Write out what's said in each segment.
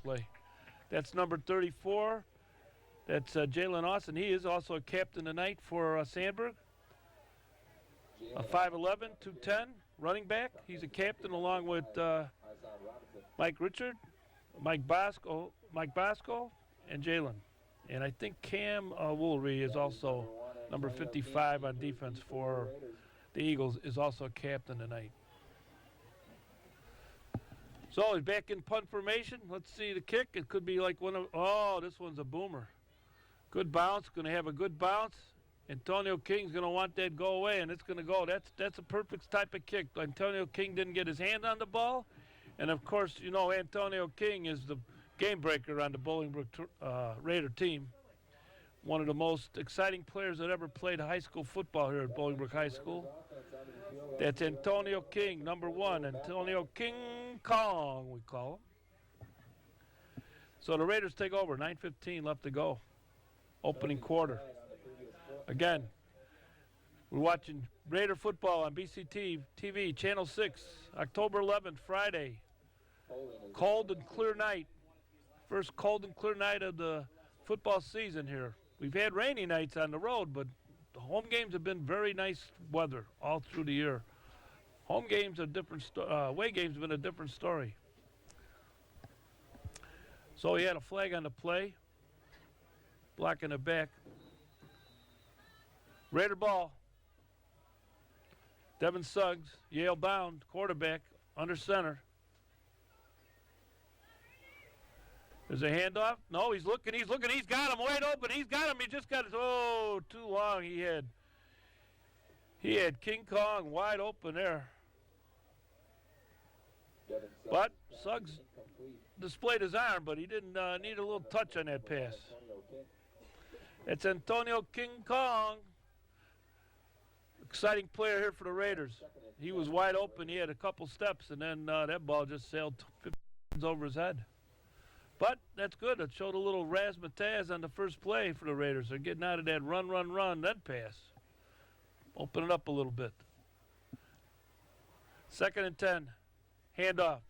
play. That's number 34. That's Jalen Austin. He is also a captain tonight for Sandburg. A 5'11", 210 running back. He's a captain along with Mike Bosco, and Jalen. And I think Cam Woolry is also number 55 on defense for the Eagles, is also a captain tonight. So he's back in punt formation. Let's see the kick. It could be like this one's a boomer. Good bounce, going to have a good bounce. Antonio King's going to want that go away, and it's going to go. That's a perfect type of kick. Antonio King didn't get his hand on the ball. And, of course, you know Antonio King is the game breaker on the Bolingbrook Raider team. One of the most exciting players that ever played high school football here at Bolingbrook High School. That's Antonio King, number 1. Antonio King Kong, we call him. So the Raiders take over. 9:15 left to go. Opening quarter. Again, we're watching Raider football on BCT TV, Channel 6, October 11th, Friday. Cold and clear night. First cold and clear night of the football season here. We've had rainy nights on the road, but the home games have been very nice weather all through the year. Home games are different. Away games have been a different story. So he had a flag on the play, blocking the back. Raider ball. Devin Suggs, Yale bound, quarterback, under center. There's a handoff. No, he's looking. He's got him wide open. He's got him. He just got it. Too long. He had King Kong wide open there. But Suggs displayed his arm, but he didn't need a little touch on that pass. It's Antonio King Kong. Exciting player here for the Raiders. He was wide open. He had a couple steps, and then that ball just sailed 50 yards over his head. But that's good. It showed a little razzmatazz on the first play for the Raiders. They're getting out of that run, then pass. Open it up a little bit. 2nd and 10. Handoff.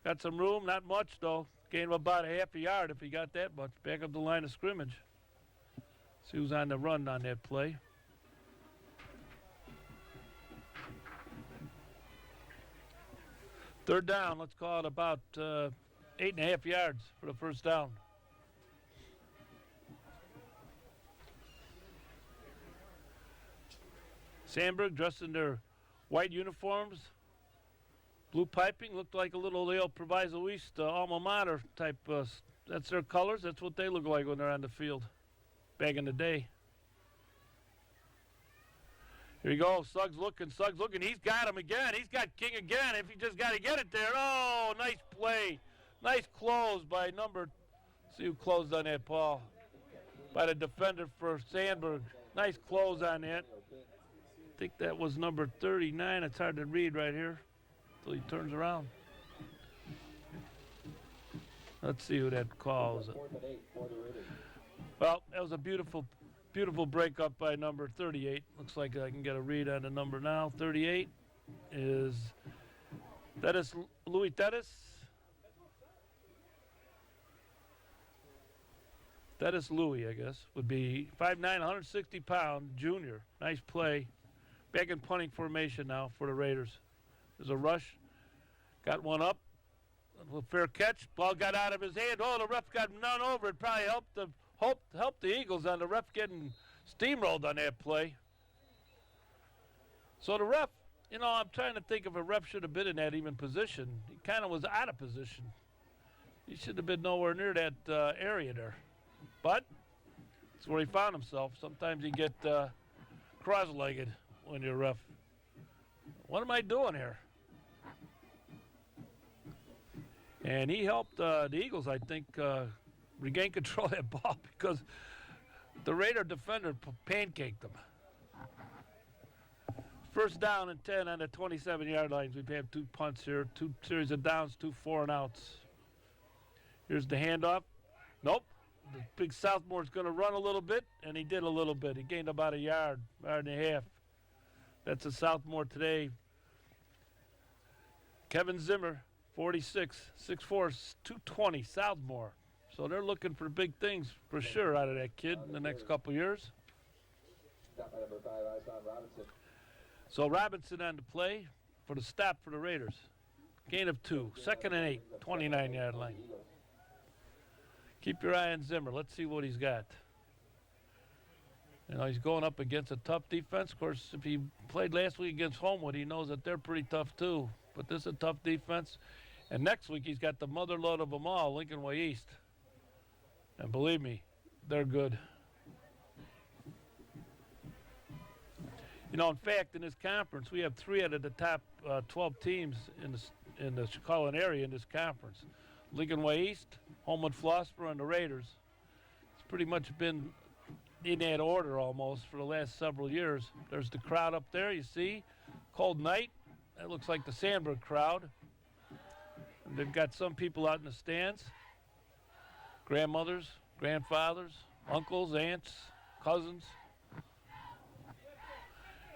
Got some room, not much though. Gained about a half a yard if he got that much. Back up the line of scrimmage. See who's on the run on that play. Third down, let's call it about 8.5 yards for the first down. Sandburg dressed in their white uniforms, blue piping, looked like a little Leo Proviso East alma mater type. That's their colors. That's what they look like when they're on the field back in the day. Here you go, Suggs looking. He's got him again. He's got King again. If he just got to get it there. Oh, nice play. Nice close by see who closed on that ball. By the defender for Sandburg. Nice close on that. I think that was number 39. It's hard to read right here until he turns around. Let's see who that call was. Well, that was a beautiful breakup by number 38. Looks like I can get a read on the number now. 38 is Louis Tettis. Tettis Louis, I guess, would be 5'9", 160-pound junior. Nice play. Back in punting formation now for the Raiders. There's a rush. Got one up. A fair catch. Ball got out of his hand. Oh, the ref got none over. It probably helped the Eagles on the ref getting steamrolled on that play. So the ref, I'm trying to think if a ref should have been in that even position. He kind of was out of position. He should have been nowhere near that area there. But that's where he found himself. Sometimes you get cross-legged when you're a ref. What am I doing here? And he helped the Eagles, I think, regain control of that ball because the Raider defender pancaked them. First down and 10 on the 27-yard lines. We've had 2 punts here, 2 series of downs, 2 4-and-outs. Here's the handoff. Nope. The big Southmore's going to run a little bit, and he did a little bit. He gained about a yard and a half. That's a Southmore today. Kevin Zimmer 46, 6'4", 220, Southmore. So they're looking for big things for sure out of that kid in the next couple years. So Robinson on the play for the stop for the Raiders. Gain of 2, 2nd and 8, 29-yard line. Keep your eye on Zimmer. Let's see what he's got. You know, he's going up against a tough defense. Of course, if he played last week against Homewood, he knows that they're pretty tough too. But this is a tough defense. And next week, he's got the mother lode of them all, Lincoln Way East. And believe me, they're good. You know, in fact, in this conference, we have 3 out of the top 12 teams in the Chicagoland area in this conference. Lincoln Way East, Homewood Flossborough, and the Raiders. It's pretty much been in that order almost for the last several years. There's the crowd up there, you see. Cold night. That looks like the Sandburg crowd. And they've got some people out in the stands. Grandmothers, grandfathers, uncles, aunts, cousins.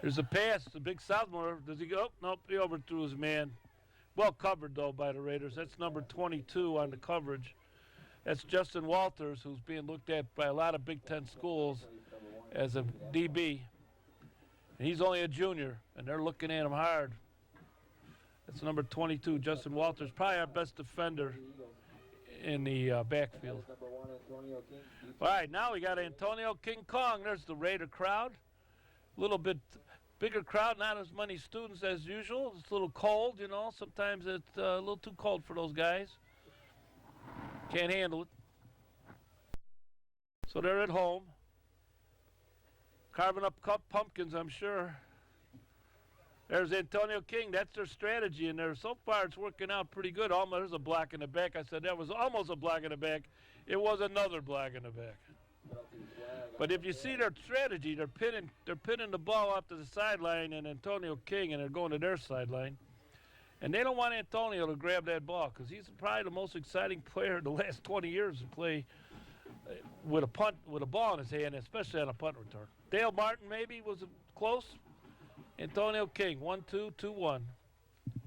There's a pass, the big Southmore. Does he go? Nope, he overthrew his man. Well covered, though, by the Raiders. That's number 22 on the coverage. That's Justin Walters, who's being looked at by a lot of Big Ten schools as a DB. And he's only a junior, and they're looking at him hard. That's number 22, Justin Walters, probably our best defender in the backfield. All right, now we got Antonio King Kong. There's the Raider crowd. A little bit bigger crowd, not as many students as usual. It's a little cold, you know. Sometimes it's a little too cold for those guys. Can't handle it. So they're at home. Carving up pumpkins, I'm sure. There's Antonio King. That's their strategy in there. So far, it's working out pretty good. Almost, there's a block in the back. I said that was almost a block in the back. It was another block in the back. But if you see their strategy, they're pinning the ball off to the sideline and Antonio King, and they're going to their sideline. And they don't want Antonio to grab that ball because he's probably the most exciting player in the last 20 years to play with a ball in his hand, especially on a punt return. Dale Martin maybe was close. Antonio King, 1-2, 2-1,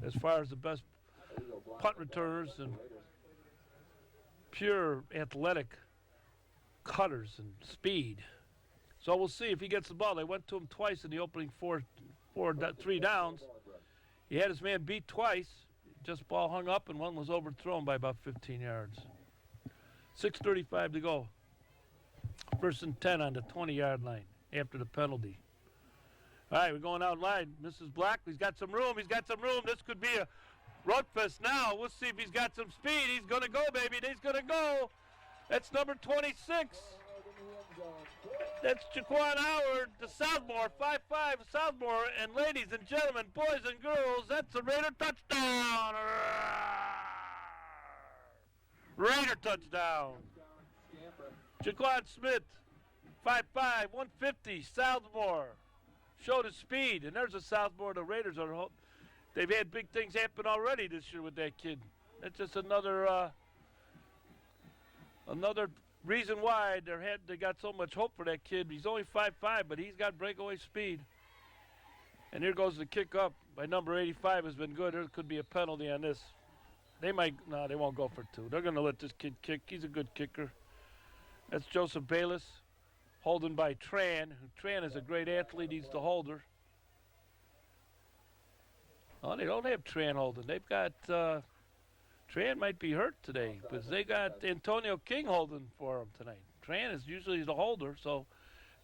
as far as the best punt returners and pure athletic cutters and speed. So we'll see if he gets the ball. They went to him twice in the opening three downs. He had his man beat twice. Just ball hung up, and one was overthrown by about 15 yards. 6:35 to go. 1st and 10 on the 20-yard line after the penalty. All right, we're going out line. Mrs. Black, he's got some room. He's got some room. This could be a Rutfest now. We'll see if he's got some speed. He's going to go, baby. He's going to go. That's number 26. That's Jaquan Howard, the Southmore, 5'5", Southmore. And ladies and gentlemen, boys and girls, that's a Raider touchdown. Raider touchdown. Jaquan Smith, 5'5", 150, Southmore. Showed his speed, and there's a Southmore. The Raiders they've had big things happen already this year with that kid. That's just another reason why they got so much hope for that kid. He's only 5'5", but he's got breakaway speed. And here goes the kick up by number 85 has been good. There could be a penalty on this. They won't go for 2. They're going to let this kid kick. He's a good kicker. That's Joseph Bayless, holding by Tran. Tran is a great athlete. He's the holder. Oh, they don't have Tran holding. They've got Tran might be hurt today, because they got Antonio King holding for him tonight. Tran is usually the holder, so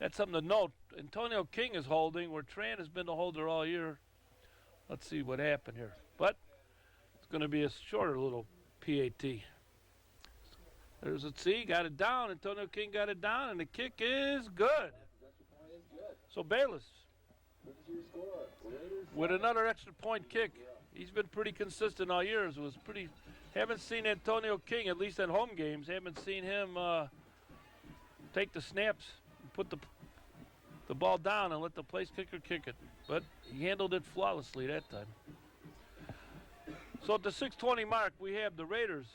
that's something to note. Antonio King is holding, where Tran has been the holder all year. Let's see what happened here. But it's going to be a shorter little PAT. There's a C, got it down. Antonio King got it down, and the kick is good. So Bayless with another extra point kick. He's been pretty consistent all year. Haven't seen Antonio King, at least at home games, haven't seen him take the snaps, put the ball down and let the place kicker kick it. But he handled it flawlessly that time. So at the 6:20 mark, we have the Raiders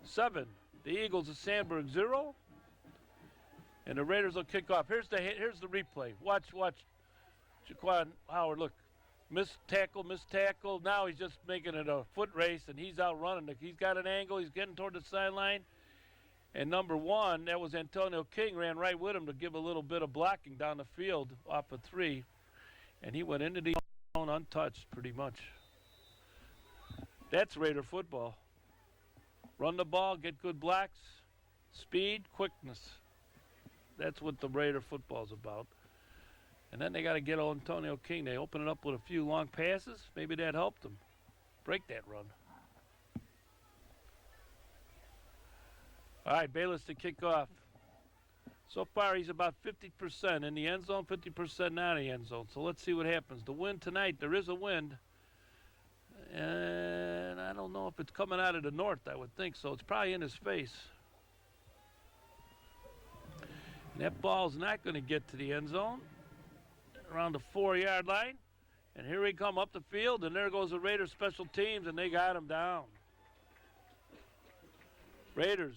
7, the Eagles of Sandburg 0, and the Raiders will kick off. Here's the replay. Watch Jaquan Howard. Look, Missed tackle. Now he's just making it a foot race, and he's out running. He's got an angle. He's getting toward the sideline. And number 1, that was Antonio King, ran right with him to give a little bit of blocking down the field off a 3. And he went into the zone untouched pretty much. That's Raider football. Run the ball, get good blocks, speed, quickness. That's what the Raider football's about. And then they got to get Antonio King. They open it up with a few long passes. Maybe that helped them break that run. All right, Bayless to kick off. So far, he's about 50% in the end zone, 50% not in the end zone. So let's see what happens. The wind tonight, there is a wind. And I don't know if it's coming out of the north. I would think so. It's probably in his face. And that ball's not going to get to the end zone. Around the 4-yard line. And here we come up the field, and there goes the Raiders special teams, and they got him down. Raiders.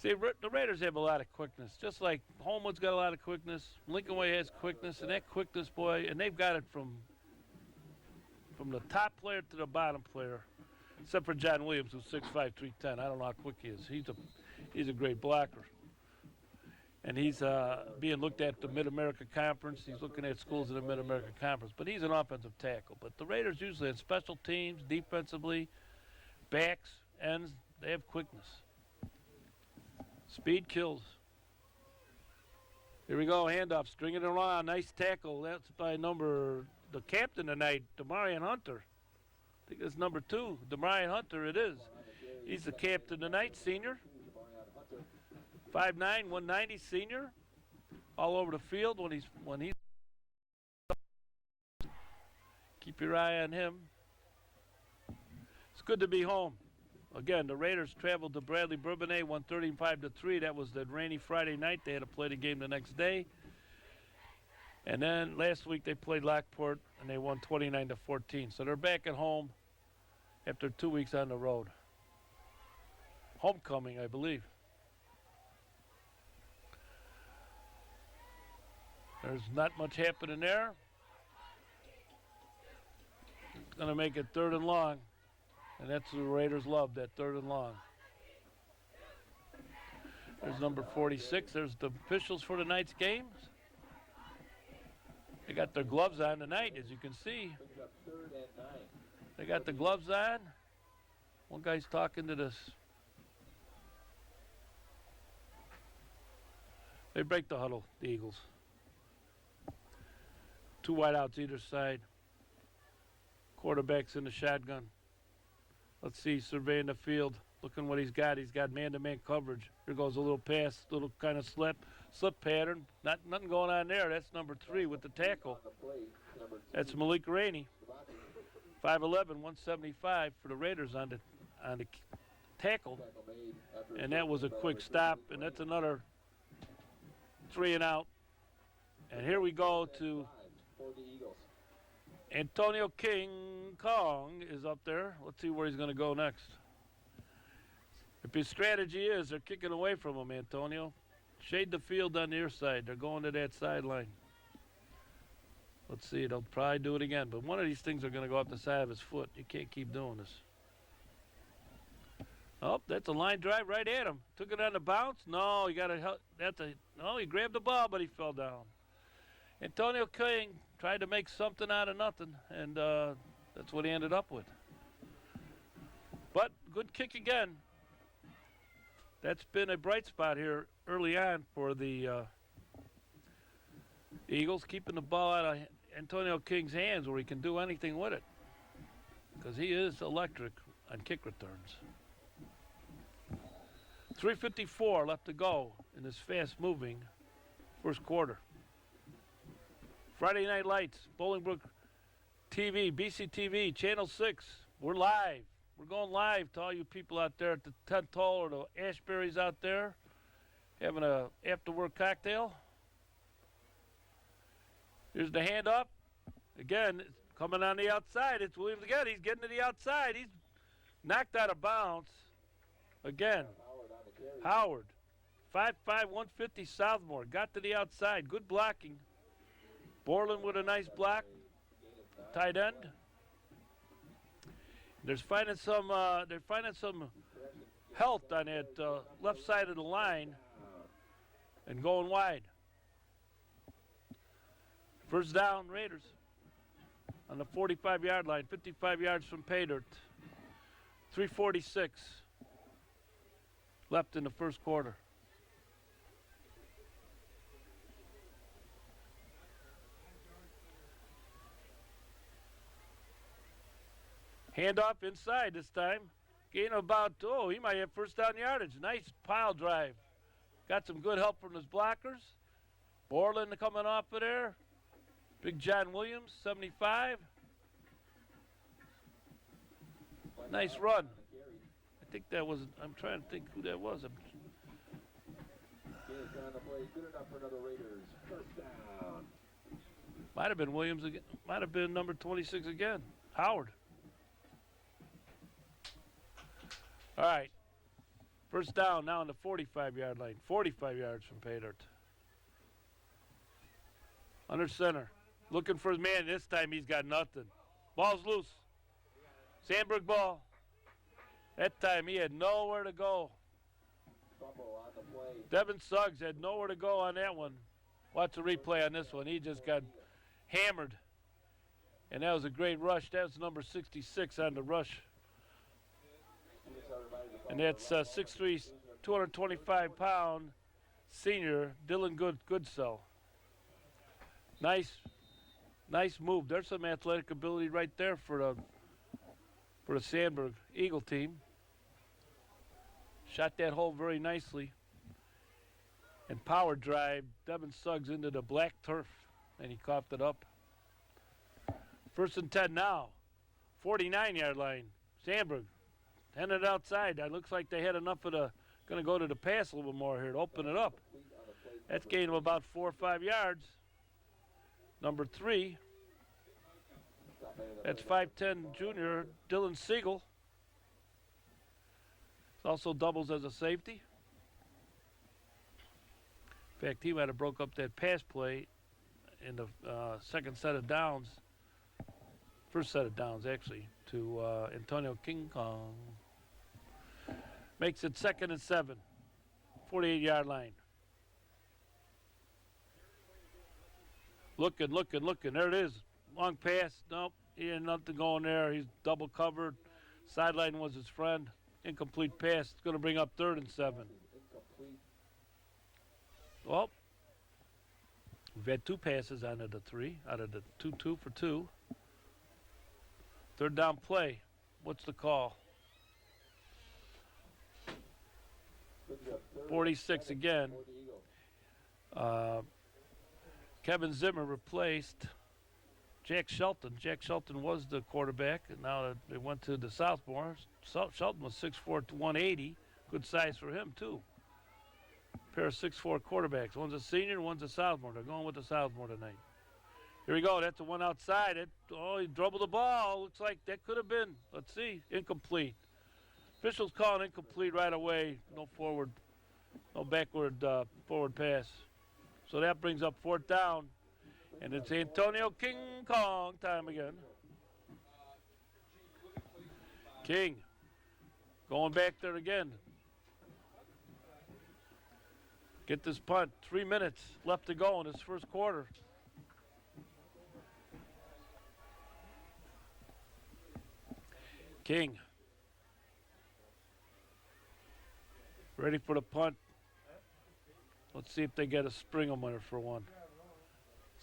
See, the Raiders have a lot of quickness. Just like Homewood's got a lot of quickness, Lincoln Way has quickness, and that quickness, boy, and they've got it from the top player to the bottom player, except for John Williams, who's 6'5", 310. I don't know how quick he is. He's a great blocker. And he's being looked at the Mid-America Conference. He's looking at schools in the Mid-America Conference. But he's an offensive tackle. But the Raiders usually in special teams, defensively, backs, ends, they have quickness. Speed kills. Here we go, handoff, stringing it around. Nice tackle. That's by the captain tonight, Demarion Hunter. I think it's number 2, Demarion Hunter it is. He's the captain tonight, senior. 5'9", 190, senior. All over the field when he's. Keep your eye on him. It's good to be home. Again, the Raiders traveled to Bradley Bourbonnais, won 35-3. That was that rainy Friday night. They had to play the game the next day. And then last week they played Lockport, and they won 29-14. So they're back at home after 2 weeks on the road. Homecoming, I believe. There's not much happening there. It's going to make it 3rd and long. And that's what the Raiders love, that 3rd and long. There's number 46. There's the officials for tonight's games. They got their gloves on tonight, as you can see. They got the gloves on. One guy's talking to this. They break the huddle, the Eagles. 2 wideouts either side. Quarterback's in the shotgun. Let's see, surveying the field, looking what he's got. He's got man-to-man coverage. Here goes a little pass, little kind of slip pattern. Nothing going on there. That's number 3 with the tackle. That's Malik Rainey. 5'11", 175 for the Raiders on the tackle. And that was a quick stop, and that's another 3 and out. And here we go to Antonio King Kong is up there. Let's see where he's going to go next. If his strategy is they're kicking away from him, Antonio, shade the field on their side. They're going to that sideline. Let's see. They'll probably do it again. But one of these things are going to go up the side of his foot. You can't keep doing this. Oh, that's a line drive right at him. Took it on the bounce. No, he got to. No, he grabbed the ball, but he fell down. Antonio King tried to make something out of nothing, and that's what he ended up with. But good kick again. That's been a bright spot here early on for the Eagles, keeping the ball out of Antonio King's hands where he can do anything with it, because he is electric on kick returns. 3:54 left to go in this fast-moving first quarter. Friday Night Lights, Bolingbrook TV, BCTV, Channel 6. We're live. We're going live to all you people out there at the Tent Toll or the Ashberries out there having a after-work cocktail. Here's the handoff. Again, coming on the outside. It's Williams again. He's getting to the outside. He's knocked out of bounds. Again, Howard, 5'5", 150 sophomore. Got to the outside. Good blocking. Borland with a nice block, tight end. They're finding some health on that left side of the line and going wide. First down, Raiders on the 45-yard line, 55 yards from pay dirt. 3:46 left in the first quarter. Handoff inside this time. Gain of about, he might have first down yardage. Nice pile drive. Got some good help from his blockers. Borland coming off of there. Big John Williams, 75. Nice run. I think that was, I'm trying to think who that was. Might have been Williams again. Might have been number 26 again. Howard. All right. First down now on the 45-yard line. 45 yards from pay dirt. Under center. Looking for his man. This time he's got nothing. Ball's loose. Sandburg ball. That time he had nowhere to go. Devin Suggs had nowhere to go on that one. Watch the replay on this one. He just got hammered. And that was a great rush. That was number 66 on the rush. And that's 6'3", 225-pound senior Dylan Goodsell. Nice move. There's some athletic ability right there for the Sandburg Eagle team. Shot that hole very nicely. And power drive Devin Suggs into the black turf, and he coughed it up. First and 10 now. 49-yard line. Sandburg. Headed outside. It looks like they had enough of the, going to go to the pass a little bit more here to open it up. That's gain of about 4 or 5 yards. Number 3. That's 5'10" junior Dylan Siegel. Also doubles as a safety. In fact, he might have broke up that pass play in the second set of downs. First set of downs, actually, to Antonio King Kong. Makes it 2nd and 7. 48-yard line. Looking. There it is. Long pass. Nope. He had nothing going there. He's double covered. Sideline was his friend. Incomplete pass. It's going to bring up 3rd and 7. Well, we've had 2 passes out of the 3. Out of the 2 for 2. 3rd down play. What's the call? 46 again. Kevin Zimmer replaced Jack Shelton. Jack Shelton was the quarterback, and now they went to the sophomore. Shelton was 6'4", 180. Good size for him, too. Pair of 6'4" quarterbacks. One's a senior and one's a sophomore. They're going with the sophomore tonight. Here we go. That's the one outside. He dribbled the ball. Looks like that could have been, let's see, incomplete. Officials calling incomplete right away. No backward forward pass. So that brings up 4th down. And it's Antonio King Kong time again. King going back there again. Get this punt. 3 minutes left to go in this first quarter. King. Ready for the punt. Let's see if they get a spring on it for one.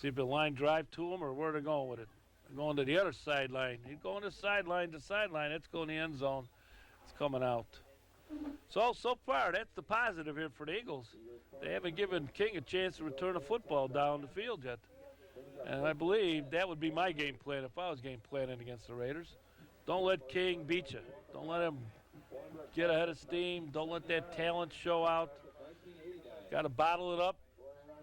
See if the line drive to them or where they're going with it. They're going to the other sideline. He's going to sideline to sideline. It's going to the end zone. It's coming out. So far, that's the positive here for the Eagles. They haven't given King a chance to return a football down the field yet. And I believe that would be my game plan if I was game planning against the Raiders. Don't let King beat you. Don't let him get ahead of steam. Don't let that talent show out. Got to bottle it up.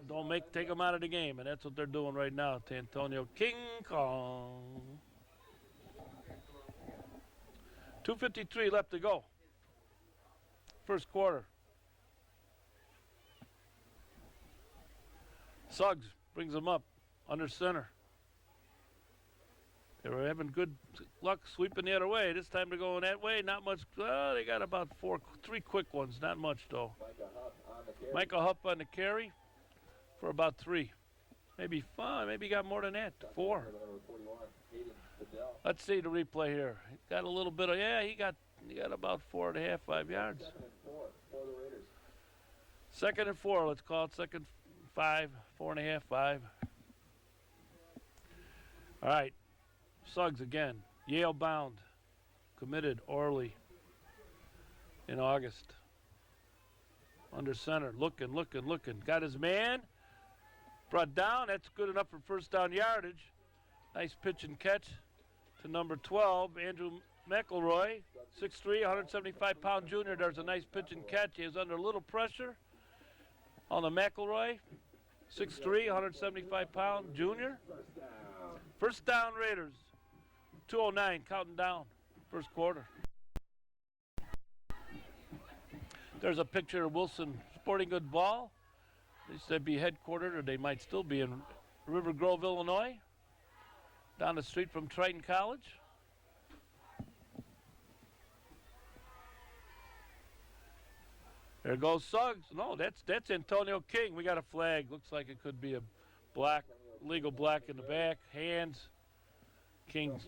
Don't take them out of the game, and that's what they're doing right now to Antonio King Kong. 2:53 left to go. First quarter. Suggs brings him up. under center. They were having good luck sweeping the other way. This time they're going that way. Not much. They got about three quick ones. Not much, though. Micah Hupp on the carry for about 3. Maybe 5. Maybe he got more than that. 4. Let's see the replay here. He got a little bit of, he got about 4.5, 5 yards. 2nd and 4. Let's call it 2nd 5, 4.5, 5. All right. Suggs again. Yale bound. Committed Orly in August. Under center. Looking. Got his man. Brought down. That's good enough for first down yardage. Nice pitch and catch to number 12, Andrew McElroy. 6'3", 175-pound junior. There's a nice pitch and catch. He was under a little pressure on the McElroy. 6'3", 175-pound junior. First down Raiders. 2:09, counting down, first quarter. There's a picture of Wilson Sporting Good ball. They said be headquartered, or they might still be in River Grove, Illinois, down the street from Triton College. There goes Suggs. No, that's Antonio King. We got a flag. Looks like it could be a legal black in the back. Hands. King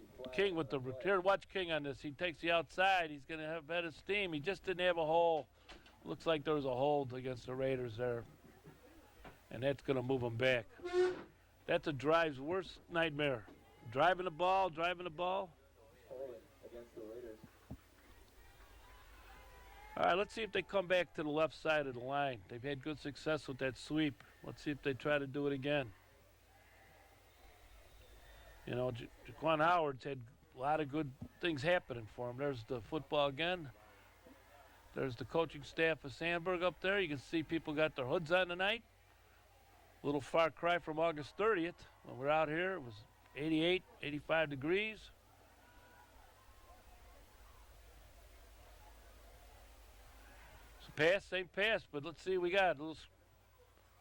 with the here. Watch King on this. He takes the outside. He's going to have better steam. He just didn't have a hole. Looks like there was a hold against the Raiders there, and that's going to move them back. That's a drive's worst nightmare. Driving the ball. All right, let's see if they come back to the left side of the line. They've had good success with that sweep. Let's see if they try to do it again. You know, Jaquan Howard's had a lot of good things happening for him. There's the football again. There's the coaching staff of Sandburg up there. You can see people got their hoods on tonight. A little far cry from August 30th. When we're out here, it was 88, 85 degrees. Same pass, but let's see what we got. A little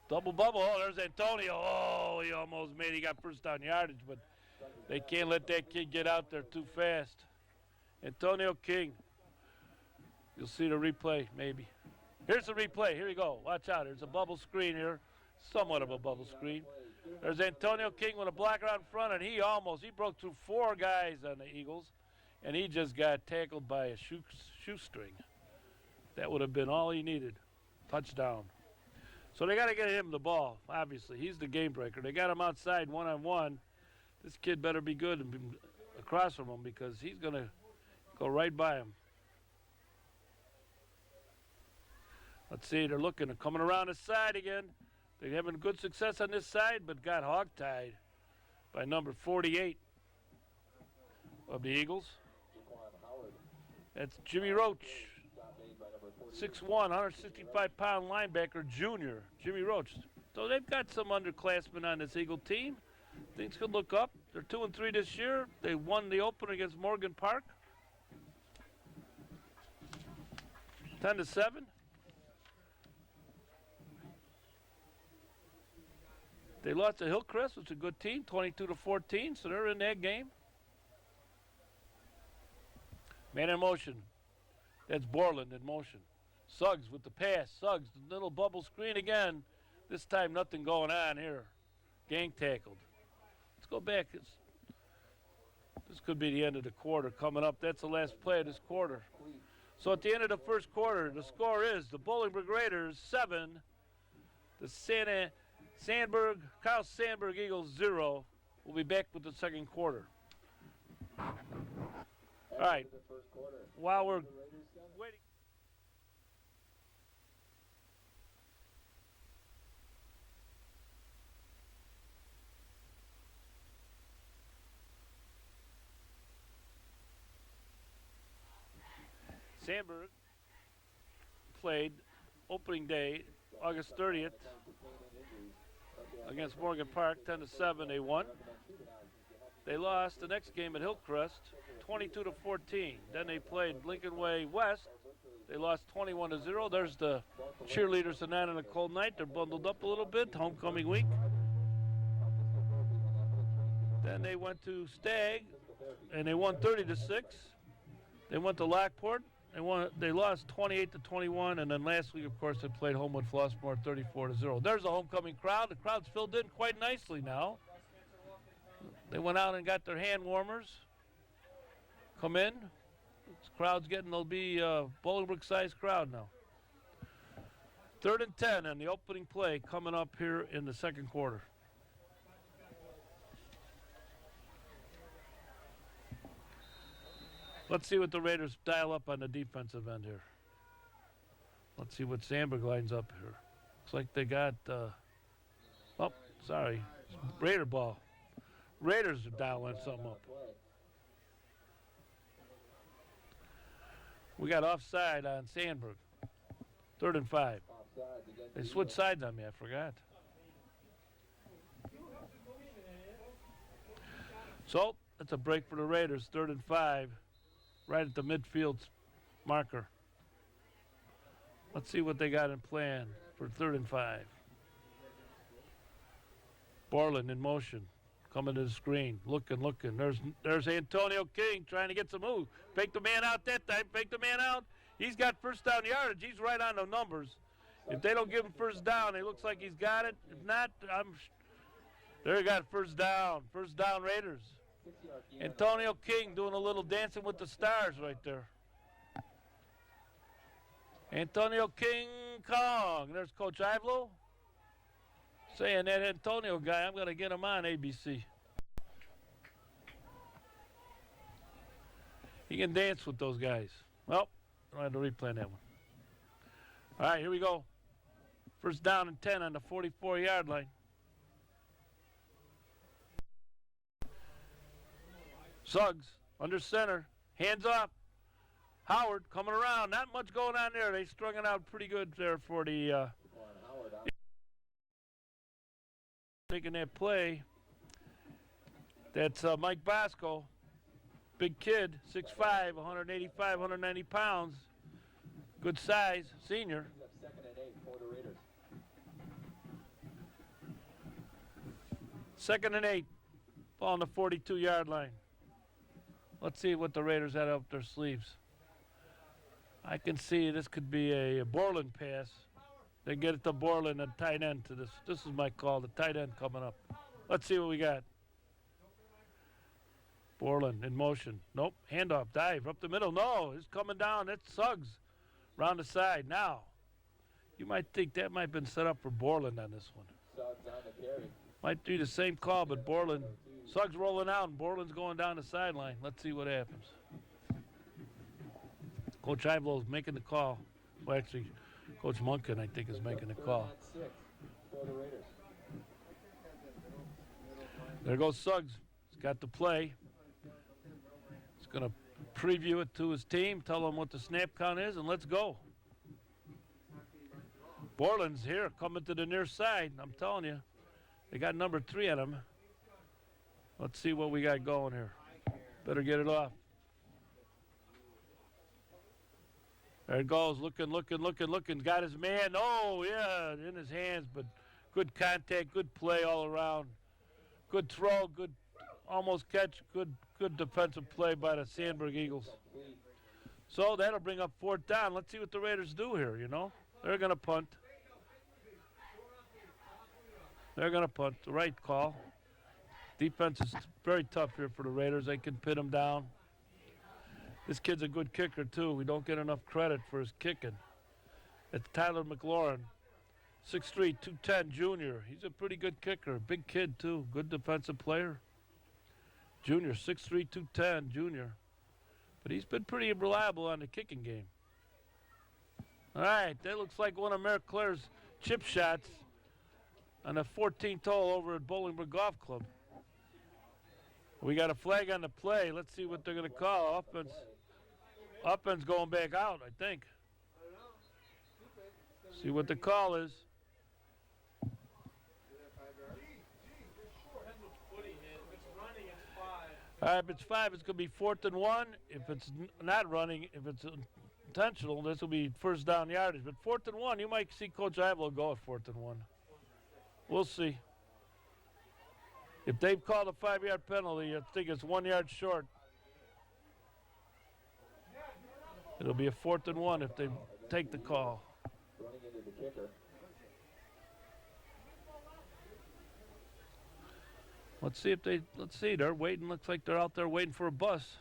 double bubble. Oh, there's Antonio. Oh, he almost made it. He got first down yardage, but they can't let that kid get out there too fast. Antonio King. You'll see the replay, maybe. Here's the replay. Here we go. Watch out. There's a bubble screen here. Somewhat of a bubble screen. There's Antonio King with a blocker out in front, and he broke through 4 guys on the Eagles, and he just got tackled by a shoestring. That would have been all he needed. Touchdown. So they got to get him the ball, obviously. He's the game breaker. They got him outside one-on-one. This kid better be good and be across from him because he's going to go right by him. Let's see, they're looking. They're coming around the side again. They're having good success on this side, but got hog-tied by number 48 of the Eagles. That's Jimmy Roach. 6'1", 165-pound linebacker, junior, Jimmy Roach. So they've got some underclassmen on this Eagle team. Things could look up. They're 2-3 this year. They won the opener against Morgan Park. 10-7. They lost to Hillcrest, which is a good team, 22-14, so they're in that game. Man in motion. That's Borland in motion. Suggs with the pass. Suggs, the little bubble screen again. This time nothing going on here. Gang tackled. Let's go back. This could be the end of the quarter coming up. That's the last play of this quarter. So at the end of the first quarter, the score is the Bolingbrook Raiders 7, the Carl Sandburg Eagles 0. We'll be back with the second quarter. All right. While we're waiting. Sandburg played opening day, August 30th, against Morgan Park, 10-7. They won. They lost the next game at Hillcrest, 22-14. Then they played Lincoln Way West. They lost 21-0. There's the cheerleaders tonight on a cold night. They're bundled up a little bit. Homecoming week. Then they went to Stagg, and they won 30-6. They went to Lockport. They lost 28-21, and then last week, of course, they played home with Flossmoor 34-0. There's a homecoming crowd. The crowd's filled in quite nicely now. They went out and got their hand warmers. Come in. This crowd's they'll be a Bolingbrook-sized crowd now. 3rd and 10 on the opening play coming up here in the second quarter. Let's see what the Raiders dial up on the defensive end here. Let's see what Sandburg lines up here. Looks like they got, Raider ball. Raiders are dialing something up. We got offside on Sandburg. 3rd and 5. They switched sides on me, I forgot. So, that's a break for the Raiders, 3rd and 5, right at the midfield marker. Let's see what they got in plan for 3rd and 5. Borland in motion, coming to the screen, looking. There's Antonio King trying to get some move. Fake the man out that time, fake the man out. He's got first down yardage. He's right on the numbers. If they don't give him first down, it looks like he's got it. If not, there he got first down. First down Raiders. Antonio King doing a little dancing with the stars right there. Antonio King Kong. There's Coach Ivlo saying that Antonio guy, I'm going to get him on ABC. He can dance with those guys. Well, I had to replay that one. All right, here we go. First down and 10 on the 44-yard line. Suggs under center, hands up. Howard coming around, not much going on there. They strung it out pretty good there for the making that play. That's Mike Bosco, big kid, 6'5", 185, 190 pounds, good size, senior. 2nd and 8 for the Raiders. 2nd and 8, ball on the 42-yard line. Let's see what the Raiders had up their sleeves. I can see this could be a Borland pass. They get it to Borland and tight end to this. This is my call, the tight end coming up. Let's see what we got. Borland in motion. Nope, handoff, dive, up the middle. No, it's coming down. That's Suggs. Round the side. Now, you might think that might have been set up for Borland on this one. Suggs on the carry. Might do the same call, but Borland, Suggs rolling out and Borland's going down the sideline. Let's see what happens. Coach Ivlo's making the call. Well, actually, Coach Munkin, I think, is making the call. There goes Suggs. He's got the play. He's going to preview it to his team, tell them what the snap count is, and let's go. Borland's here, coming to the near side. I'm telling you, they got number 3 on him. Let's see what we got going here. Better get it off. There it goes, looking. Got his man. Oh, yeah, in his hands, but good contact, good play all around. Good throw, good almost catch, good defensive play by the Sandburg Eagles. So that'll bring up 4th down. Let's see what the Raiders do here, you know. They're going to punt. They're going to punt. The right call. Defense is very tough here for the Raiders. They can pin them down. This kid's a good kicker, too. We don't get enough credit for his kicking. It's Tyler McLaurin, 6'3", 210 junior. He's a pretty good kicker. Big kid, too. Good defensive player. Junior, 6'3", 210 junior. But he's been pretty reliable on the kicking game. All right, that looks like one of Claire's chip shots on a 14th hole over at Bolingbrook Golf Club. We got a flag on the play. Let's see what they're going to call. Offense going back out, I think. See what the call is. All right, if it's 5, it's going to be 4th and 1. If it's not running, if it's intentional, this will be first down yardage. But 4th and 1, you might see Coach Ivlo go at 4th and 1. We'll see. If they've called a 5-yard penalty, I think it's 1 yard short. It'll be a 4th and 1 if they take the call. Running into the kicker. Let's see, they're waiting. Looks like they're out there waiting for a bus.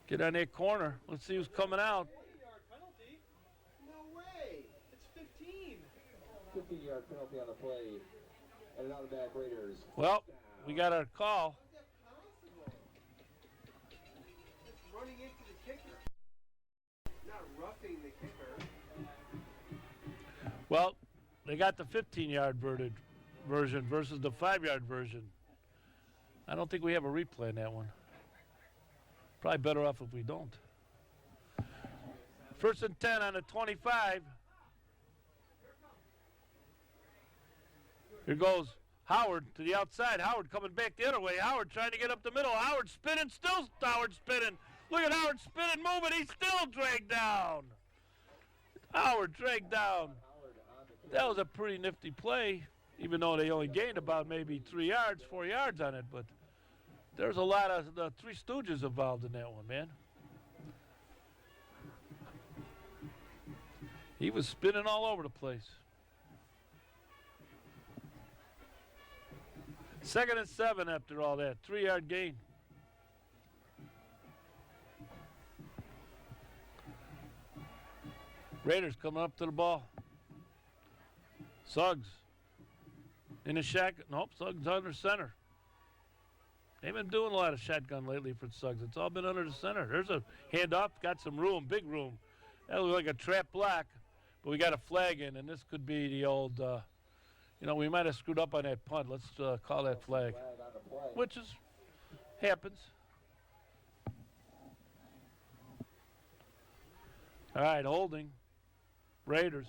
Get on that corner. Let's see who's coming out. 40-yard penalty? No way. It's 15. 15-yard penalty on the play. And an out-of-back Raiders. Well, we got our call. How's that possible? It's running into the kicker. Not roughing the kicker. Well, they got the 15-yard version versus the 5-yard version. I don't think we have a replay on that one. Probably better off if we don't. 1st and 10 on the 25. Here goes Howard to the outside. Howard coming back the other way. Howard trying to get up the middle. Howard spinning, still Howard spinning. Look at Howard spinning, moving. He's still dragged down. Howard dragged down. That was a pretty nifty play, even though they only gained about maybe 3 yards, 4 yards on it. But there's a lot of the Three Stooges involved in that one, man. He was spinning all over the place. 2nd and 7 after all that. 3-yard gain. Raiders coming up to the ball. Suggs in the shotgun. Nope, Suggs under center. They've been doing a lot of shotgun lately for Suggs. It's all been under the center. There's a handoff, got some room, big room. That looks like a trap block, but we got a flag in, and this could be the old, we might have screwed up on that punt. Let's call that flag, which happens. All right, holding. Raiders.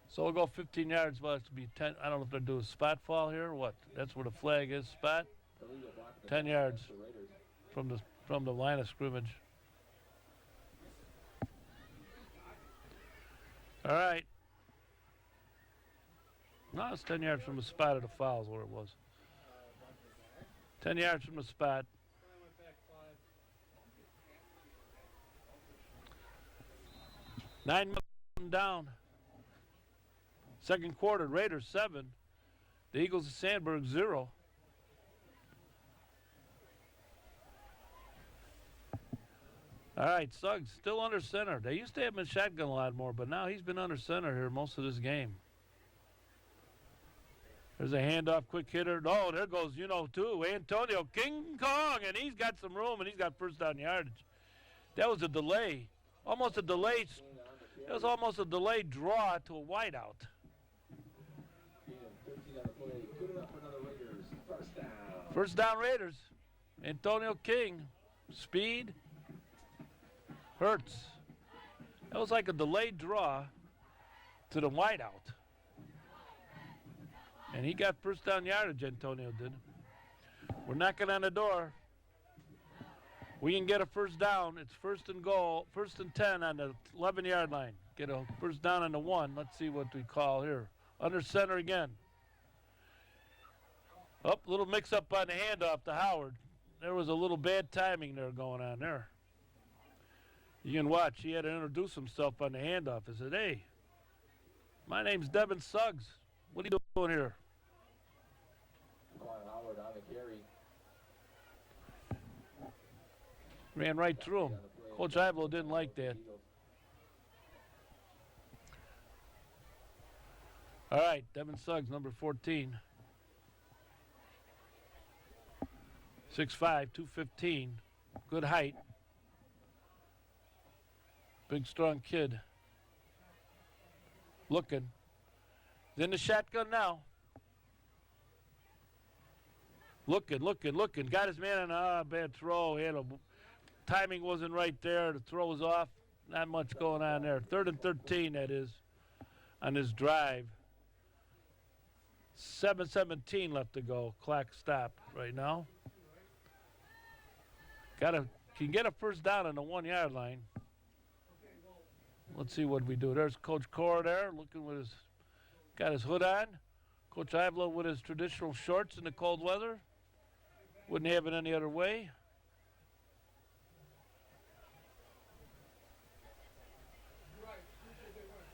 So we'll go 15 yards. Well, it's to be 10. I don't know if they're doing a spot fall here or what. That's where the flag is. Spot. 10 yards from the line of scrimmage. All right. No, it's 10 yards from the spot of the foul is where it was. 10 yards from the spot. 9 minutes down. 2nd quarter, Raiders 7. The Eagles of Sandburg 0. All right, Suggs still under center. They used to have him in shotgun a lot more, but now he's been under center here most of this game. There's a handoff, quick hitter. Oh, there goes, too, Antonio King Kong, and he's got some room, and he's got 1st down yardage. That was a delay. Almost a delay. It was almost a delayed draw to a wideout. 1st down Raiders. Antonio King. Speed. Hurts. That was like a delayed draw to the wideout. And he got 1st down yardage, Antonio did. We're knocking on the door. We can get a 1st down. It's 1st and goal, 1st and 10 on the 11-yard line. Get a 1st down on the 1. Let's see what we call here. Under center again. Up, little mix-up on the handoff to Howard. There was a little bad timing there going on there. You can watch. He had to introduce himself on the handoff. He said, "Hey, my name's Devin Suggs. What are you doing here?" Howard on the carry. Ran right through him. Coach Ivelo didn't like that. All right, Devin Suggs, number 14. 6'5", 215. Good height. Big, strong kid. Looking. He's in the shotgun now. Looking. Got his man on a bad throw. He had timing wasn't right there. The throw was off. Not much going on there. 3rd and 13, that is, on this drive. 7:17 left to go. Clock stopped right now. Can get a 1st down on the 1-yard line. Let's see what we do. There's Coach Core there, looking with got his hood on. Coach Ivelo with his traditional shorts in the cold weather. Wouldn't have it any other way.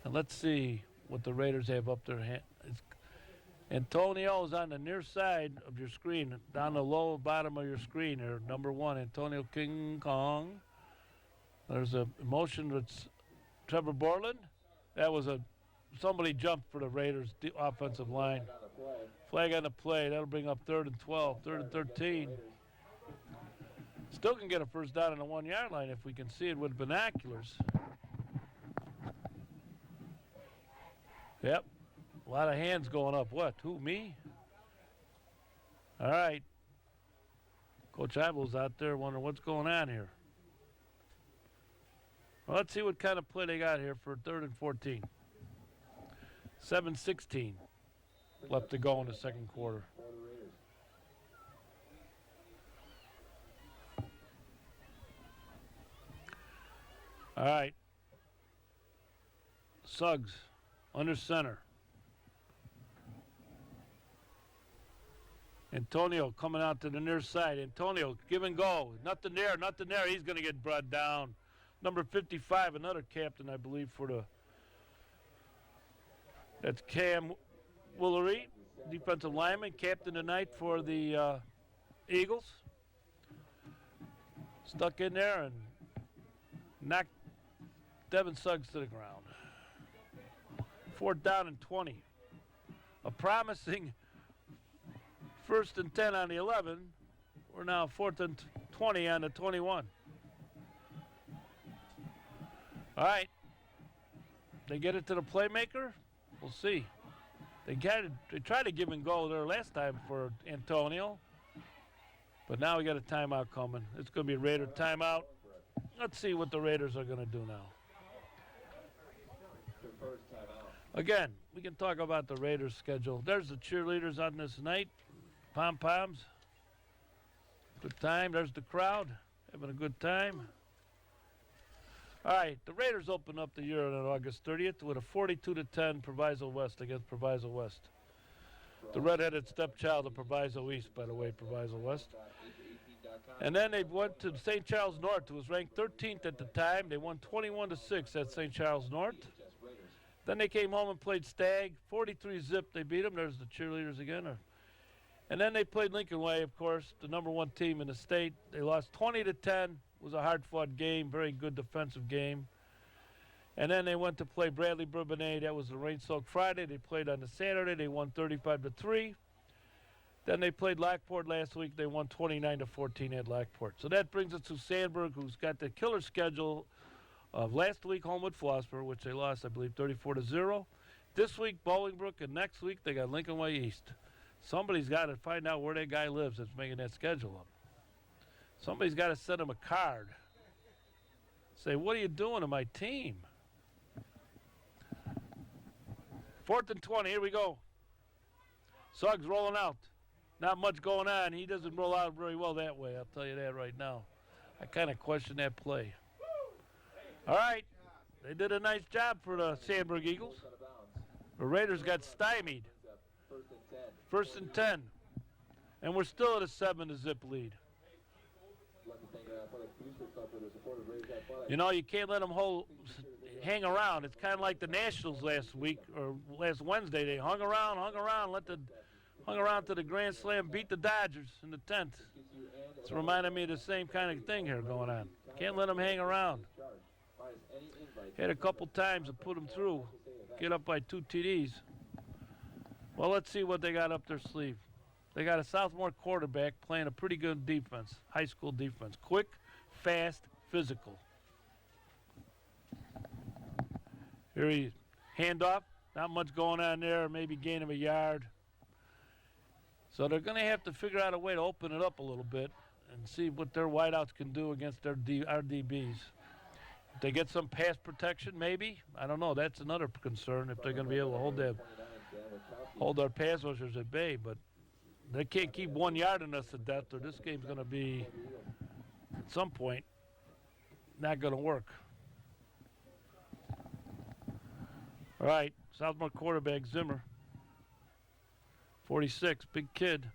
And let's see what the Raiders have up their hand. Antonio is on the near side of your screen, down the low bottom of your screen there, number 1, Antonio King Kong. There's a motion that's Trevor Borland. That was somebody jumped for the Raiders offensive line. Flag on the play. That'll bring up 3rd and 12, 3rd and 13. Still can get a first down on the 1-yard line if we can see it with binoculars. Yep. A lot of hands going up. What? Who, me? All right. Coach Ivel's out there wondering what's going on here. Well, let's see what kind of play they got here for 3rd and 14. 7:16 left to go in the second quarter. All right. Suggs under center. Antonio coming out to the near side. Antonio, give and go. Nothing there, nothing there. He's going to get brought down. Number 55, another captain, I believe, that's Cam Woolery, defensive lineman, captain tonight for the Eagles. Stuck in there and knocked Devin Suggs to the ground. 4th down and 20. A promising 1st and 10 on the 11. We're now 4th and 20 on the 21. All right. They get it to the playmaker. We'll see. They tried to give and go there last time for Antonio. But now we got a timeout coming. It's going to be a Raider timeout. Let's see what the Raiders are going to do now. Again, we can talk about the Raiders schedule. There's the cheerleaders on this night. Pom-poms. Good time. There's the crowd having a good time. All right, the Raiders open up the year on August 30th with a 42-10 Proviso West against Proviso West. The redheaded stepchild of Proviso East, by the way, Proviso West. And then they went to St. Charles North, who was ranked 13th at the time. They won 21-6 at St. Charles North. Then they came home and played Stagg, 43-zip. They beat them. There's the cheerleaders again. And then they played Lincoln Way, of course, the number 1 team in the state. They lost 20-10. It was a hard-fought game, very good defensive game. And then they went to play Bradley Bourbonnais. That was the rain-soaked Friday. They played on the Saturday. They won 35-3. Then they played Lockport last week. They won 29-14 at Lockport. So that brings us to Sandburg, who's got the killer schedule of last week home with Flossburg, which they lost, I believe, 34-0. This week, Bolingbrook, and next week they got Lincoln Way East. Somebody's got to find out where that guy lives that's making that schedule up. Somebody's got to send him a card. Say, what are you doing to my team? 4th and 20, here we go. Suggs rolling out. Not much going on. He doesn't roll out very well that way, I'll tell you that right now. I kind of question that play. All right, they did a nice job for the Sandburg Eagles. The Raiders got stymied. 1st and 10. And we're still at a 7-zip lead. You know, you can't let them hang around. It's kind of like the Nationals last week, or last Wednesday. They hung around to the Grand Slam, beat the Dodgers in the 10th. It's reminding me of the same kind of thing here going on. Can't let them hang around. Had a couple times to put them through, get up by 2 TDs. Well, let's see what they got up their sleeve. They got a sophomore quarterback playing a pretty good defense, high school defense. Quick, fast, physical. Here he handoff. Not much going on there, maybe gain him a yard. So they're going to have to figure out a way to open it up a little bit and see what their wideouts can do against our DBs. If they get some pass protection, maybe. I don't know. That's another concern, if they're going to be able to hold our pass rushers at bay. But they can't keep 1 yard in us to death, or this game's going to be, at some point, not going to work. All right, sophomore quarterback Zimmer. 46, big kid.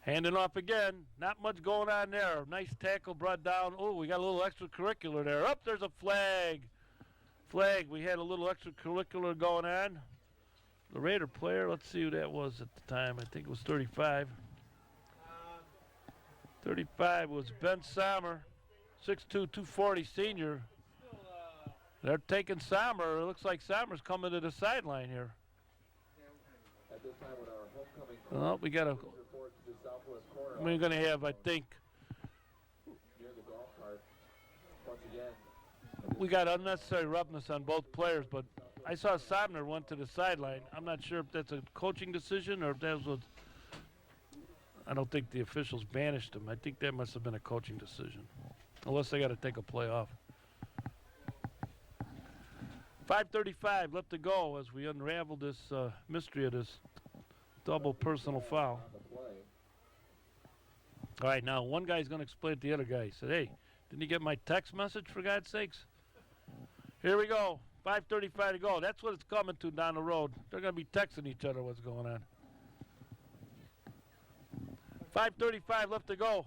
Handing off again. Not much going on there. Nice tackle brought down. Oh, we got a little extracurricular there. Up, there's a flag. Flag. We had a little extracurricular going on. The Raider player, let's see who that was at the time. I think it was 35. 35 was Ben Sommer, 6'2", 240 senior. They're taking Sommer. It looks like Sommer's coming to the sideline here. At this time with our homecoming Well, we got a. report to the southwest corner. We're going to have, I think, Near the golf cart. Once again. we got unnecessary roughness on both players, but I saw Somner went to the sideline. I'm not sure if that's a coaching decision or if that was. I don't think the officials banished him. I think that must have been a coaching decision, unless they got to take a play off. 5:35 left to go as we unravel this mystery of this double personal foul. All right, now one guy's going to explain to the other guy. He said, hey, didn't you get my text message, for God's sakes? Here we go. 5:35 to go. That's what it's coming to down the road. They're going to be texting each other what's going on. 5:35 left to go.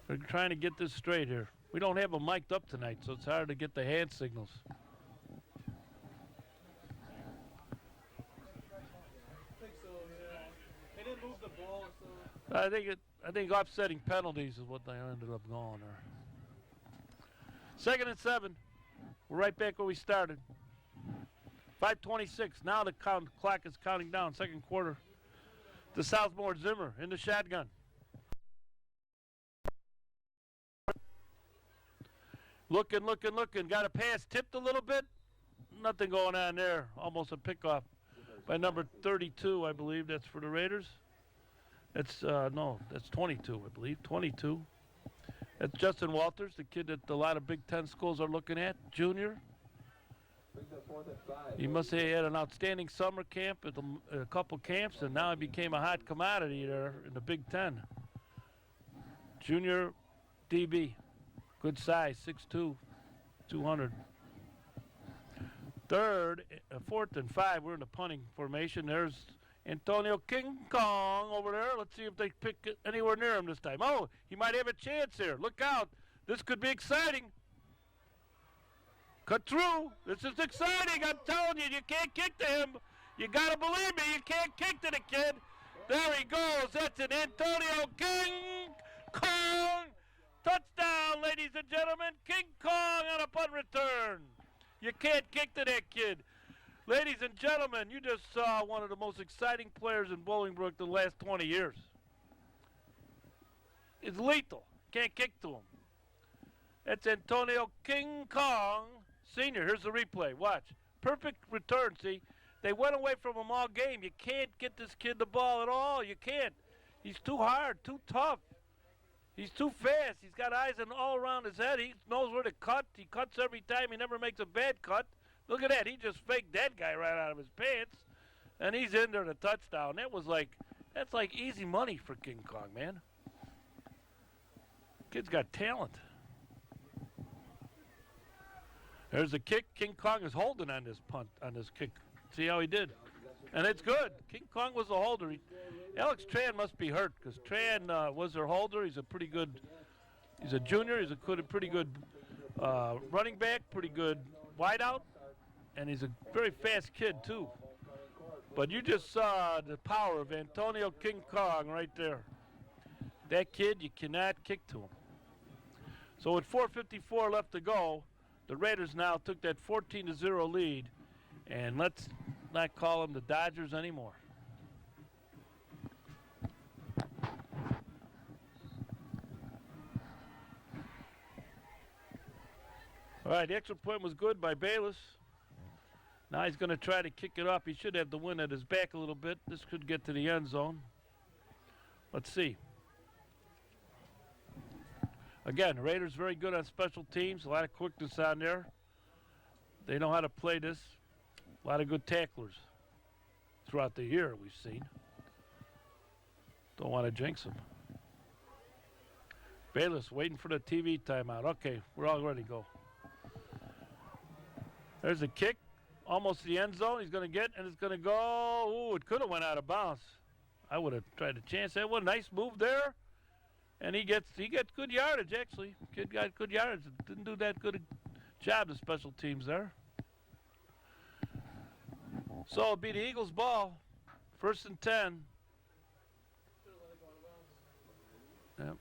We're trying to get this straight here. We don't have them mic'd up tonight, so it's hard to get the hand signals. I think so, yeah. They didn't move the ball, so. I think offsetting penalties is what they ended up going there. 2nd and 7. We're right back where we started. 5:26. Now the clock is counting down. Second quarter. The Southmore Zimmer in the shotgun. Looking. Got a pass tipped a little bit. Nothing going on there. Almost a pickoff by number 32, I believe. That's for the Raiders. That's, no, that's 22, I believe. 22. That's Justin Walters, the kid that a lot of Big Ten schools are looking at. Junior. He must have had an outstanding summer camp at a couple camps, and now he became a hot commodity there in the Big Ten. Junior DB. Good size, 6'2", 200. 4th and 5, we're in the punting formation. There's Antonio King Kong over there. Let's see if they pick it anywhere near him this time. Oh, he might have a chance here. Look out. This could be exciting. Cut through. This is exciting. I'm telling you, you can't kick to him. You got to believe me, you can't kick to the kid. There he goes. That's an Antonio King Kong. Touchdown, ladies and gentlemen. King Kong on a punt return. You can't kick to that kid. Ladies and gentlemen, you just saw one of the most exciting players in Bolingbrook the last 20 years. It's lethal. Can't kick to him. That's Antonio King Kong Sr. Here's the replay. Watch. Perfect return, see? They went away from him all game. You can't get this kid the ball at all. You can't. He's too hard, too tough. He's too fast. He's got eyes all around his head. He knows where to cut. He cuts every time. He never makes a bad cut. Look at that. He just faked that guy right out of his pants. And he's in there to touchdown. That's like easy money for King Kong, man. Kid's got talent. There's the kick. King Kong is holding on this punt, on this kick. See how he did? And it's good. King Kong was the holder. Alex Tran must be hurt because Tran was their holder. He's a junior. He's a pretty good running back, pretty good wideout, and he's a very fast kid too. But you just saw the power of Antonio King Kong right there. That kid, you cannot kick to him. So with 4:54 left to go, the Raiders now took that 14-0 lead, and let's not call them the Dodgers anymore. All right, the extra point was good by Bayless. Now he's going to try to kick it up. He should have the wind at his back a little bit. This could get to the end zone. Let's see. Again, the Raiders very good on special teams. A lot of quickness on there. They know how to play this. A lot of good tacklers throughout the year we've seen. Don't want to jinx them. Bayless waiting for the TV timeout. Okay, we're all ready to go. There's a kick, almost the end zone. He's going to get, and it's going to go. Ooh, it could have went out of bounds. I would have tried to chance that one. Nice move there, and he gets good yardage actually. Kid got good yardage. Didn't do that good a job the special teams there. So it'll be the Eagles' ball, 1st and 10. Yep.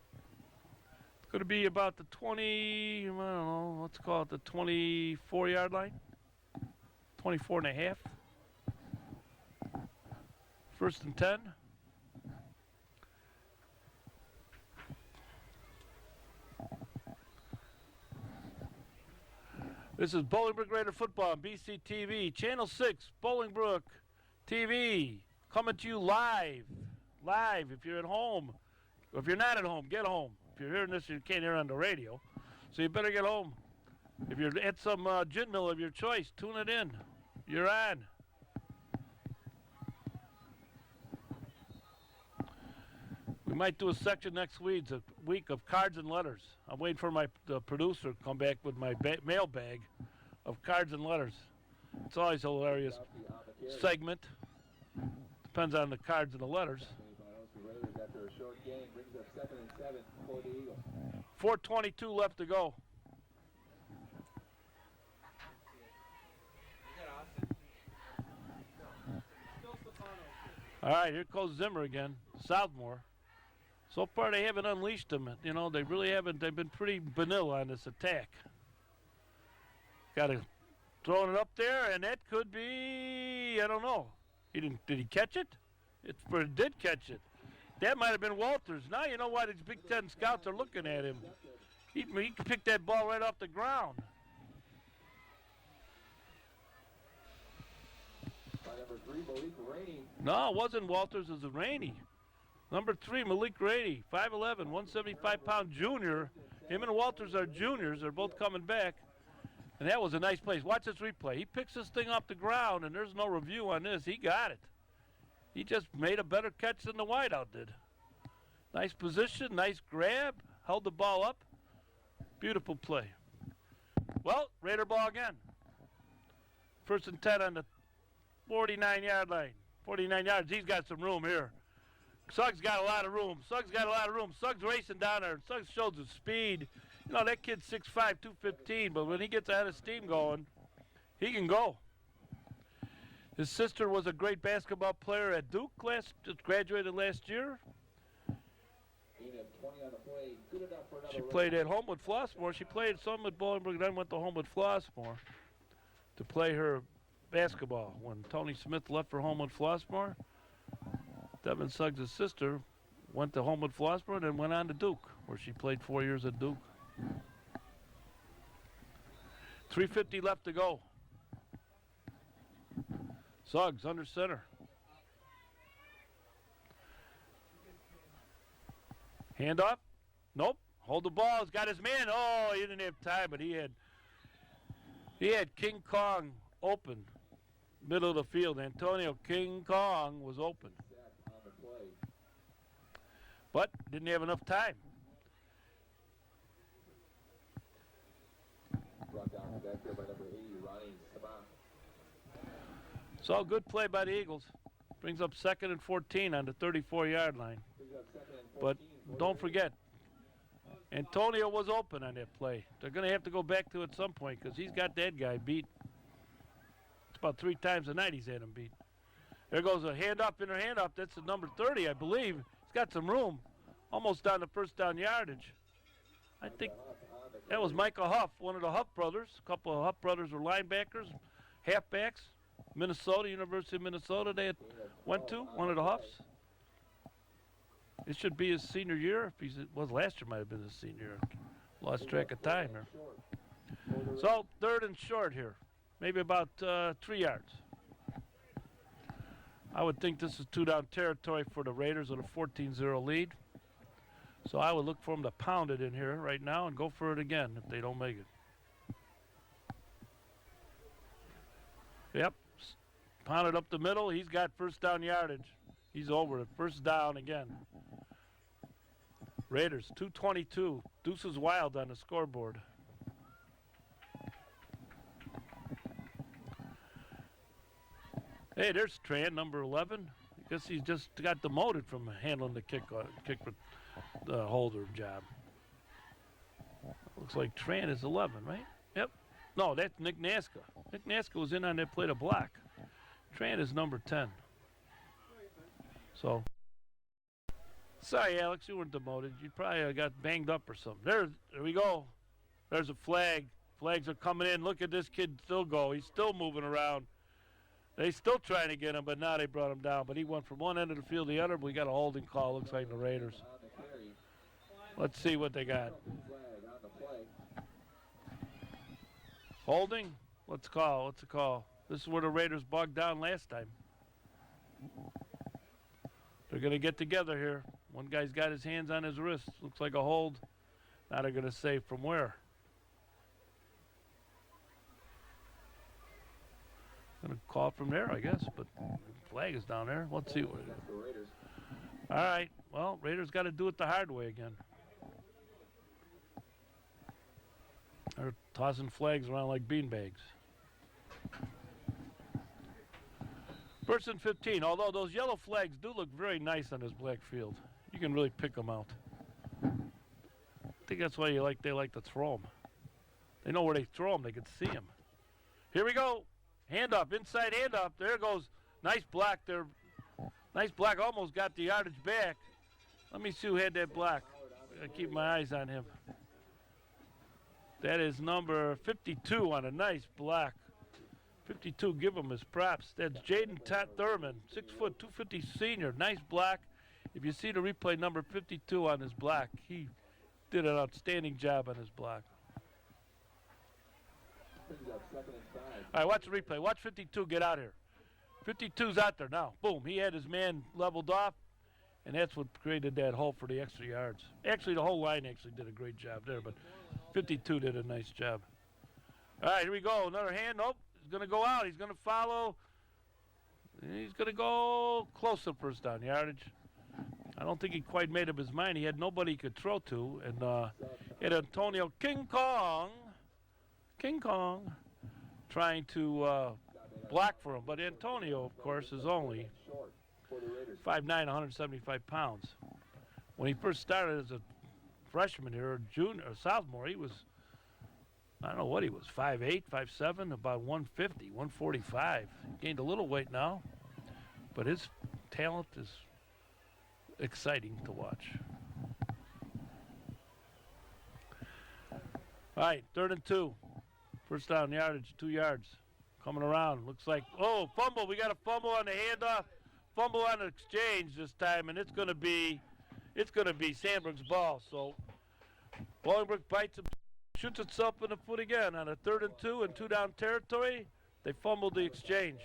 It's going to be about the 20, I don't know, let's call it the 24-yard line. 24 and a half. 1st and 10. This is Bolingbrook Raider football on BCTV, Channel 6, Bolingbrook TV, coming to you live. Live if you're at home. If you're not at home, get home. If you're hearing this, you can't hear on the radio. So you better get home. If you're at some gin mill of your choice, tune it in. You're on. We might do a section next week, a week of cards and letters. I'm waiting for the producer to come back with my mail bag of cards and letters. It's always a hilarious segment. Depends on the cards and the letters. 4:22 left to go. All right, here goes Zimmer again. Southmore. So far, they haven't unleashed them. You know, they really haven't. They've been pretty vanilla on this attack. Got to throwing it up there, and that could be, I don't know. Did he catch it? It did catch it. That might have been Walters. Now you know why these Big Ten scouts are looking at him. He picked that ball right off the ground. Number 3, Malik Rainey. No, it wasn't Walters. It was Rainey. Number 3, Malik Rainey, 5'11", 175-pound junior. Him and Walters are juniors. They're both coming back. And that was a nice place. Watch this replay. He picks this thing off the ground, and there's no review on this. He got it. He just made a better catch than the wideout did. Nice position, nice grab, held the ball up. Beautiful play. Well, Raider ball again. 1st and 10 on the 49-yard line. 49 yards. He's got some room here. Suggs got a lot of room. Suggs racing down there. Suggs shows his speed. You know, that kid's 6'5", 215, but when he gets out of steam going, he can go. His sister was a great basketball player at Duke, just graduated last year. She played at Homewood Flossmoor. She played some at Bolingbrook, then went to Homewood Flossmoor to play her basketball. When Tony Smith left for Homewood Flossmoor, Devin Suggs' sister went to Homewood Flossmoor and then went on to Duke, where she played 4 years at Duke. 3:50 left to go. Suggs under center. Hand off. Nope. Hold the ball. He's got his man. Oh, he didn't have time, but he had King Kong open. Middle of the field. Antonio King Kong was open. But didn't have enough time. So good play by the Eagles. Brings up 2nd and 14 on the 34-yard line. But don't forget, Antonio was open on that play. They're going to have to go back to it at some point because he's got that guy beat. It's about 3 times a night he's had him beat. There goes a handoff, inner handoff. That's the number 30, I believe. He's got some room. Almost down to 1st down yardage. I think that was Michael Huff, one of the Huff brothers. A couple of Huff brothers were linebackers, halfbacks. Minnesota, University of Minnesota, they went to, one of the Huffs. It should be his senior year. If it was last year, might have been his senior year. Lost track of time here. So 3rd and short here, maybe about 3 yards. I would think this is 2-down territory for the Raiders with a 14-0 lead. So I would look for them to pound it in here right now and go for it again if they don't make it. Yep. Pound it up the middle. He's got 1st down yardage. He's over it. 1st down again. Raiders, 2:22. Deuces Wild on the scoreboard. Hey, there's Tran, number 11. I guess he's just got demoted from handling the kick holder job. Looks like Tran is 11, right? Yep. No, that's Nick Naska. Nick Naska was in on that plate of black. Tran is number 10. So, sorry, Alex, you weren't demoted. You probably got banged up or something. There we go. There's a flag. Flags are coming in. Look at this kid still go. He's still moving around. They still trying to get him, but now they brought him down. But he went from one end of the field to the other. We got a holding call. Looks like the Raiders. Let's see what they got. Holding? What's the call? This is where the Raiders bogged down last time. They're going to get together here. One guy's got his hands on his wrist. Looks like a hold. Now they're going to say from where? Going to call from there, I guess, but the flag is down there. Let's see what it is. All right. Well, Raiders got to do it the hard way again. They're tossing flags around like beanbags. First and 15, although those yellow flags do look very nice on this black field. You can really pick them out. I think that's why they like to throw them. They know where they throw them. They can see them. Here we go. Hand up, inside hand up. There goes. Nice block there. Nice block. Almost got the yardage back. Let me see who had that block. I keep my eyes on him. That is number 52 on a nice block. 52, give him his props. That's Jaden Thurman, 6 foot, 250 senior. Nice block. If you see the replay, number 52 on his block, he did an outstanding job on his block. All right, watch the replay. Watch 52 get out here. 52's out there now. Boom, he had his man leveled off, and that's what created that hole for the extra yards. Actually, the whole line actually did a great job there, but 52 did a nice job. All right, here we go. Another hand. Nope, he's going to go out. He's going to follow. He's going to go close to first down yardage. I don't think he quite made up his mind. He had nobody he could throw to, and had Antonio King Kong trying to block for him. But Antonio, of course, is only 5'9", 175 pounds. When he first started as a freshman here, or junior, or sophomore, he was, I don't know what he was, 5'8", 5'7", about 150, 145. He gained a little weight now, but his talent is exciting to watch. All right, 3rd and 2. First down yardage, 2 yards. Coming around, looks like, oh, fumble. We got a fumble on the handoff, fumble on the exchange this time, and it's going to be Sandburg's ball. So Bolingbrook bites him, shoots itself in the foot again on a 3rd and 2 and 2 down territory. They fumbled the exchange.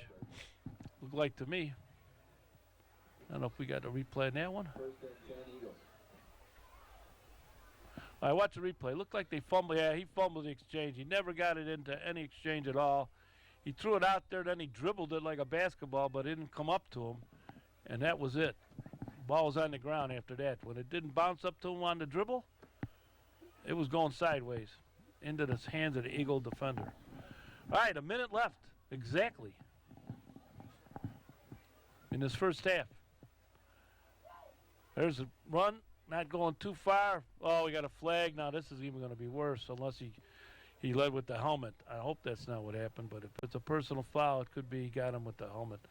Looked like to me. I don't know if we got a replay on that one. All right, watch the replay. Looked like they fumbled. Yeah, he fumbled the exchange. He never got it into any exchange at all. He threw it out there, then he dribbled it like a basketball, but it didn't come up to him, and that was it. Ball was on the ground after that. When it didn't bounce up to him on the dribble, it was going sideways into the hands of the Eagle defender. All right, a minute left, exactly, in this first half. There's a run. Not going too far. Oh, we got a flag. Now this is even going to be worse unless he led with the helmet. I hope that's not what happened, but if it's a personal foul, it could be he got him with the helmet.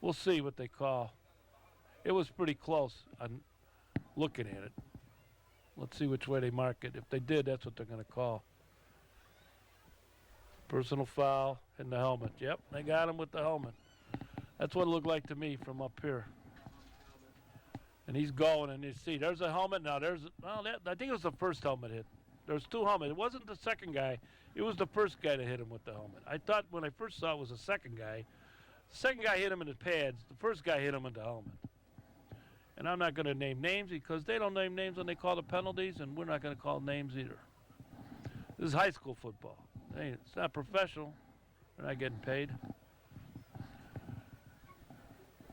We'll see what they call. It was pretty close on looking at it. Let's see which way they mark it. If they did, that's what they're going to call. Personal foul and the helmet. Yep, they got him with the helmet. That's what it looked like to me from up here. And he's going, and you see, there's a helmet. Now, I think it was the first helmet hit. There's 2 helmets. It wasn't the second guy. It was the first guy that hit him with the helmet. I thought when I first saw it was the second guy. The second guy hit him in the pads. The first guy hit him in the helmet. And I'm not going to name names because they don't name names when they call the penalties, and we're not going to call names either. This is high school football. Hey, it's not professional. They're not getting paid.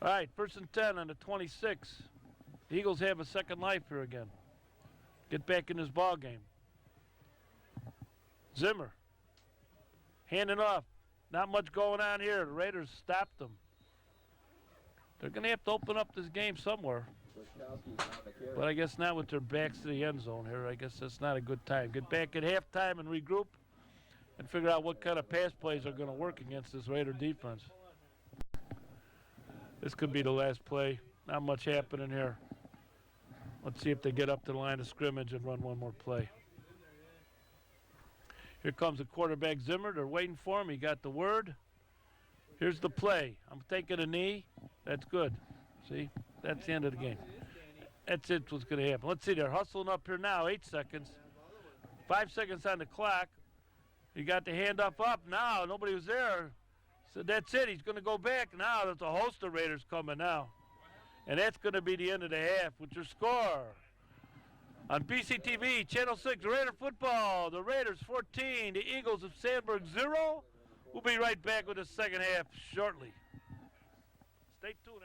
All right, 1st and 10 on the 26. The Eagles have a second life here again. Get back in this ball game. Zimmer. Handing off. Not much going on here. The Raiders stopped them. They're going to have to open up this game somewhere. Witkowski's on the carry. But I guess not with their backs to the end zone here. I guess that's not a good time. Get back at halftime and regroup and figure out what kind of pass plays are going to work against this Raider defense. This could be the last play. Not much happening here. Let's see if they get up to the line of scrimmage and run one more play. Here comes the quarterback Zimmer. They're waiting for him. He got the word. Here's the play. I'm taking a knee. That's good. See? That's the end of the game. That's it, what's going to happen. Let's see, they're hustling up here now. 8 seconds. 5 seconds on the clock. He got the handoff up. Now, nobody was there. So that's it. He's going to go back. Now, there's a host of Raiders coming now. And that's going to be the end of the half with your score. On BCTV, Channel 6, Raider football. The Raiders 14, the Eagles of Sandburg 0. We'll be right back with the second half shortly. Stay tuned.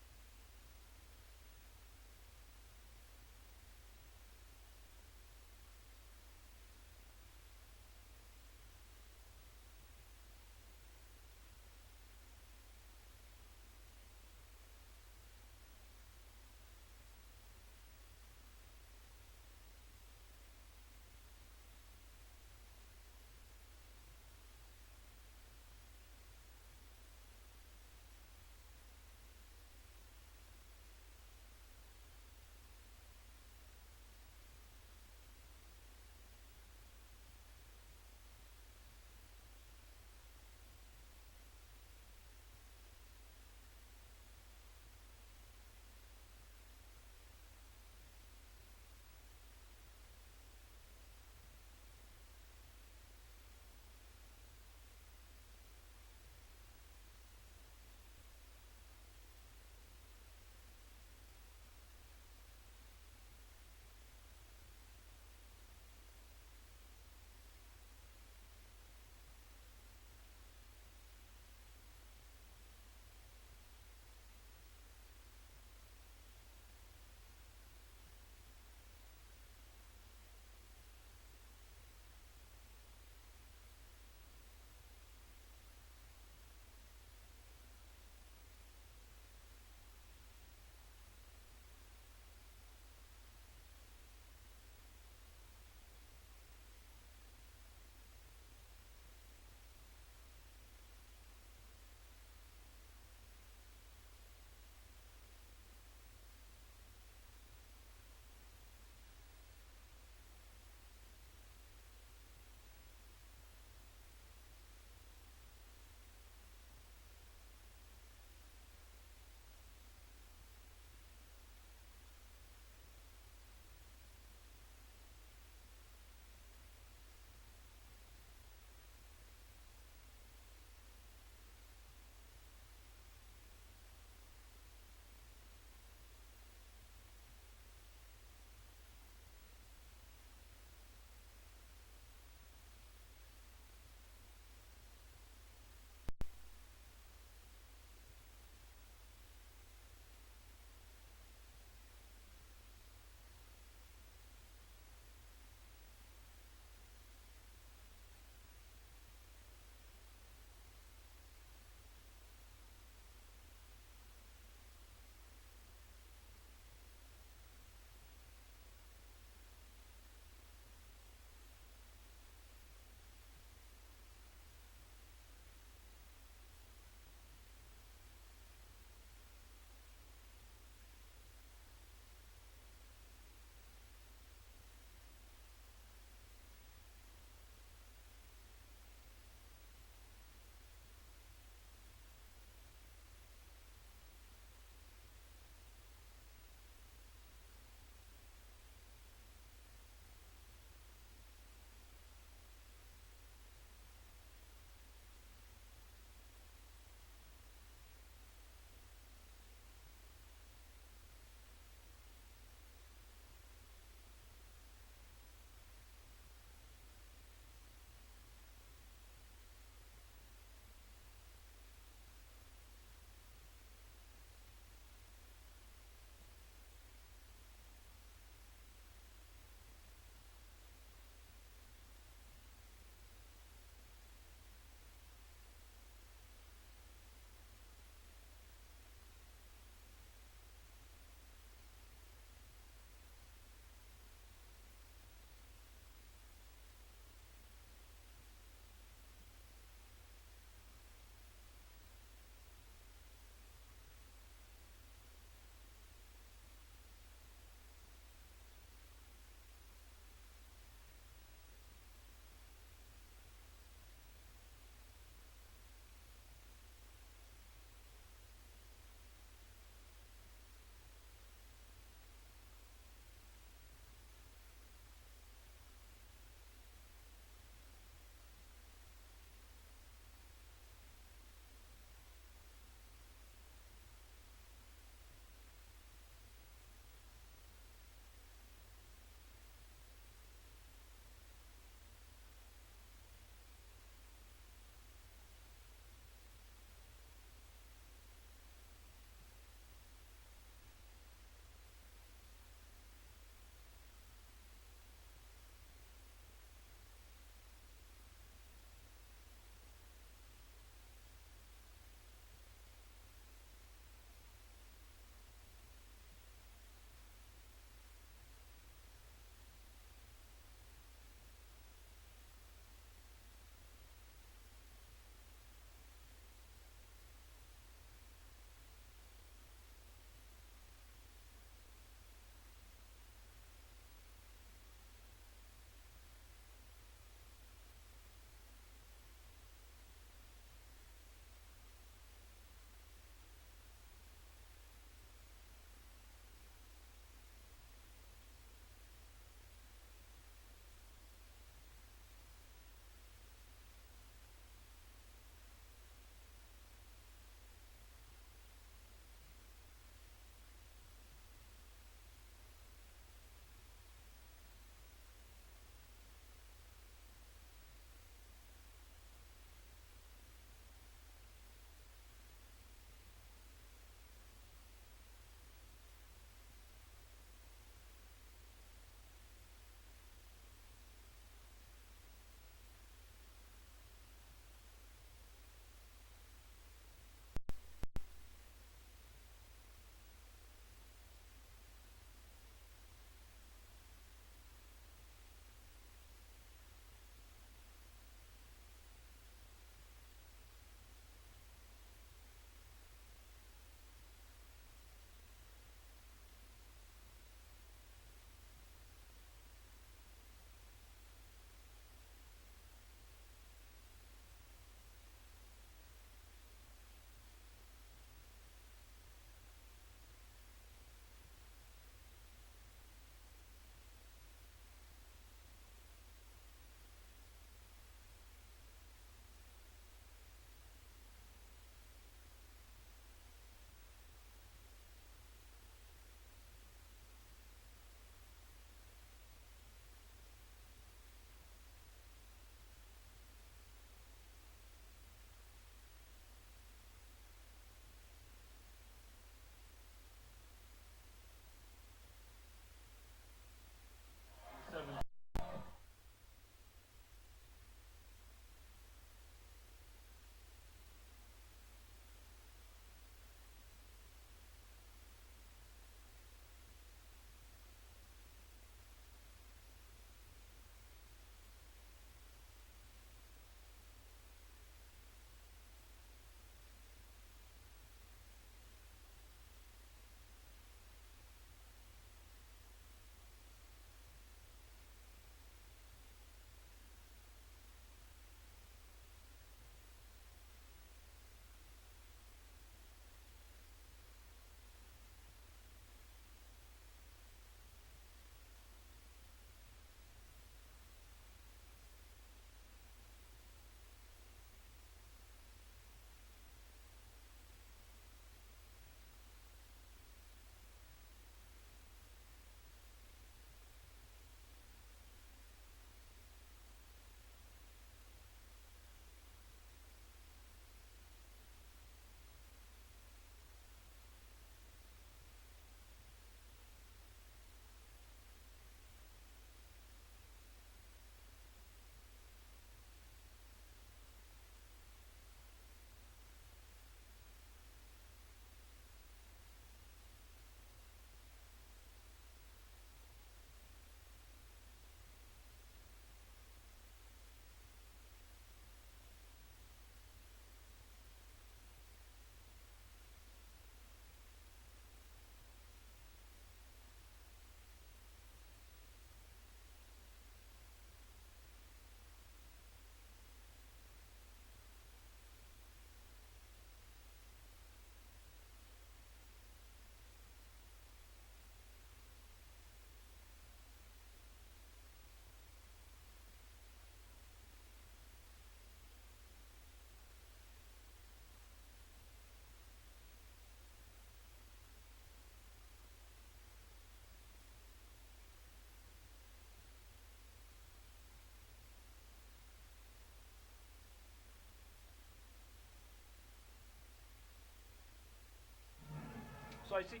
I see.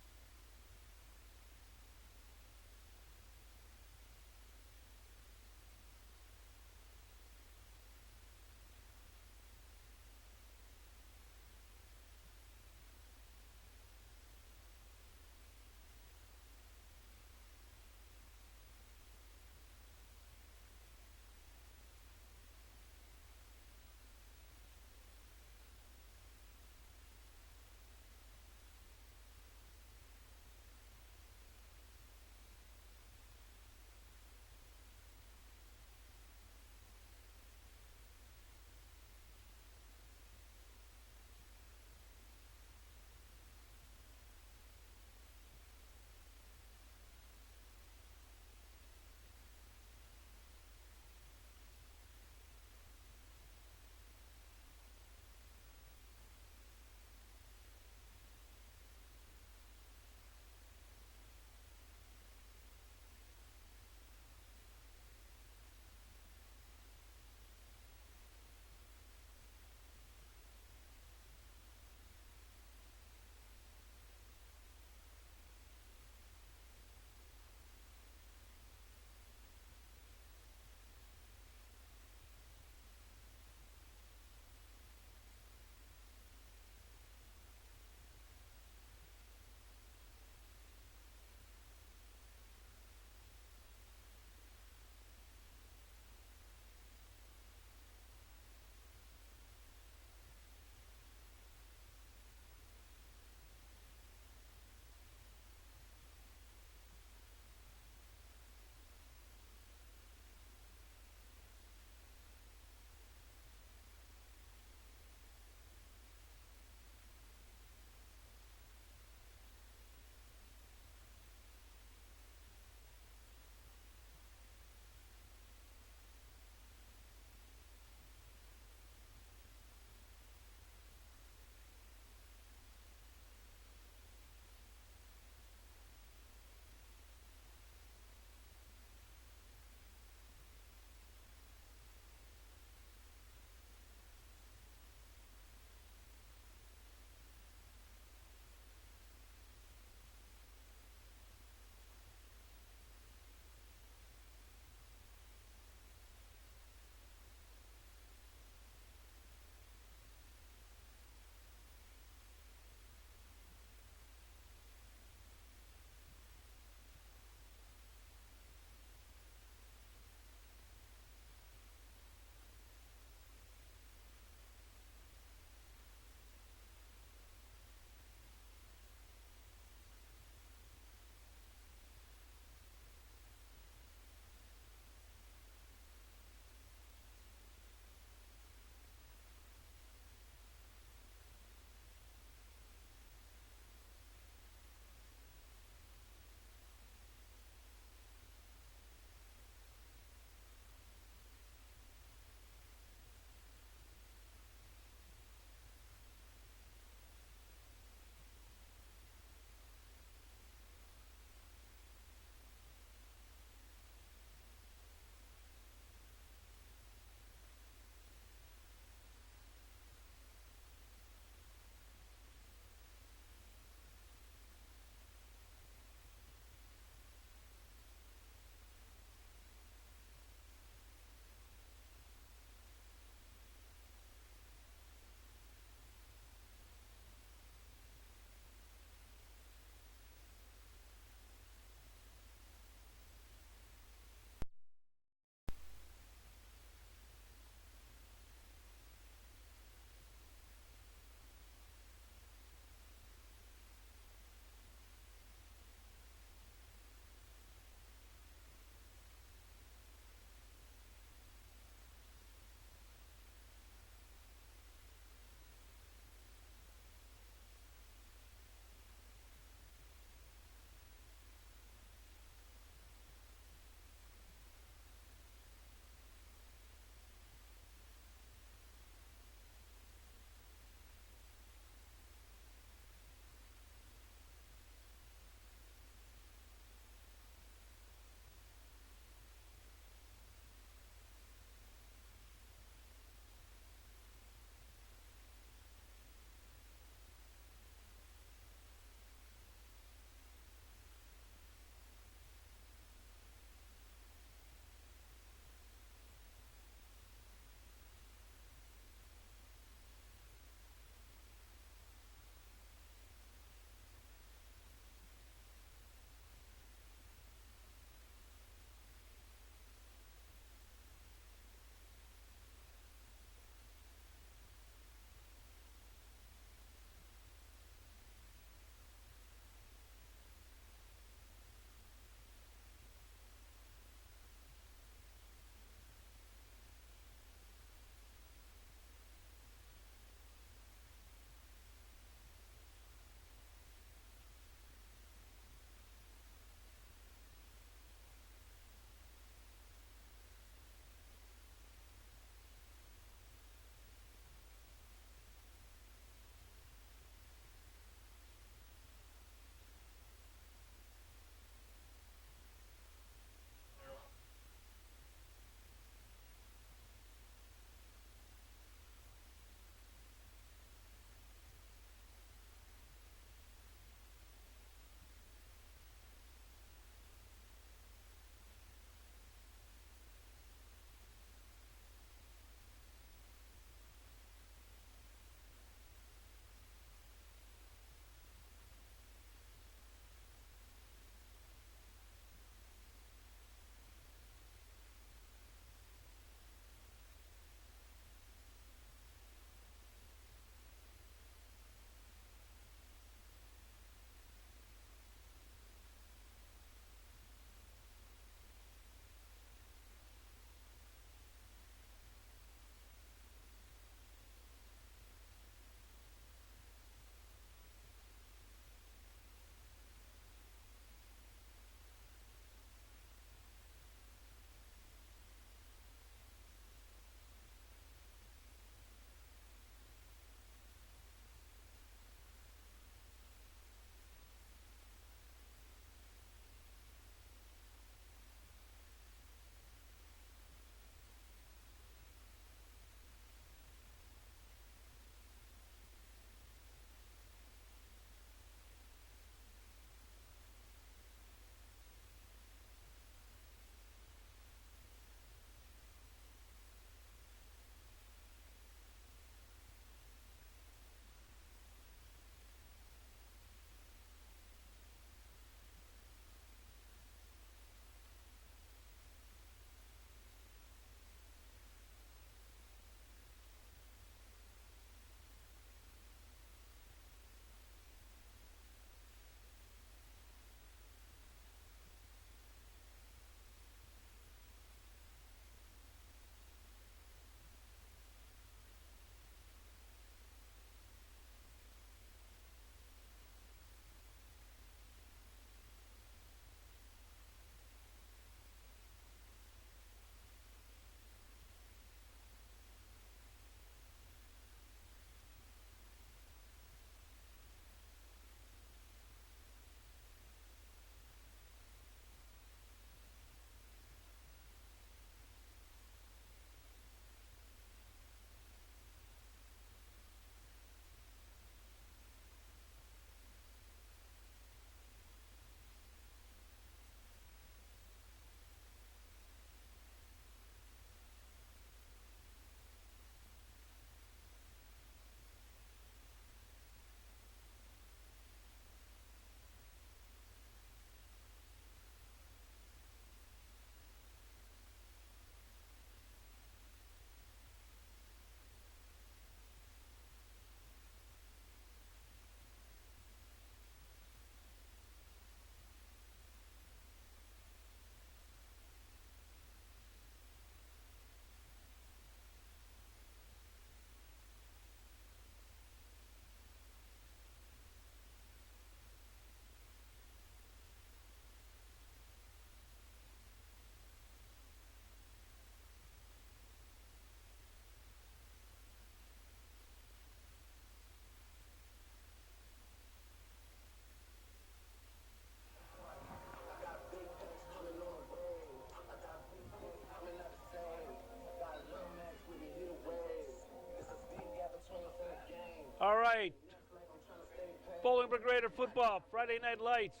Sandburg Raider football, Friday Night Lights.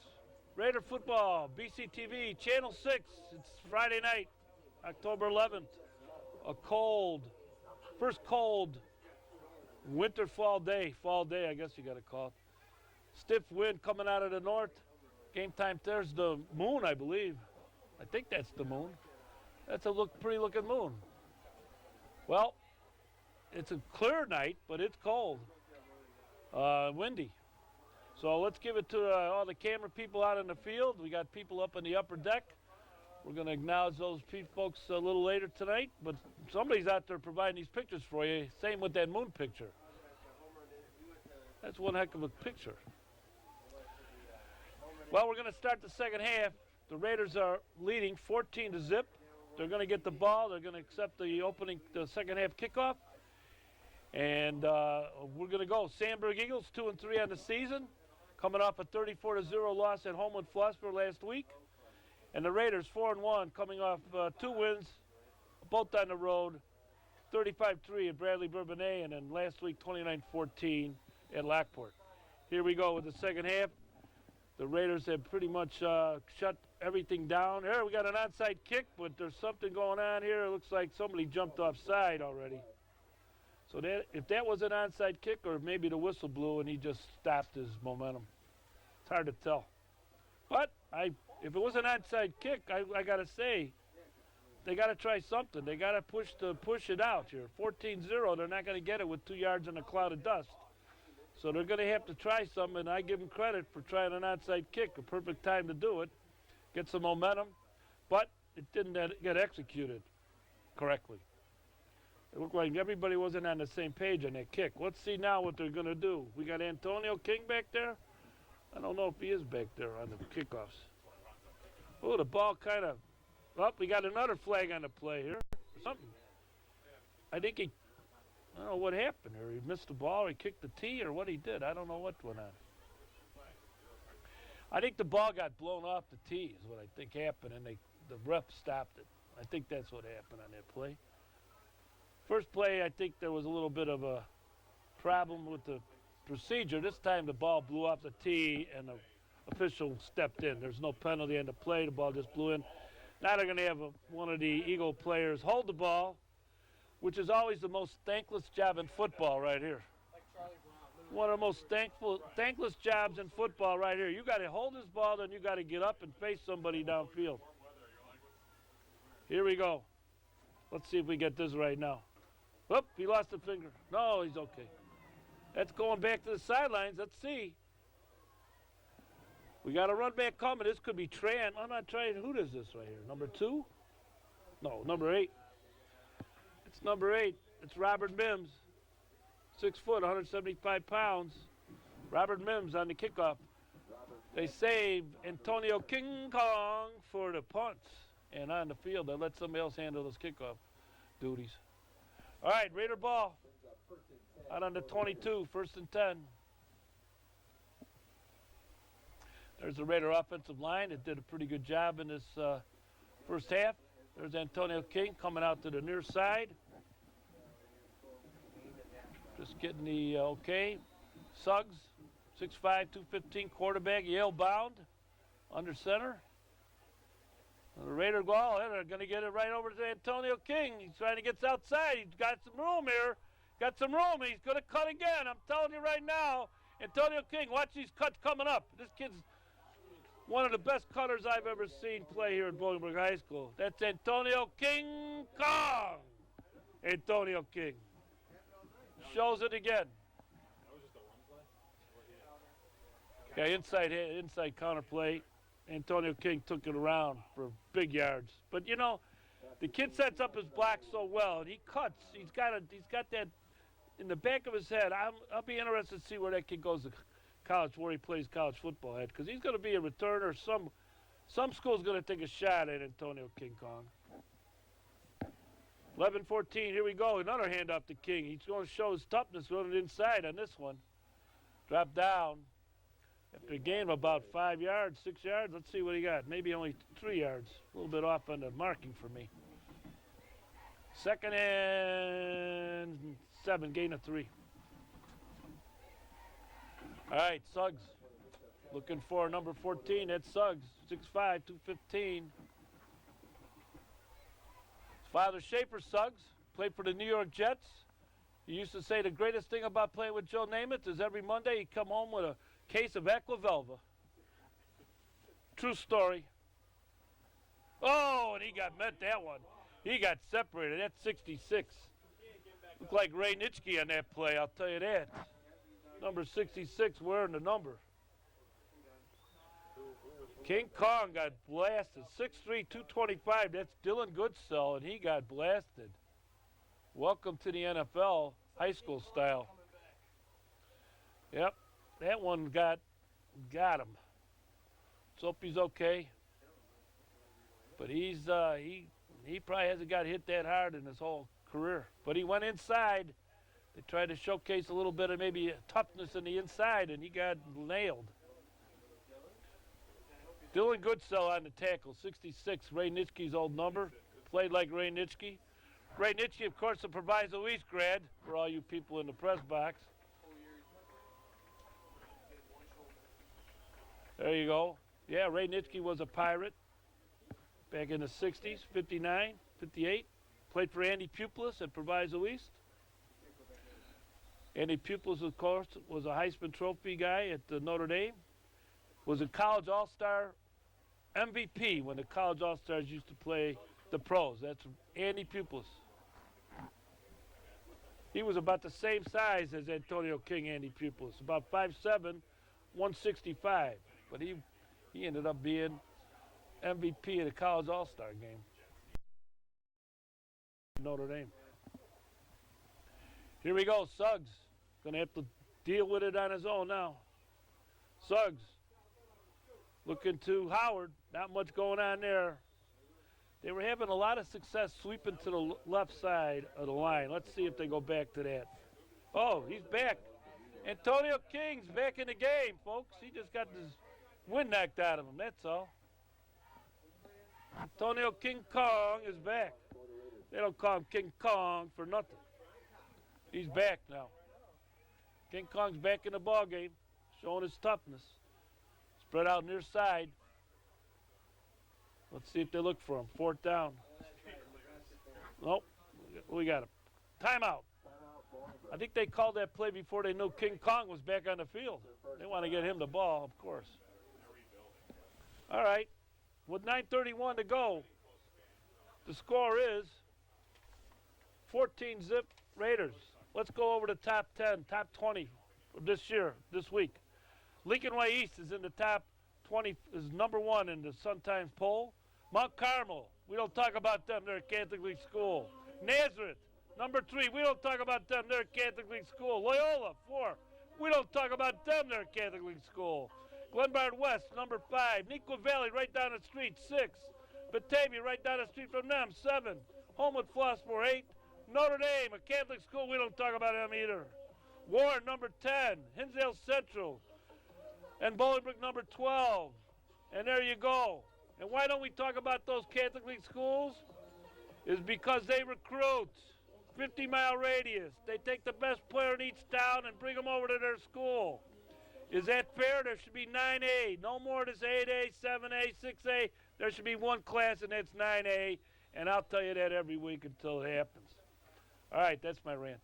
Raider football, BCTV, Channel 6. It's Friday night, October 11th. First cold winter fall day I guess you got to call it. Stiff wind coming out of the north. Game time, there's the moon, I believe. I think that's the moon. That's a pretty looking moon. Well, it's a clear night, but it's cold, windy. So let's give it to all the camera people out in the field. We got people up in the upper deck. We're going to acknowledge those folks a little later tonight, but somebody's out there providing these pictures for you. Same with that moon picture. That's one heck of a picture. Well, we're going to start the second half. The Raiders are leading 14-0. They're going to get the ball. They're going to accept the second half kickoff. And we're going to go. Sandburg Eagles 2-3 on the season, coming off a 34-0 loss at home with Flossburg last week. And the Raiders 4-1, coming off 2 wins, both on the road, 35-3 at Bradley Bourbonnais, and then last week 29-14 at Lockport. Here we go with the second half. The Raiders have pretty much shut everything down. Here we got an onside kick, but there's something going on here. It looks like somebody jumped offside already. So if that was an onside kick, or maybe the whistle blew and he just stopped his momentum. It's hard to tell. But if it was an onside kick, I got to say, they got to try something. They got to push it out here. 14-0, they're not going to get it with 2 yards in a cloud of dust. So they're going to have to try something, and I give them credit for trying an onside kick, a perfect time to do it, get some momentum, but it didn't get executed correctly. It looked like everybody wasn't on the same page on that kick. Let's see now what they're going to do. We got Antonio King back there. I don't know if he is back there on the kickoffs. Oh, the ball kind of... Oh, we got another flag on the play here. Something. I think I don't know what happened here. He missed the ball, or he kicked the tee, or what he did. I don't know what went on. I think the ball got blown off the tee is what I think happened, and the ref stopped it. I think that's what happened on that play. First play, I think there was a little bit of a problem with the procedure. This time the ball blew off the tee, and the official stepped in. There's no penalty on the play. The ball just blew in. Now they're going to have one of the Eagle players hold the ball, which is always the most thankless job in football right here. One of the most thankless jobs in football right here. You got to hold this ball, then you got to get up and face somebody downfield. Here we go. Let's see if we get this right now. Whoop, he lost a finger. No, he's okay. That's going back to the sidelines. Let's see. We got a run back coming. This could be Tran. I'm not trying. Who is this right here? Number 2? No, number 8. It's number 8. It's Robert Mims. 6 foot, 175 pounds. Robert Mims on the kickoff. They save Antonio King Kong for the punt. And on the field, they let somebody else handle those kickoff duties. All right, Raider ball. Out on the 22, 1st and 10. There's the Raider offensive line. It did a pretty good job in this first half. There's Antonio King coming out to the near side. Just getting the okay. Suggs, 6'5", 215 quarterback, Yale bound, under center. The Raider ball, they're going to get it right over to Antonio King. He's trying to get outside. He's got some room here. Got some room. He's going to cut again. I'm telling you right now, Antonio King, watch these cuts coming up. This kid's one of the best cutters I've ever seen play here at Bolingbrook High School. That's Antonio King Kong. Antonio King. Shows it again. Yeah, inside counter play. Antonio King took it around for big yards. But you know, the kid sets up his block so well, and he cuts. He's got that in the back of his head. I'll be interested to see where that kid goes to college, where he plays college football at, because he's going to be a returner. Some school's going to take a shot at Antonio King Kong. 11-14, here we go. Another handoff to King. He's going to show his toughness running inside on this one. Drop down. After a gain of about 5 yards, 6 yards, let's see what he got. Maybe only 3 yards. A little bit off on the marking for me. 2nd and 7, gain of 3. All right, Suggs Looking for number 14, that's Suggs, 6'5", 215. Father Schaefer Suggs played for the New York Jets. He used to say the greatest thing about playing with Joe Namath is every Monday he'd come home with a case of Aquavelva. True story. Oh, and he got met that one. He got separated. That's 66. Looked like Ray Nitschke on that play, I'll tell you that. Number 66 wearing the number. King Kong got blasted. 6'3", 225. That's Dylan Goodsell, and he got blasted. Welcome to the NFL, high school style. Yep, that one got him. Let's hope he's okay. But he probably hasn't got hit that hard in his whole career. But he went inside. They tried to showcase a little bit of maybe toughness in the inside, and he got nailed. Dylan Goodsell on the tackle, 66, Ray Nitschke's old number. Played like Ray Nitschke. Ray Nitschke, of course, a Proviso East grad, for all you people in the press box. There you go. Yeah, Ray Nitschke was a Pirate back in the 60s, 59, 58. Played for Andy Pupilis at Proviso East. Andy Pupilis, of course, was a Heisman Trophy guy at Notre Dame. Was a college all-star MVP when the college all-stars used to play the pros. That's Andy Pupilis. He was about the same size as Antonio King, Andy Pupilis, about 5'7", 165. But he ended up being MVP of the college all-star game. Notre Dame. Here we go, Suggs. Gonna have to deal with it on his own now. Suggs. Looking to Howard. Not much going on there. They were having a lot of success sweeping to the left side of the line. Let's see if they go back to that. Oh, he's back. Antonio King's back in the game, folks. He just got his wind knocked out of him, that's all. Antonio King Kong is back. They don't call him King Kong for nothing. He's back now. King Kong's back in the ball game, showing his toughness. Spread out near side. Let's see if they look for him. 4th down. Nope. We got him. Timeout. I think they called that play before they knew King Kong was back on the field. They want to get him the ball, of course. All right. With 9:31 to go, the score is 14-zip Raiders. Let's go over the top 10, top 20 for this year, this week. Lincoln Way East is in the top 20, is number 1 in the Sun-Times poll. Mount Carmel, we don't talk about them, they're a Catholic League school. Nazareth, number 3, we don't talk about them, they're a Catholic League school. Loyola, 4, we don't talk about them, they're a Catholic League school. Glenbard West, number 5. Neuqua Valley, right down the street, 6. Batavia, right down the street from them, 7. Homewood Flossmoor, 8. Notre Dame, a Catholic school, we don't talk about them either. Warren, number 10. Hinsdale Central. And Bolingbrook, number 12. And there you go. And why don't we talk about those Catholic League schools? Is because they recruit. 50-mile radius. They take the best player in each town and bring them over to their school. Is that fair? There should be 9A. No more of this 8A, 7A, 6A. There should be one class, and that's 9A. And I'll tell you that every week until it happens. All right, that's my rant.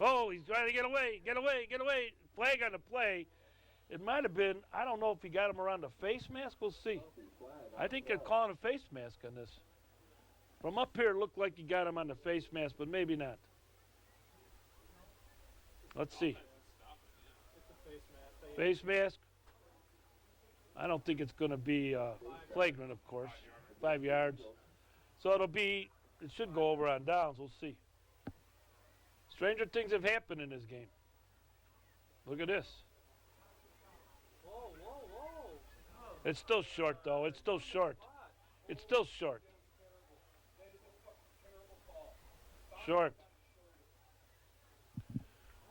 Oh, he's trying to get away, get away, get away. Flag on the play. It might have been, I don't know if he got him around the face mask. We'll see. I think they're calling a face mask on this. From up here, it looked like he got him on the face mask, but maybe not. Let's see. Face mask. I don't think it's going to be flagrant, of course. 5 yards. So it should go over on downs. We'll see. Stranger things have happened in this game. Look at this. Whoa, whoa, whoa. It's still short, though. It's still short. It's still short. Short.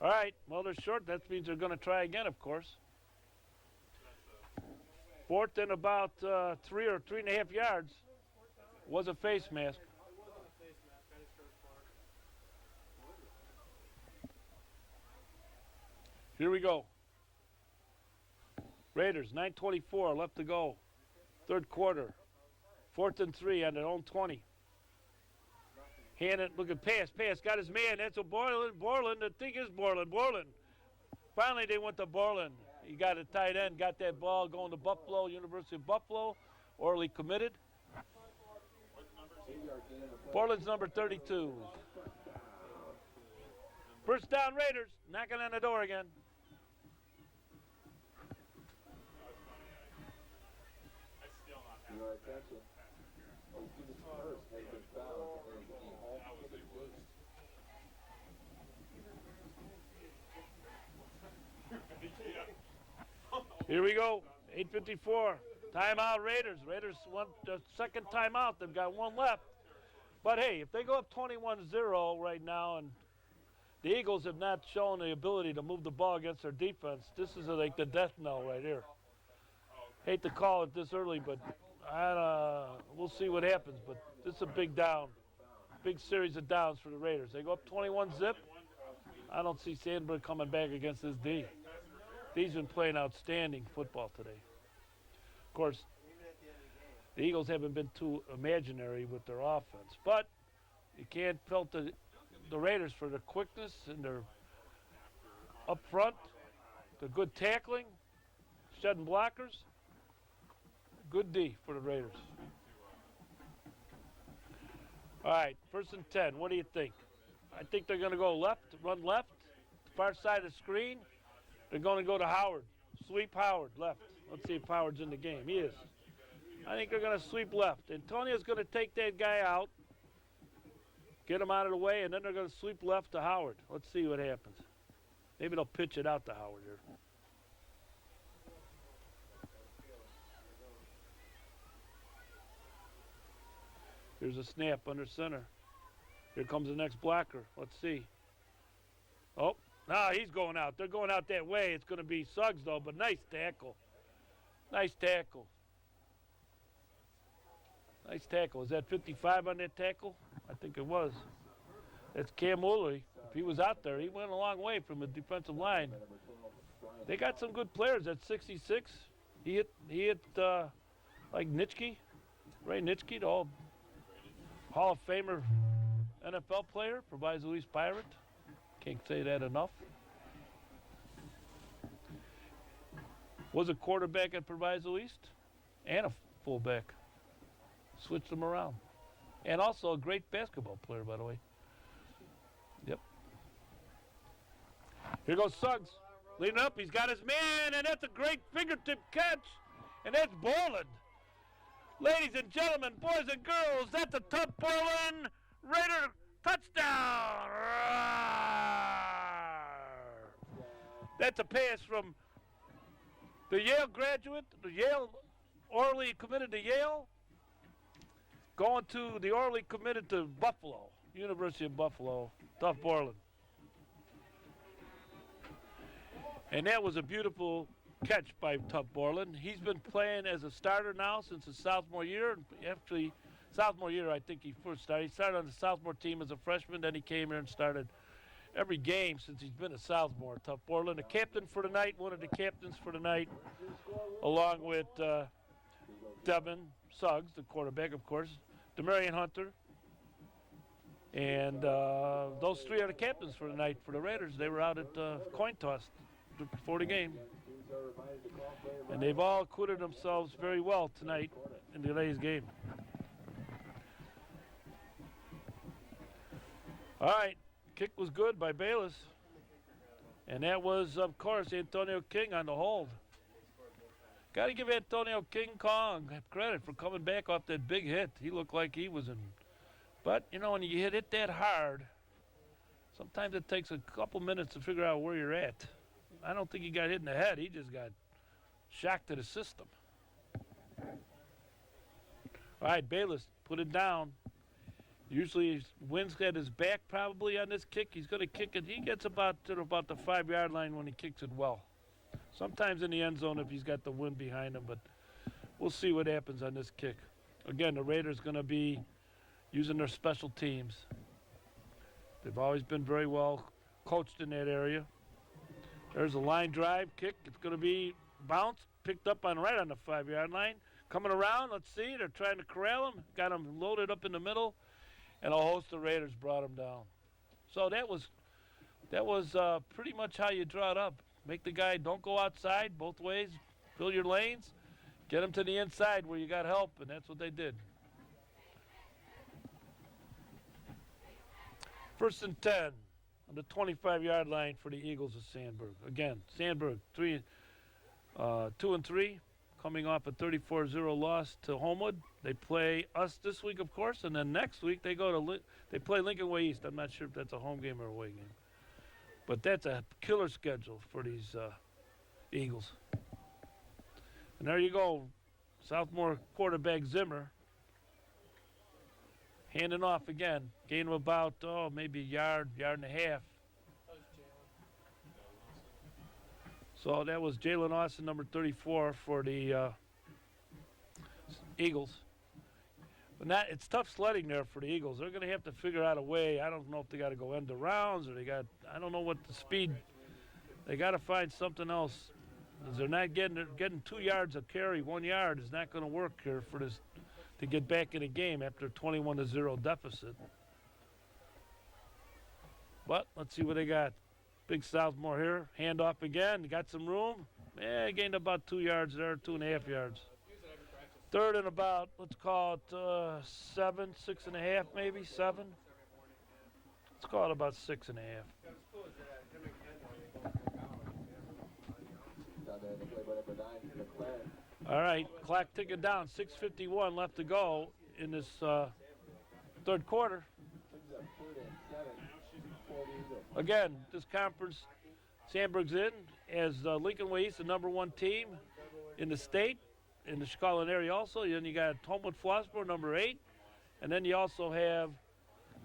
All right. Well, they're short. That means they're going to try again, of course. 4th and about 3 or 3.5 yards. Was a face mask. Here we go. Raiders, 9:24 left to go. Third quarter. 4th and 3 on their own 20. Hand it, look at pass, got his man. That's a Borland, I think is Borland. Finally, they went to Borland. He got a tight end, got that ball going to Buffalo, University of Buffalo. Orally committed. Borland's number 32. First down, Raiders, knocking on the door again. Your attention. O'Keefe's first has been found as the home to the gate. Here we go, 8:54. Timeout, Raiders. Raiders want the second timeout. They've got one left. But hey, if they go up 21-0 right now, and the Eagles have not shown the ability to move the ball against their defense, this is like the death knell right here. Hate to call it this early, but we'll see what happens. But this is a big down, big series of downs for the Raiders. They go up 21-0. I don't see Sandburg coming back against this D. D's been playing outstanding football today. Of course, the Eagles haven't been too imaginary with their offense, but you can't fault the Raiders for their quickness and their up front, the good tackling, shedding blockers. Good D for the Raiders. All right, 1st and 10. What do you think? I think they're going to go left, run left, far side of the screen. They're going to go to Howard. Sweep Howard left. Let's see if Howard's in the game. He is. I think they're going to sweep left. Antonio's going to take that guy out, get him out of the way, and then they're going to sweep left to Howard. Let's see what happens. Maybe they'll pitch it out to Howard here. Here's a snap under center. Here comes the next blocker. Let's see. Oh, no, he's going out. They're going out that way. It's going to be Suggs, though, but nice tackle. Nice tackle. Nice tackle. Is that 55 on that tackle? I think it was. That's Cam Woolley. If he was out there, he went a long way from the defensive line. They got some good players at 66. He hit like Nitschke, Ray Nitschke, the old Hall of Famer NFL player, provides Louis Pirate. Can't say that enough. Was a quarterback at Proviso East and a fullback. Switched them around. And also a great basketball player, by the way. Yep. Here goes Suggs. Leading up, he's got his man, and that's a great fingertip catch. And that's Borland. Ladies and gentlemen, boys and girls, that's a tough Borland Raider touchdown. That's a pass from the Yale graduate, the Yale orally committed to Yale, going to the orally committed to Buffalo, University of Buffalo, Tough Borland. And that was a beautiful catch by Tough Borland. He's been playing as a starter now since his sophomore year. Actually, sophomore year, I think he first started. He started on the sophomore team as a freshman, then he came here and started every game since he's been a sophomore. Tough Borland, the captain for the night, one of the captains for the night, along with Devin Suggs, the quarterback, of course, Demarion Hunter. And those three are the captains for the night for the Raiders. They were out at coin toss before the game. And they've all acquitted themselves very well tonight in today's game. All right, kick was good by Bayless. And that was, of course, Antonio King on the hold. Got to give Antonio King Kong credit for coming back off that big hit. He looked like he was in. But, you know, when you hit it that hard, sometimes it takes a couple minutes to figure out where you're at. I don't think he got hit in the head. He just got shocked to the system. All right, Bayless put it down. Usually Wynn's got his back probably on this kick. He's going to kick it. He gets about to about the 5-yard line when he kicks it well. Sometimes in the end zone if he's got the wind behind him, but we'll see what happens on this kick. Again, the Raiders going to be using their special teams. They've always been very well coached in that area. There's a line drive kick. It's going to be bounced, picked up on right on the 5-yard line. Coming around, let's see. They're trying to corral him. Got him loaded up in the middle, and a host of Raiders brought him down. So that was pretty much how you draw it up. Make the guy don't go outside both ways. Fill your lanes. Get him to the inside where you got help, and that's what they did. 1st and 10 on the 25-yard line for the Eagles of Sandburg. Again, Sandburg 2-3, coming off a 34-0 loss to Homewood. They play us this week, of course, and then next week they they play Lincoln Way East. I'm not sure if that's a home game or away game, but that's a killer schedule for these Eagles. And there you go, sophomore quarterback Zimmer. Handing off again. Gain of about, maybe a yard and a half. So that was Jalen Austin, number 34 for the Eagles. But it's tough sledding there for the Eagles. They're going to have to figure out a way. I don't know if they got to go end arounds or I don't know what the speed. They got to find something else. Because they're not getting 2 yards of carry. 1 yard is not going to work here for this to get back in the game after a 21-0 deficit. But let's see what they got. Big sophomore here. Hand off again. Got some room. Yeah, gained about 2 yards there, 2.5 yards. 3rd and about, let's call it 7, 6.5 maybe, 7. Let's call it about 6.5. All right, clock ticking down. 6:51 left to go in this 3rd quarter. Again, this conference, Sandburg's in as Lincoln Way East, the #1 team in the state, in the Chicagoland area also. Then you got Homewood Flossmoor, number 8, and then you also have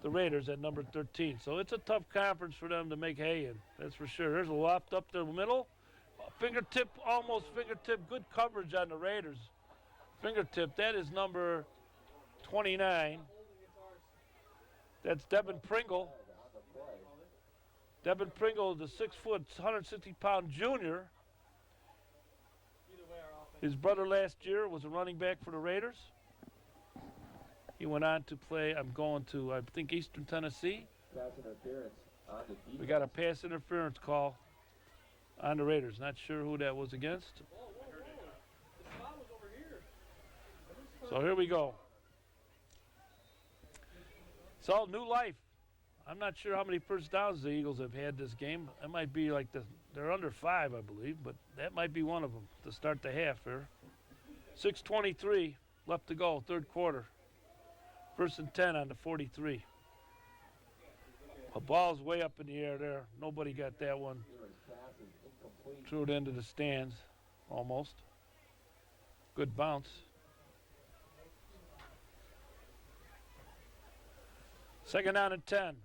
the Raiders at number 13. So it's a tough conference for them to make hay in, that's for sure. There's a loft up the middle. Fingertip, almost fingertip, good coverage on the Raiders. Fingertip, that is number 29. That's Devin Pringle. Devin Pringle, the 6-foot, 160-pound junior. His brother last year was a running back for the Raiders. He went on to play, I think, Eastern Tennessee. We got a pass interference call on the Raiders. Not sure who that was against. So here we go. It's all new life. I'm not sure how many first downs the Eagles have had this game. It might be like they're under 5, I believe, but that might be one of them to start the half here. 6:23 left to go, 3rd quarter. 1st and 10 on the 43. A ball's way up in the air there. Nobody got that one. Threw it into the stands, almost. Good bounce. 2nd down and 10.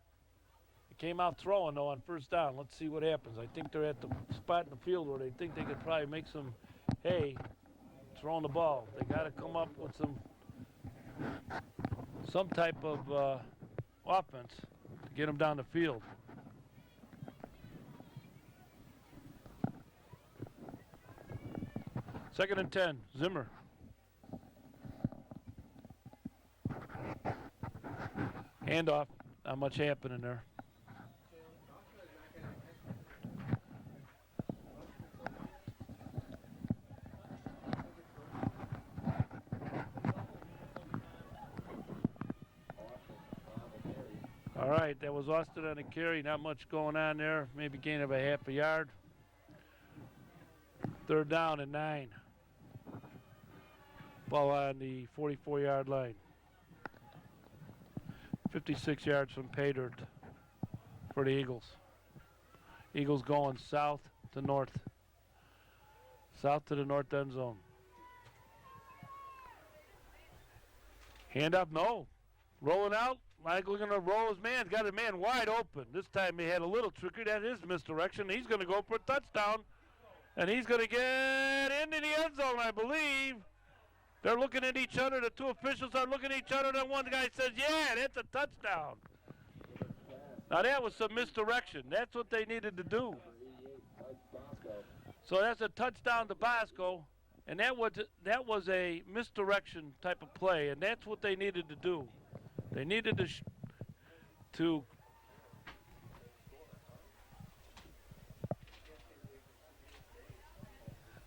He came out throwing, though, on 1st down. Let's see what happens. I think they're at the spot in the field where they think they could probably make some hay throwing the ball. They got to come up with some type of offense to get them down the field. Second and 10, Zimmer. Handoff, not much happening there. All right, that was Austin on the carry. Not much going on there. Maybe gain of a half a yard. 3rd down and 9. Ball on the 44-yard line. 56 yards from pay dirt for the Eagles. Eagles going south to north. South to the north end zone. Hand up, no. Rolling out. Michael's going to roll his man. Got a man wide open. This time he had a little trickery. That is misdirection. He's going to go for a touchdown. And he's going to get into the end zone, I believe. They're looking at each other. The two officials are looking at each other. Then one guy says, yeah, that's a touchdown. Now that was some misdirection. That's what they needed to do. So that's a touchdown to Bosco, and that was a misdirection type of play, and that's what they needed to do. They needed to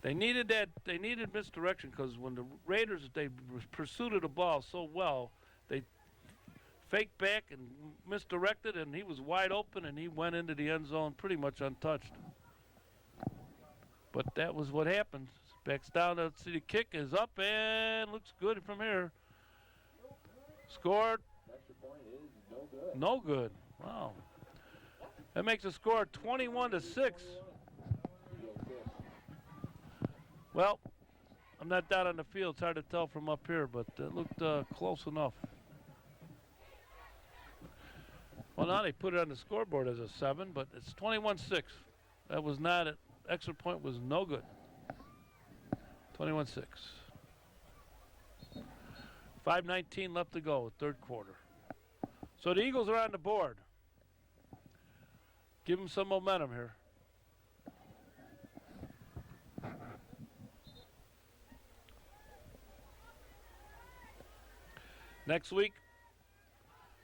They needed that. They needed misdirection because when the Raiders they pursued the ball so well, they faked back and misdirected, and he was wide open, and he went into the end zone pretty much untouched. But that was what happened. Backs down. Let's see, the kick is up and looks good from here. Scored. Extra point is no good. No good. Wow. That makes the score 21-6. Well, I'm not down on the field. It's hard to tell from up here, but it looked close enough. Well, now they put it on the scoreboard as a 7, but it's 21-6. That was not it. Extra point was no good. 21-6. 5:19 left to go, third quarter. So the Eagles are on the board. Give them some momentum here. Next week,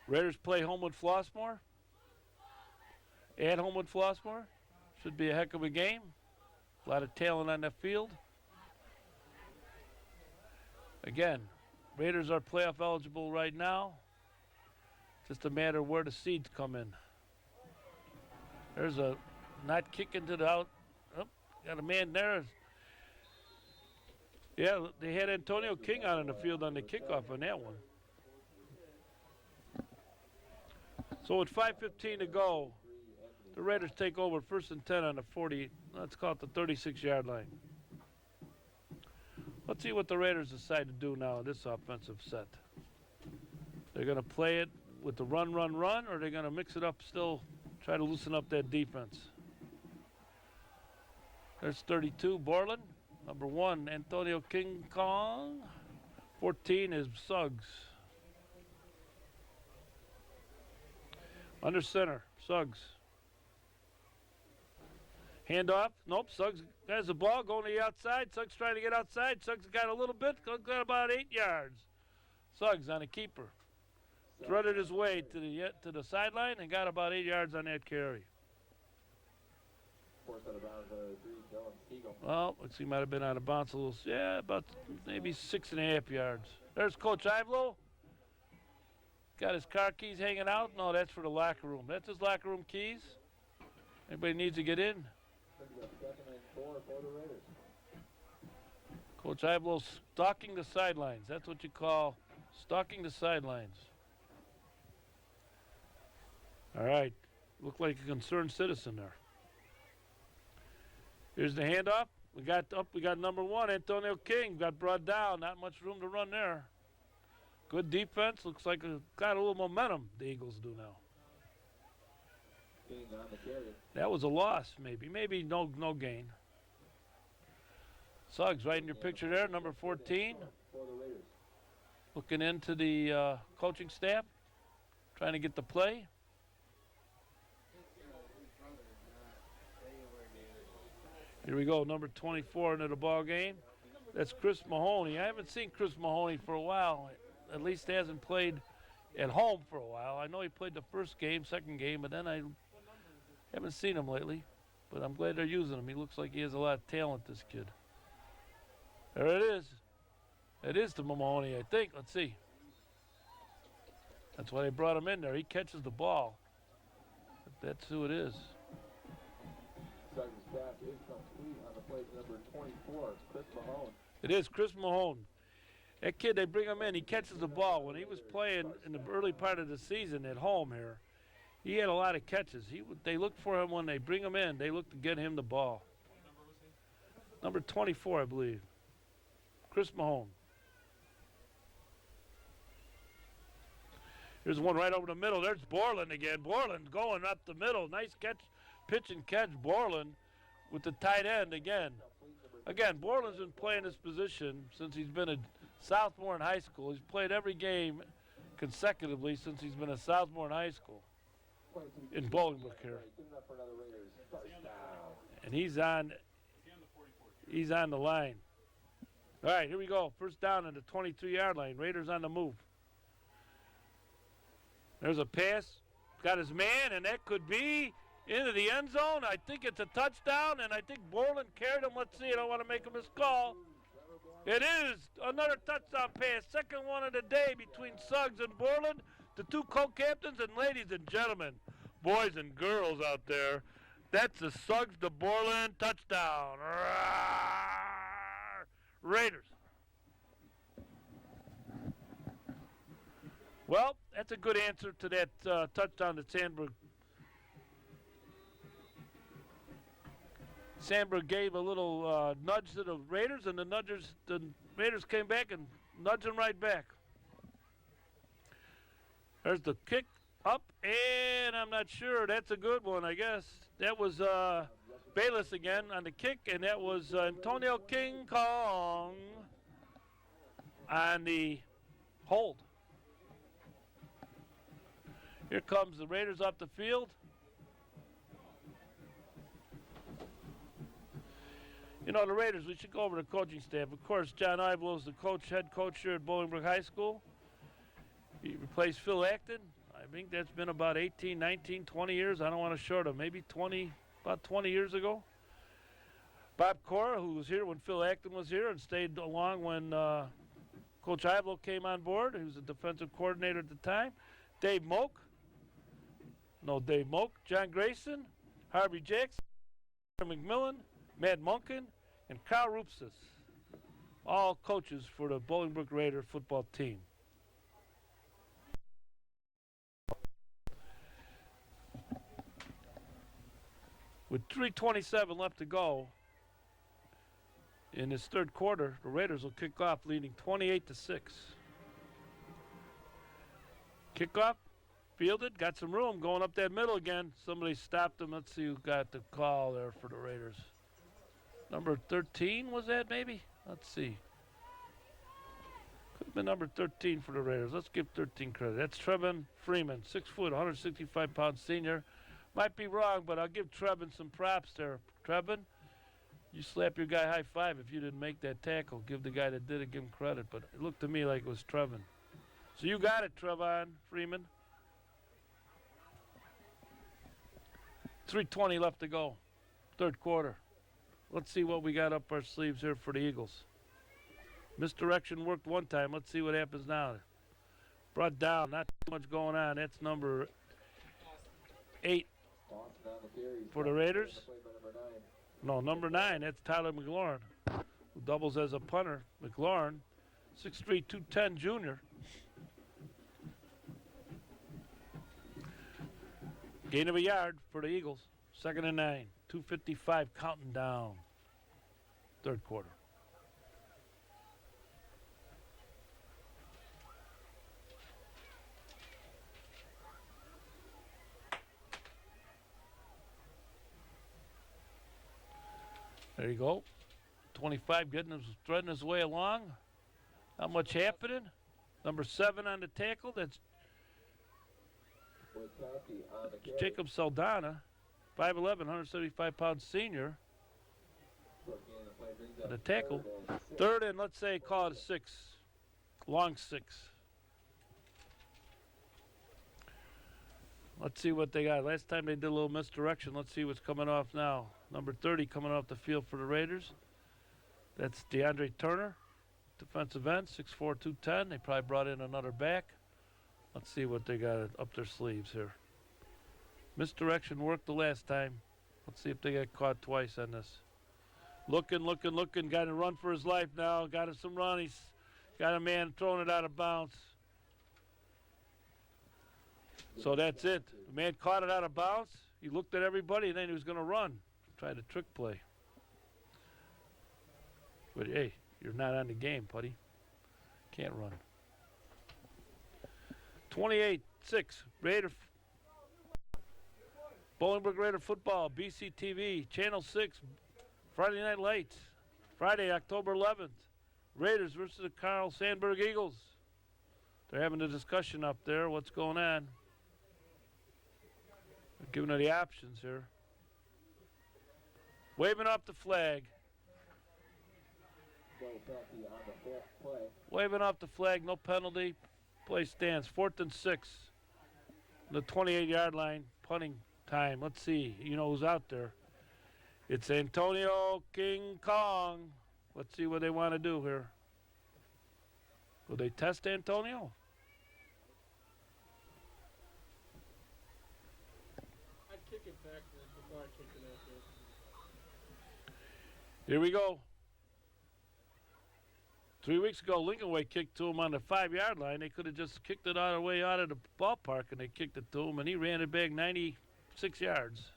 Raiders play Homewood Flossmoor. At Homewood Flossmoor. Should be a heck of a game. A lot of talent on that field. Again, Raiders are playoff eligible right now. Just a matter of where the seeds come in. There's a not kicking to the out. Oh, got a man there. Yeah, they had Antonio King out on the field on the kickoff on that one. So with 5:15 to go, the Raiders take over 1st and 10 on the 40. Let's call it the 36-yard line. Let's see what the Raiders decide to do now in this offensive set. They're going to play it with the run, or they're going to mix it up still, try to loosen up that defense. There's 32, Borland. Number 1, Antonio King Kong. 14 is Suggs. Under center, Suggs. Handoff. Nope, Suggs has the ball going to the outside. Suggs trying to get outside. Suggs got a little bit, got about 8 yards. Suggs on a keeper. Threaded his way to the sideline and got about 8 yards on that carry. Forced out of bounds, 3 Eagle. Well, looks he might have been out of bounds a little. Yeah, about maybe 6.5 yards. There's Coach Ivelo. Got his car keys hanging out. No, that's for the locker room. That's his locker room keys. Anybody needs to get in. 2nd and 4 for the Raiders. Coach Ivelo stalking the sidelines. That's what you call stalking the sidelines. All right. Looked like a concerned citizen there. Here's the handoff. We got number 1, Antonio King. Got brought down. Not much room to run there. Good defense. Looks like got a little momentum, the Eagles do now. King on the carry. That was a loss, maybe. Maybe no gain. Suggs right in your picture there, number 14. For the Raiders. Looking into the coaching staff. Trying to get the play. Here we go, number 24 into the ball game. That's Chris Mahoney. I haven't seen Chris Mahoney for a while. At least he hasn't played at home for a while. I know he played the first game, second game, but then I haven't seen him lately. But I'm glad they're using him. He looks like he has a lot of talent, this kid. There it is. It is the Mahoney, I think. Let's see. That's why they brought him in there. He catches the ball. That's who it is. Suggs' pass is complete on the play to number 24, Chris Mahone. It is Chris Mahone. That kid, they bring him in. He catches the ball. When he was playing in the early part of the season at home here, he had a lot of catches. They look for him when they bring him in. They look to get him the ball. Number 24, I believe. Chris Mahone. Here's one right over the middle. There's Borland again. Borland going up the middle. Nice catch, pitch and catch. Borland with the tight end again. Again, Borland's been playing this position since he's been a sophomore in high school. He's played every game consecutively since he's been a sophomore in high school in Bolingbrook here. And he's on He's on the line. All right, here we go. First down at the 23-yard line. Raiders on the move. There's a pass. Got his man, and that could be into the end zone. I think it's a touchdown, and I think Borland carried him. Let's see. I don't want to make a miscall. It is another touchdown pass. Second one of the day between Suggs and Borland, the two co-captains. And ladies and gentlemen, boys and girls out there, that's the Suggs to Borland touchdown. Raiders. Well, that's a good answer to that touchdown that Sandburg gave a little nudge to the Raiders, and the Raiders came back and nudged them right back. There's the kick up, and I'm not sure. That's a good one, I guess. That was Bayless again on the kick, and that was Antonio King Kong on the hold. Here comes the Raiders off the field. You know, the Raiders, we should go over the coaching staff. Of course, John Ivelow's the head coach here at Bolingbrook High School. He replaced Phil Acton. I think that's been about 18, 19, 20 years. I don't want to short him. Maybe about 20 years ago. Bob Cora, who was here when Phil Acton was here and stayed along when Coach Ivelow came on board. He was the defensive coordinator at the time. Dave Moak. John Grayson, Harvey Jackson, McMillan, Matt Munkin, and Carl Rupsis. All coaches for the Bolingbrook Raider football team. With 3:27 left to go in this third quarter, the Raiders will kick off leading 28-6. Kickoff, fielded, got some room going up that middle again. Somebody stopped him. Let's see who got the call there for the Raiders. Number 13 was that maybe? Let's see. Could have been number 13 for the Raiders. Let's give 13 credit. That's Trevin Freeman, 6 foot, 165-pound senior. Might be wrong, but I'll give Trevin some props there. Trevin, you slap your guy high five if you didn't make that tackle. Give the guy that did it, give him credit. But it looked to me like it was Trevin. So you got it, Trevon Freeman. 3:20 left to go, third quarter. Let's see what we got up our sleeves here for the Eagles. Misdirection worked one time. Let's see what happens now. Brought down, not too much going on. That's number 8 for the Raiders. No, number 9, that's Tyler McLaurin, who doubles as a punter. McLaurin, 6'3", 210 junior. Gain of a yard for the Eagles. 2nd and 9. 2:55 counting down. Third quarter. There you go. 25 threading his way along. Not much happening. Number 7 on the tackle. That's Jacob Saldana, 5'11", 175-pound senior. The tackle. Third and, let's say, call it a 6. Long 6. Let's see what they got. Last time they did a little misdirection. Let's see what's coming off now. Number 30 coming off the field for the Raiders. That's DeAndre Turner, defensive end, 6'4", 210. They probably brought in another back. Let's see what they got up their sleeves here. Misdirection worked the last time. Let's see if they get caught twice on this. Looking. Got to run for his life now. Got him some run. He's got a man throwing it out of bounds. So that's it. The man caught it out of bounds. He looked at everybody, and then he was going to run. Tried a trick play. But, hey, you're not on the game, buddy. Can't run. 28-6, Bolingbrook Raider football, BCTV, Channel 6, Friday Night Lights, Friday, October 11th. Raiders versus the Carl Sandburg Eagles. They're having a discussion up there. What's going on? They're giving her the options here. Waving off the flag. go penalty on the fifth play. Waving off the flag, no penalty. Play stands. 4th and 6. The 28-yard line, punting time. Let's see. You know who's out there. It's Antonio King Kong. Let's see what they want to do here. Will they test Antonio? I'd kick it back before I kicked it out there. Here we go. 3 weeks ago, Lincoln Way kicked to him on the 5-yard line. They could have just kicked it all the way out of the ballpark, and they kicked it to him, and he ran it back 96 yards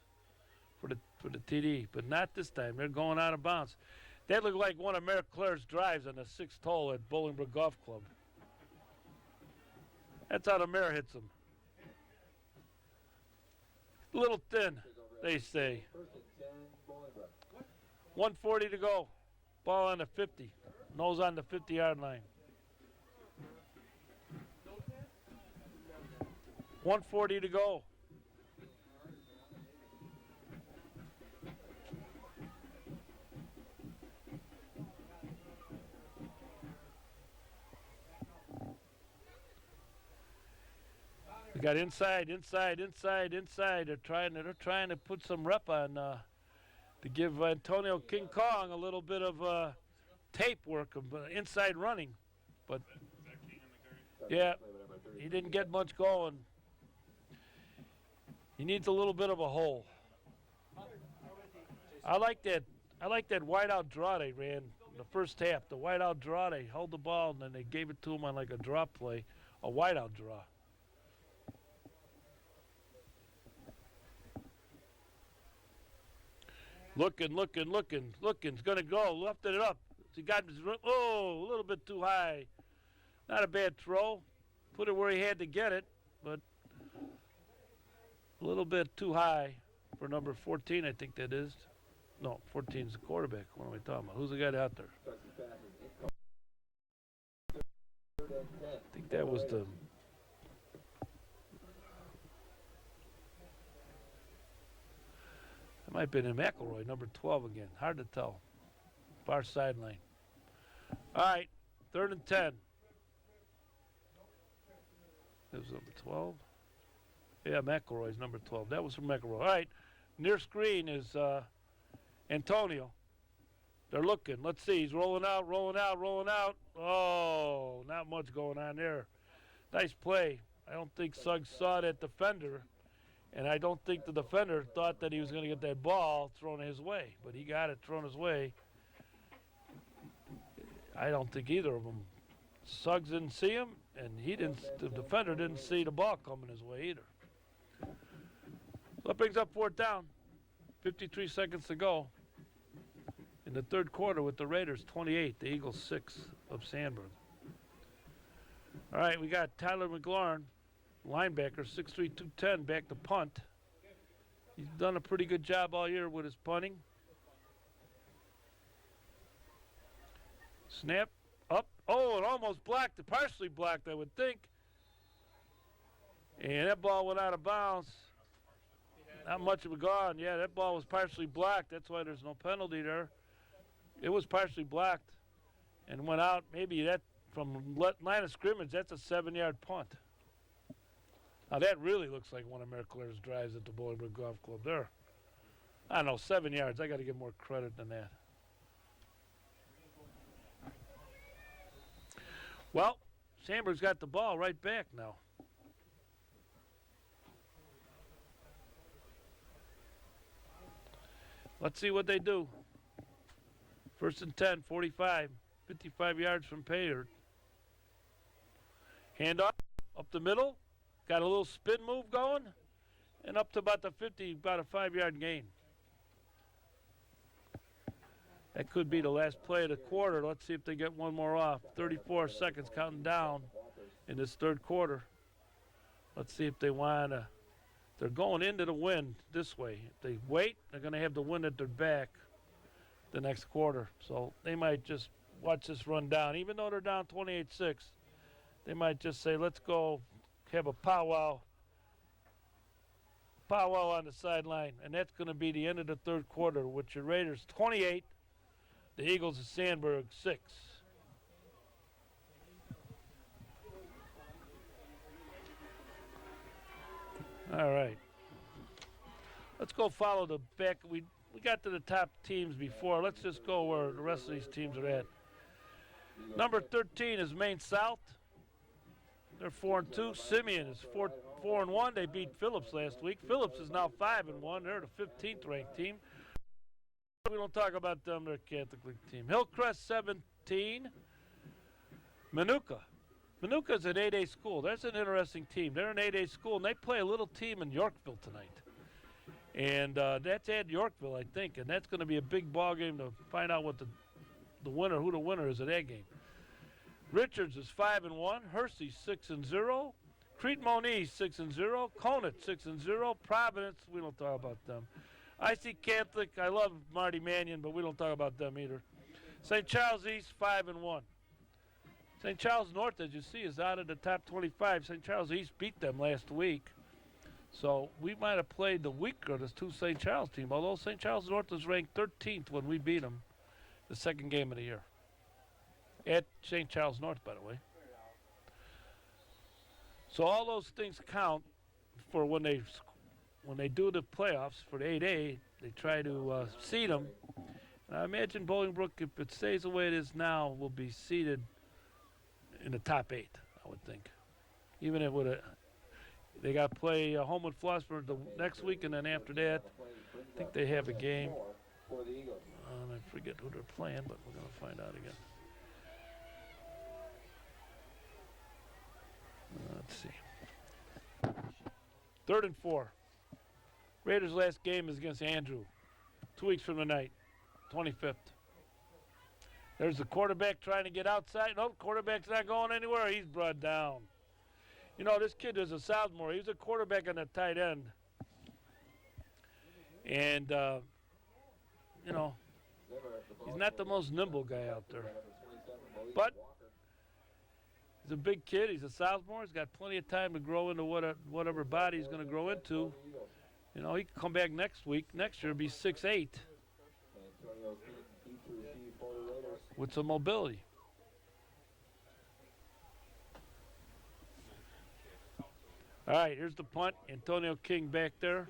for the TD. But not this time. They're going out of bounds. That looked like one of Mayor Claire's drives on the 6th hole at Bolingbrook Golf Club. That's how the mayor hits him. A little thin, they say. 1:40 to go. Ball on the 50. Nose on the 50-yard line. 1:40 to go. We got inside. They're trying to put some rep on to give Antonio King Kong a little bit of tape work of inside running, but yeah, he didn't get much going. He needs a little bit of a hole. I like that wide out draw they ran in the first half. The wide out draw, they held the ball and then they gave it to him on like a drop play, a wide out draw. Looking. It's going to go. Lifted it up. He got his, a little bit too high. Not a bad throw. Put it where he had to get it, but a little bit too high for number 14, I think that is. No, 14 is the quarterback. What am I talking about? Who's the guy out there? I think that was the... That might have been in McElroy, number 12 again. Hard to tell. Far sideline. All right, 3rd and 10. That was number 12. Yeah, McElroy's number 12. That was from McElroy. All right, near screen is Antonio. They're looking. Let's see. He's rolling out. Oh, not much going on there. Nice play. I don't think Suggs saw that defender. And I don't think the defender thought that he was going to get that ball thrown his way, but he got it thrown his way. I don't think either of them. Suggs didn't see him, and the defender didn't see the ball coming his way either. So that brings up 4th down. 53 seconds to go in the 3rd quarter with the Raiders 28, the Eagles 6 of Sandburg. All right, we got Tyler McLaurin, linebacker, 6'3", 210, back to punt. He's done a pretty good job all year with his punting. Snap, up. Oh, it almost blocked, partially blocked, I would think. And that ball went out of bounds. Not much of a gone. Yeah, that ball was partially blocked. That's why there's no penalty there. It was partially blocked and went out. Maybe that from line of scrimmage, that's a 7-yard punt. Now that really looks like one of Mayor Claire's drives at the Bolingbrook Golf Club there. I don't know, 7 yards. I got to give more credit than that. Well, Sandburg's got the ball right back now. Let's see what they do. 1st and 10, 45, 55 yards from Payard. Hand off, up the middle. Got a little spin move going, and up to about the 50, about a 5-yard gain. That could be the last play of the quarter. Let's see if they get one more off. 34 seconds counting down in this 3rd quarter. Let's see if they want to. They're going into the wind this way. If they wait, they're going to have the wind at their back the next quarter. So they might just watch this run down. Even though they're down 28-6, they might just say, let's go have a powwow on the sideline. And that's going to be the end of the 3rd quarter with your Raiders 28, The Eagles of Sandburg 6. All right. Let's go follow the back. We got to the top teams before. Let's just go where the rest of these teams are at. Number 13 is Maine South. They're 4-2. Simeon is 4-1. They beat Phillips last week. Phillips is now 5-1. They're the 15th ranked team. We don't talk about them. They're a Catholic League team. Hillcrest 17. Manuka. Manuka's an 8A school. That's an interesting team. They're an 8A school, and they play a little team in Yorkville tonight. And that's at Yorkville, I think, and that's going to be a big ball game to find out what who the winner is of that game. Richards is 5-1. Hersey 6-0. Crete Moniz 6-0. Conant 6-0. Providence, we don't talk about them. IC Catholic, I love Marty Mannion, but we don't talk about them either. St. Charles East 5-1. St. Charles North, as you see, is out of the top 25. St. Charles East beat them last week. So we might have played the weaker of the two St. Charles team, although St. Charles North was ranked 13th when we beat them the second game of the year. At St. Charles North, by the way. So all those things count for when they do the playoffs for the 8A. They try to seed them. And I imagine Bolingbrook, if it stays the way it is now, will be seeded in the top 8, I would think. Even if they got to play home with Flossburg the next week, and then after that, I think they have a game. I forget who they're playing, but we're going to find out again. Let's see. 3rd and 4. Raiders' last game is against Andrew. 2 weeks from tonight, 25th. There's the quarterback trying to get outside. Nope, quarterback's not going anywhere. He's brought down. You know, this kid is a sophomore. He was a quarterback on the tight end. And, you know, he's not the most nimble guy out there. But he's a big kid. He's a sophomore. He's got plenty of time to grow into whatever body he's going to grow into. You know, he can come back next week. Next year, be 6'8", with some mobility. All right, here's the punt. Antonio King back there.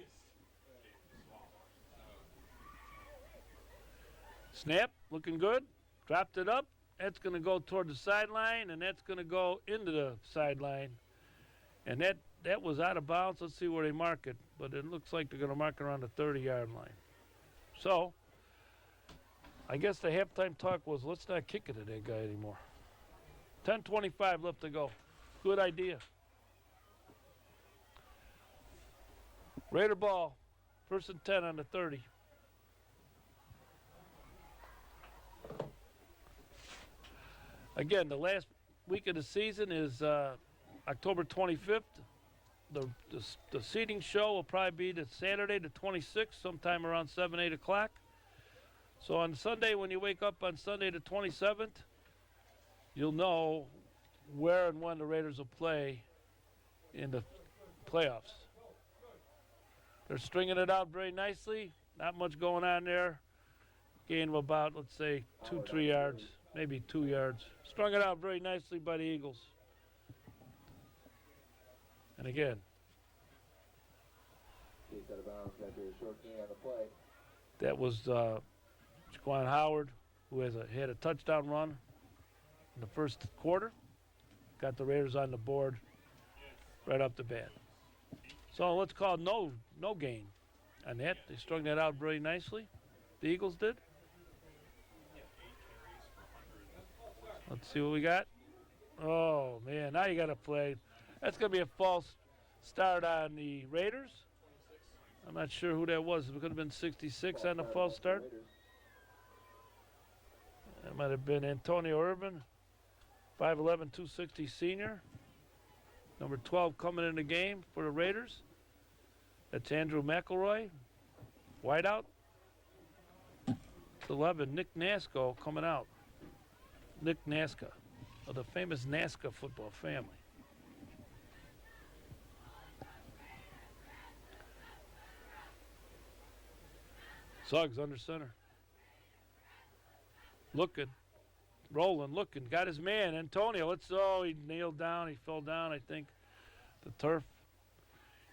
Snap, looking good. Dropped it up. That's going to go toward the sideline, and that's going to go into the sideline. And that was out of bounds. Let's see where they mark it. But it looks like they're going to mark it around the 30-yard line. So, I guess the halftime talk was, let's not kick it at that guy anymore. 10:25 left to go. Good idea. Raider ball, 1st and 10 on the 30. Again, the last week of the season is October 25th. The seating show will probably be the Saturday the 26th, sometime around 7, 8 o'clock. So on Sunday, when you wake up on Sunday the 27th, you'll know where and when the Raiders will play in the playoffs. They're stringing it out very nicely. Not much going on there. Gain of about, let's say, 2-3 yards, maybe 2 yards. Strung it out very nicely by the Eagles. And again, that was Jaquan Howard, who had a touchdown run in the first quarter. Got the Raiders on the board right off the bat. So let's call no gain on that. They strung that out very nicely. The Eagles did. Let's see what we got. Oh, man, now you got to play. That's going to be a false start on the Raiders. I'm not sure who that was. It could have been 66 on the false start. That might have been Antonio Urban, 5'11", 260 senior. Number 12 coming in the game for the Raiders. That's Andrew McElroy, wideout. It's 11, Nick Nasco coming out. Nick Nasca, of the famous Nasca football family. Suggs under center. looking, rolling, looking. Got his man, Antonio. He nailed down. He fell down, I think, the turf.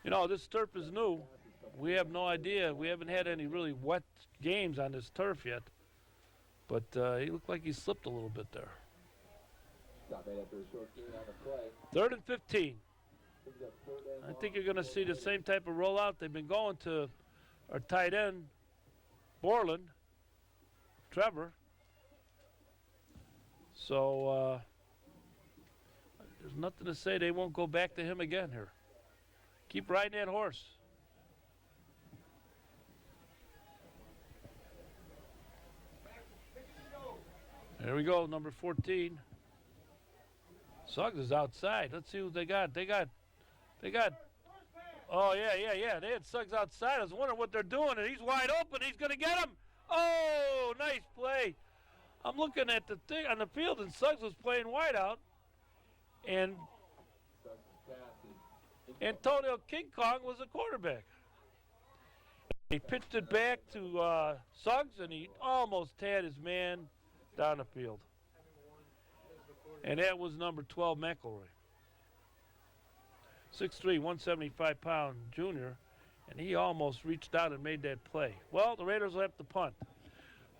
You know, this turf is new. We have no idea. We haven't had any really wet games on this turf yet. But he looked like he slipped a little bit there. Stop made after a short gain on the play. 3rd and 15. I think you're going to see the same type of rollout. They've been going to our tight end, Borland, Trevor. So there's nothing to say they won't go back to him again here. Keep riding that horse. There we go, number 14. Suggs is outside. Let's see who they got. They got. Oh, yeah. They had Suggs outside. I was wondering what they're doing, and he's wide open. He's going to get him. Oh, nice play. I'm looking at the thing on the field, and Suggs was playing wide out. And Antonio King Kong was the quarterback. He pitched it back to Suggs, and he almost had his man down the field. And that was number 12, McElroy. 6'3", 175-pound junior, and he almost reached out and made that play. Well, the Raiders will have to punt.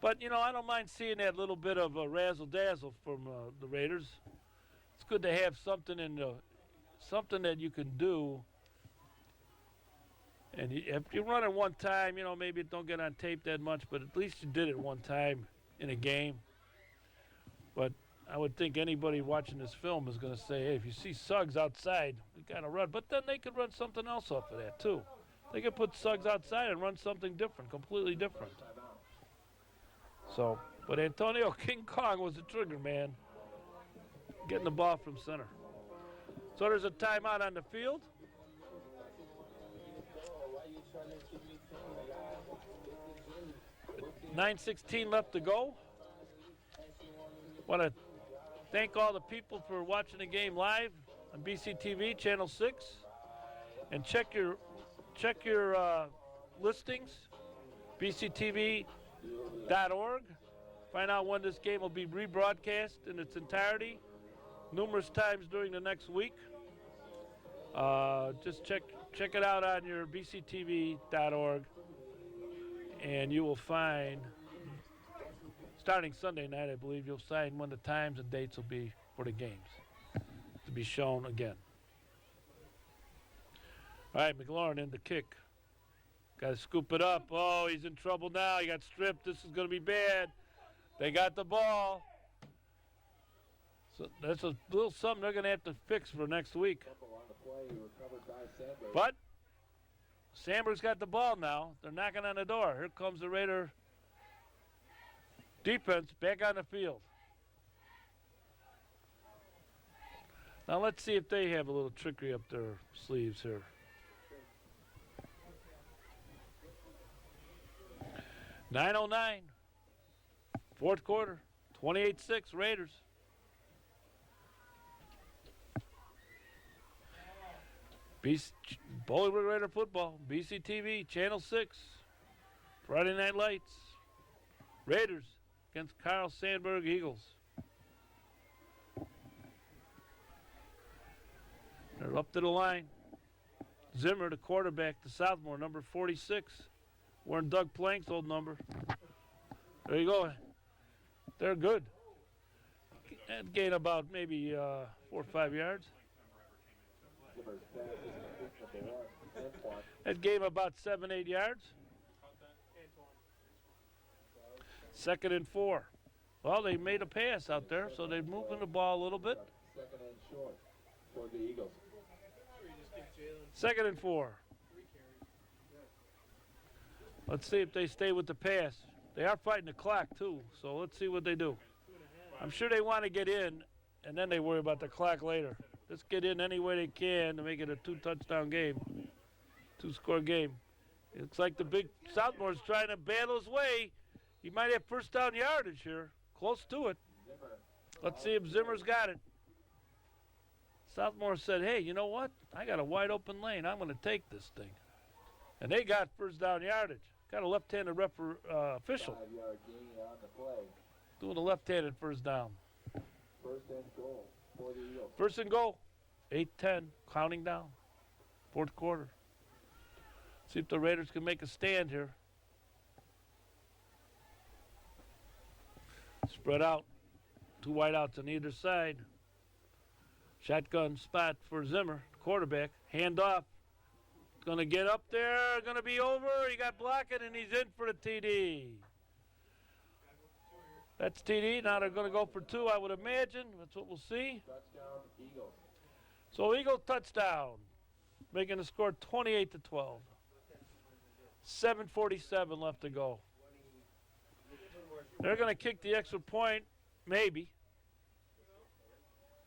But, you know, I don't mind seeing that little bit of a razzle-dazzle from the Raiders. It's good to have something something that you can do. And if you run it one time, you know, maybe it don't get on tape that much, but at least you did it one time in a game. But I would think anybody watching this film is going to say, hey, if you see Suggs outside, we got to run. But then they could run something else off of that, too. They could put Suggs outside and run something different, completely different. So, but Antonio King Kong was the trigger man, getting the ball from center. So there's a timeout on the field. 9:16 left to go. Want to thank all the people for watching the game live on BCTV Channel 6, and check your listings, bctv.org. Find out when this game will be rebroadcast in its entirety, numerous times during the next week. Just check it out on your bctv.org, and you will find, starting Sunday night, I believe, you'll find when the times and dates will be for the games to be shown again. All right, McLaurin in the kick. Got to scoop it up. Oh, he's in trouble now. He got stripped. This is going to be bad. They got the ball. So that's a little something they're going to have to fix for next week. But Sandburg's got the ball now. They're knocking on the door. Here comes the Raider defense back on the field. Now let's see if they have a little trickery up their sleeves here. .909, fourth quarter, 28-6 Raiders. Bolingbrook Raider football, BCTV, Channel 6, Friday Night Lights. Raiders against Carl Sandburg Eagles. They're up to the line. Zimmer, the quarterback, the sophomore, number 46. Wearing Doug Plank's old number. There you go. They're good. That gain about maybe 4 or 5 yards. That gave about 7, 8 yards. 2nd and 4. Well, they made a pass out there, so they're moving the ball a little bit. 2nd and short for the Eagles. 2nd and 4. Let's see if they stay with the pass. They are fighting the clock, too, so let's see what they do. I'm sure they want to get in, and then they worry about the clock later. Let's get in any way they can to make it a 2-touchdown game, 2-score game. It looks like the big Southmore's trying to battle his way. He might have first down yardage here, close to it. Let's see if Zimmer's got it. Southmore said, hey, you know what? I got a wide open lane. I'm going to take this thing. And they got first down yardage. Got a left-handed official. 5-yard gain on the play. Doing a left-handed first down. First and goal for the Eagles. First and goal. 8-10, counting down. Fourth quarter. See if the Raiders can make a stand here. Spread out. Two wideouts on either side. Shotgun spot for Zimmer, quarterback. Hand off. Going to get up there. Going to be over. He got blocking, and he's in for the TD. That's TD. Now they're going to go for two, I would imagine. That's what we'll see. Touchdown, Eagles. So Eagles touchdown, making the score 28-12. 7:47 left to go. They're going to kick the extra point, maybe.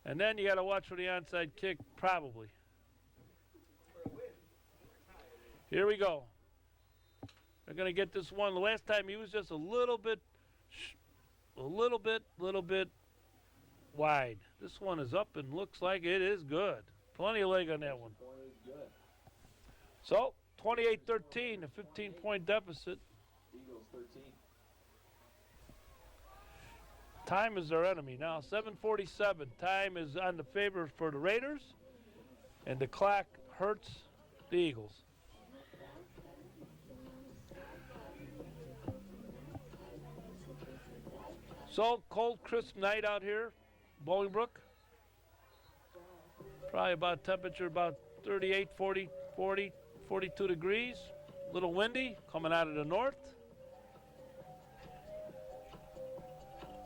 And then you got to watch for the onside kick, probably. Here we go. They're going to get this one. The last time he was just a little bit wide. This one is up and looks like it is good. Plenty of leg on that one. So, 28-13, a 15-point deficit. Eagles 13. Time is their enemy now. 7:47. Time is on the favor for the Raiders, and the clock hurts the Eagles. So, cold, crisp night out here, Bolingbrook. Probably about temperature about 38, 40, 42 degrees. A little windy coming out of the north.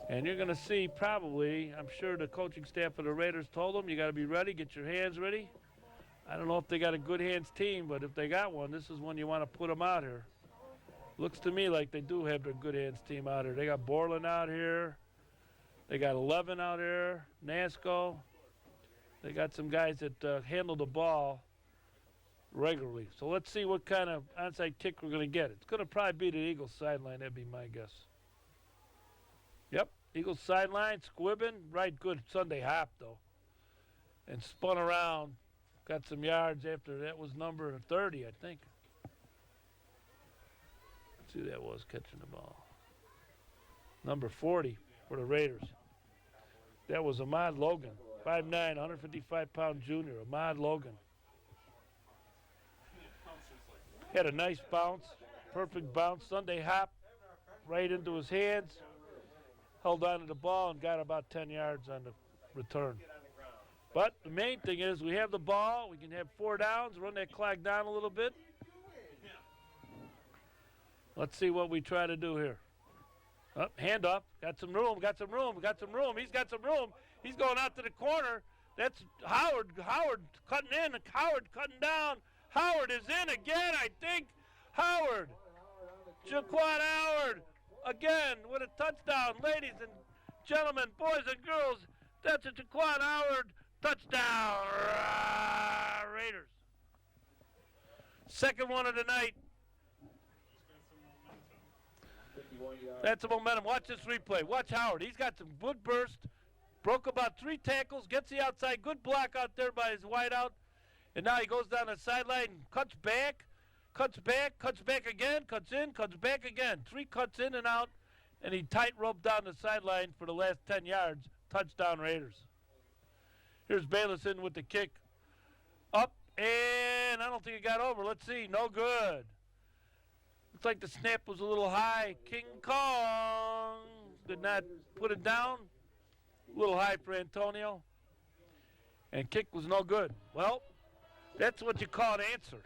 And you're going to see probably, I'm sure the coaching staff of the Raiders told them, you got to be ready, get your hands ready. I don't know if they got a good hands team, but if they got one, this is when you want to put them out here. Looks to me like they do have their good hands team out here. They got Borland out here. They got 11 out here, Nasco. They got some guys that handle the ball regularly. So let's see what kind of onside kick we're going to get. It's going to probably be the Eagles sideline, that'd be my guess. Yep, Eagles sideline, squibbing, right good Sunday hop though. And spun around, got some yards after that was number 30, I think. Let's see who that was catching the ball. Number 40 for the Raiders. That was Ahmad Logan, 5'9", 155-pound junior, Ahmad Logan. Had a nice bounce, perfect bounce, Sunday hop, right into his hands. Held on to the ball and got about 10 yards on the return. But the main thing is we have the ball. We can have 4 downs, run that clock down a little bit. Let's see what we try to do here. Hand up. Got some room. He's got some room. He's going out to the corner. That's Howard. Howard cutting in. Howard cutting down. Howard is in again, I think. Howard. Jaquan Howard. Again, with a touchdown, ladies and gentlemen, boys and girls, that's a Jaquan Howard touchdown, Raiders. Second one of the night. That's the momentum. Watch this replay. Watch Howard. He's got some good burst. Broke about 3 tackles, gets the outside. Good block out there by his wideout. And now he goes down the sideline and cuts back again, cuts in, cuts back again. 3 cuts in and out, and he tight-roped down the sideline for the last 10 yards. Touchdown, Raiders. Here's Bayless in with the kick. Up, and I don't think it got over. Let's see. No good. Looks like the snap was a little high. King Kong did not put it down. A little high for Antonio. And kick was no good. Well, that's what you call an answer.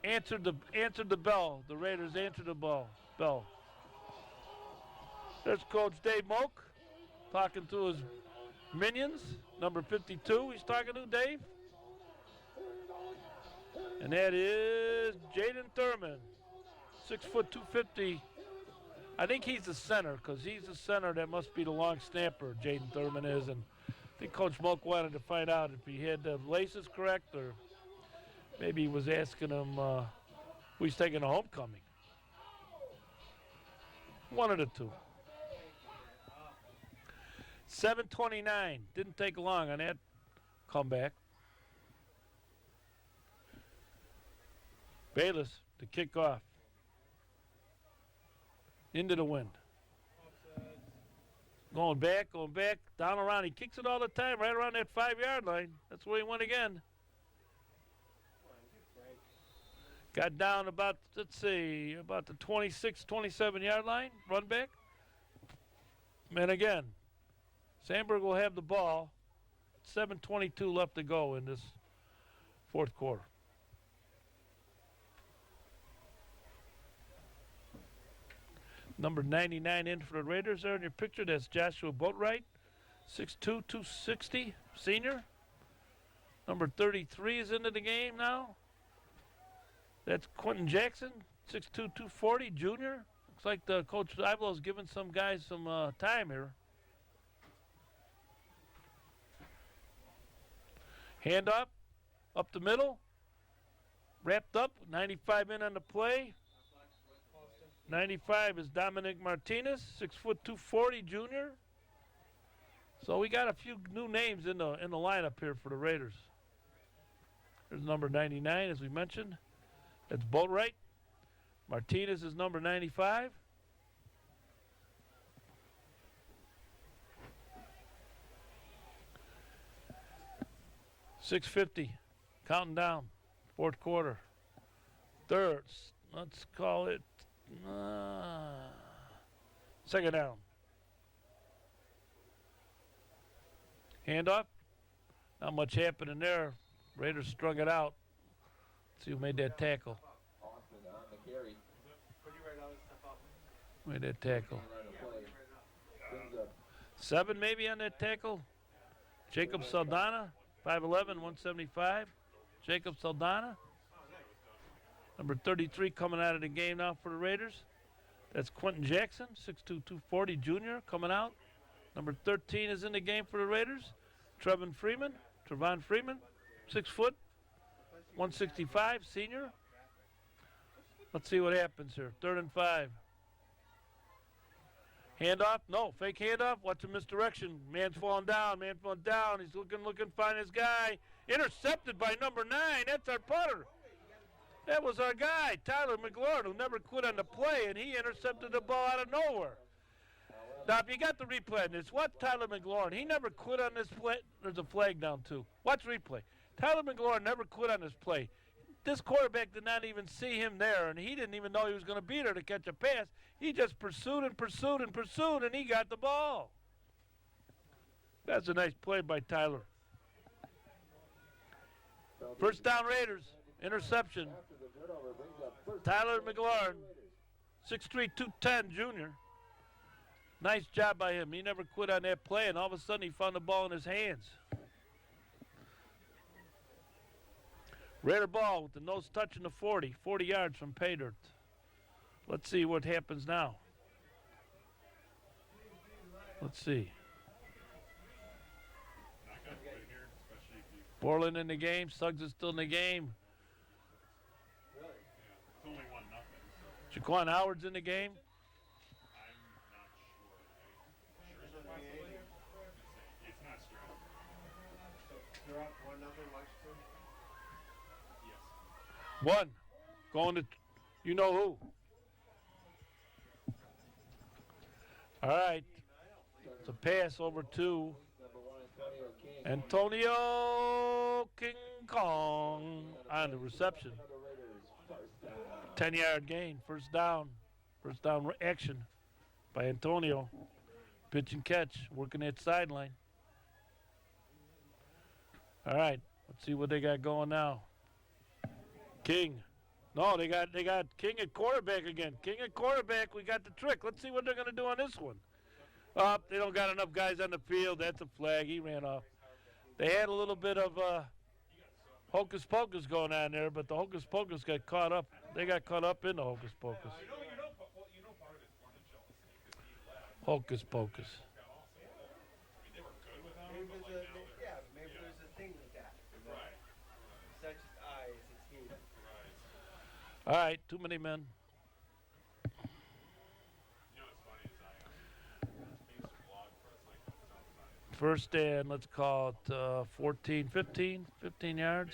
Answered the bell. The Raiders answered the bell. There's Coach Dave Moak talking to his minions. Number 52 he's talking to, Dave. And that is Jaden Thurman. 6 foot 250. I think he's the center, because he's the center. That must be the long snapper, Jaden Thurman is. And I think Coach Moak wanted to find out if he had the laces correct, or maybe he was asking him who he's taking to homecoming. One of the two. 7:29. Didn't take long on that comeback. Bayless to kick off. Into the wind. Going back, down around. He kicks it all the time, right around that 5-yard line. That's where he went again. Got down about, let's see, about the 26, 27-yard line, run back. And again, Sandburg will have the ball. 7:22 left to go in this fourth quarter. Number 99 in for the Raiders there in your picture. That's Joshua Boatwright, 6'2", 260, senior. Number 33 is into the game now. That's Quentin Jackson, 6'2", 240, junior. Looks like the Coach Ivelow's giving some guys some time here. Hand up the middle. Wrapped up, 95 in on the play. 95 is Dominic Martinez, 6', 240, junior. So we got a few new names in the lineup here for the Raiders. There's number 99, as we mentioned. That's Boatwright. Martinez is number 95. .650, counting down, fourth quarter. Third, let's call it second down. Hand off. Not much happening there. Raiders strung it out. See who made that tackle. Austin on the carry. Made that tackle. Brings up 7 maybe on that tackle. Jacob Saldana, 5'11", 175. Jacob Saldana. Number 33 coming out of the game now for the Raiders. That's Quentin Jackson, 6'2", 240, junior, coming out. Number 13 is in the game for the Raiders. Trevon Freeman, 6 foot, 165, senior. Let's see what happens here. 3rd and 5. Handoff? No, fake handoff. Watch the misdirection. Man's falling down. He's looking, find his guy. Intercepted by number 9. That's our putter. That was our guy, Tyler McLaurin, who never quit on the play, and he intercepted the ball out of nowhere. Now, if you got the replay on this, watch Tyler McLaurin. He never quit on this play. There's a flag down, too. Watch replay. Tyler McLaurin never quit on this play. This quarterback did not even see him there, and he didn't even know he was going to be there to catch a pass. He just pursued, and he got the ball. That's a nice play by Tyler. First down, Raiders. Interception. Tyler McLaurin, 6'3", 210, junior. Nice job by him. He never quit on that play, and all of a sudden he found the ball in his hands. Raider ball with the nose touching the 40 yards from pay dirt. Let's see what happens now. Let's see. Borland in the game. Suggs is still in the game. It's only 1-0. Jaquan Howard's in the game. I'm not sure. It's not strong. They're up 1-0 Washington. Yes. 1. Going to, you know who. All right. It's a pass over to Antonio King Kong on the reception. 10-yard gain, first down action by Antonio. Pitch and catch, working that sideline. All right, let's see what they got going now. King. No, they got King at quarterback again. King at quarterback, we got the trick. Let's see what they're going to do on this one. They don't got enough guys on the field. That's a flag. He ran off. They had a little bit of hocus pocus going on there, but the hocus pocus got caught up. They got caught up in the hocus pocus. You know part of it's Vernon jealousy because he left. Hocus pocus. They were good without him, Maybe but there's like now a, maybe there's a thing with that. Right. Such as I as a team. Right. All right, too many men. You know what's funny is I used to blog for us like Southside. First and let's call it 15 yards.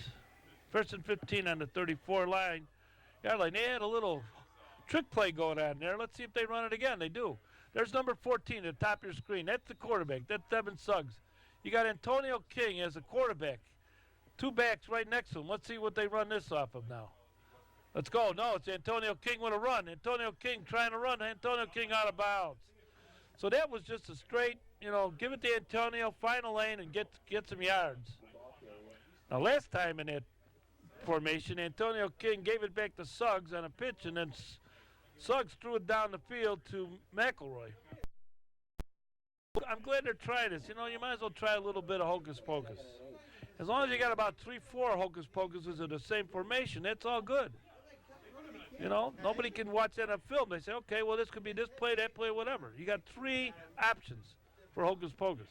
First and 15 on the 34 line. Yard line. They had a little trick play going on there. Let's see if they run it again. They do. There's number 14 at the top of your screen. That's the quarterback. That's Devin Suggs. You got Antonio King as a quarterback. Two backs right next to him. Let's see what they run this off of now. Let's go. No, it's Antonio King with a run. Antonio King trying to run. Antonio King out of bounds. So that was just a straight, give it to Antonio, find a lane, and get some yards. Now, last time in that formation, Antonio King gave it back to Suggs on a pitch, and then Suggs threw it down the field to McElroy. I'm glad they're trying this. You might as well try a little bit of hocus pocus. As long as you got about 3-4 hocus pocuses of the same formation, that's all good. Nobody can watch that on film. They say, okay, well, this could be this play, that play, whatever. You got 3 options for hocus pocus.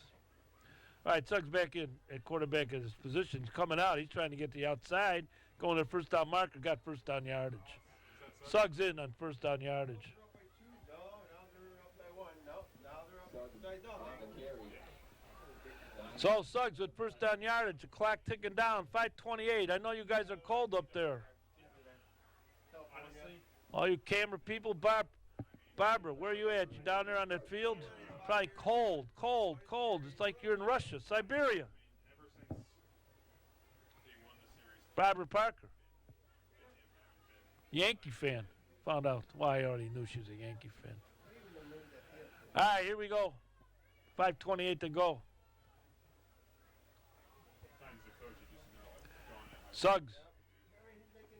All right, Suggs back in at quarterback at his position. He's coming out. He's trying to get the outside. Going to the first down marker, got first down yardage. Suggs in on first down yardage. So Suggs with first down yardage. The clock ticking down, 5:28. I know you guys are cold up there. All you camera people, Barbara, where are you at? You down there on that field? Probably cold. It's like you're in Russia, Siberia. Barbara Parker, Yankee fan. Found out why I already knew she was a Yankee fan. All right, here we go. 5:28 to go. Suggs.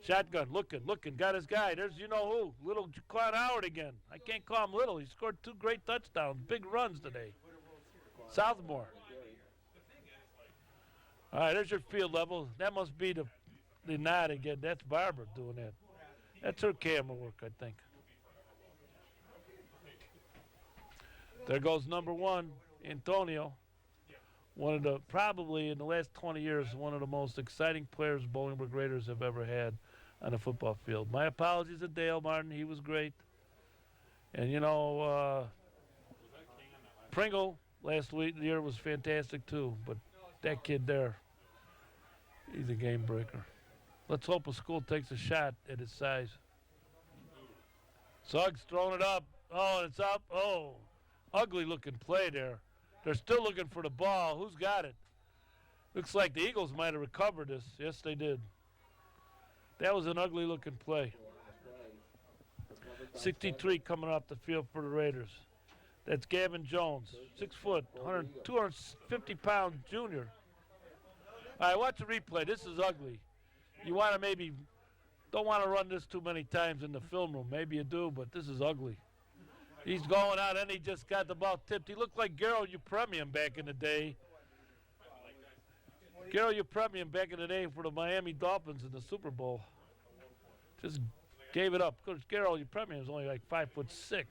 Shotgun, looking, got his guy. There's you-know-who, little Cloud Howard again. I can't call him little. He scored 2 great touchdowns, big runs today. Southmore. All right, there's your field level. That must be the nod again. That's Barbara doing that. That's her camera work, I think. There goes number 1, Antonio. One of the, probably in the last 20 years, one of the most exciting players Bolingbrook Raiders have ever had on the football field. My apologies to Dale Martin. He was great. And, Pringle last year was fantastic too. But that kid there, he's a game breaker. Let's hope a school takes a shot at his size. Suggs throwing it up. Oh, it's up. Oh, ugly looking play there. They're still looking for the ball. Who's got it? Looks like the Eagles might have recovered this. Yes, they did. That was an ugly looking play. 63 coming off the field for the Raiders. That's Gavin Jones, 6 foot, 250-pound junior. All right, watch the replay. This is ugly. You want to don't want to run this too many times in the film room. Maybe you do, but this is ugly. He's going out, and he just got the ball tipped. He looked like Garo Upremian back in the day. Garo Upremian back in the day for the Miami Dolphins in the Super Bowl. Just gave it up. Because Garo Upremian was only like 5'6",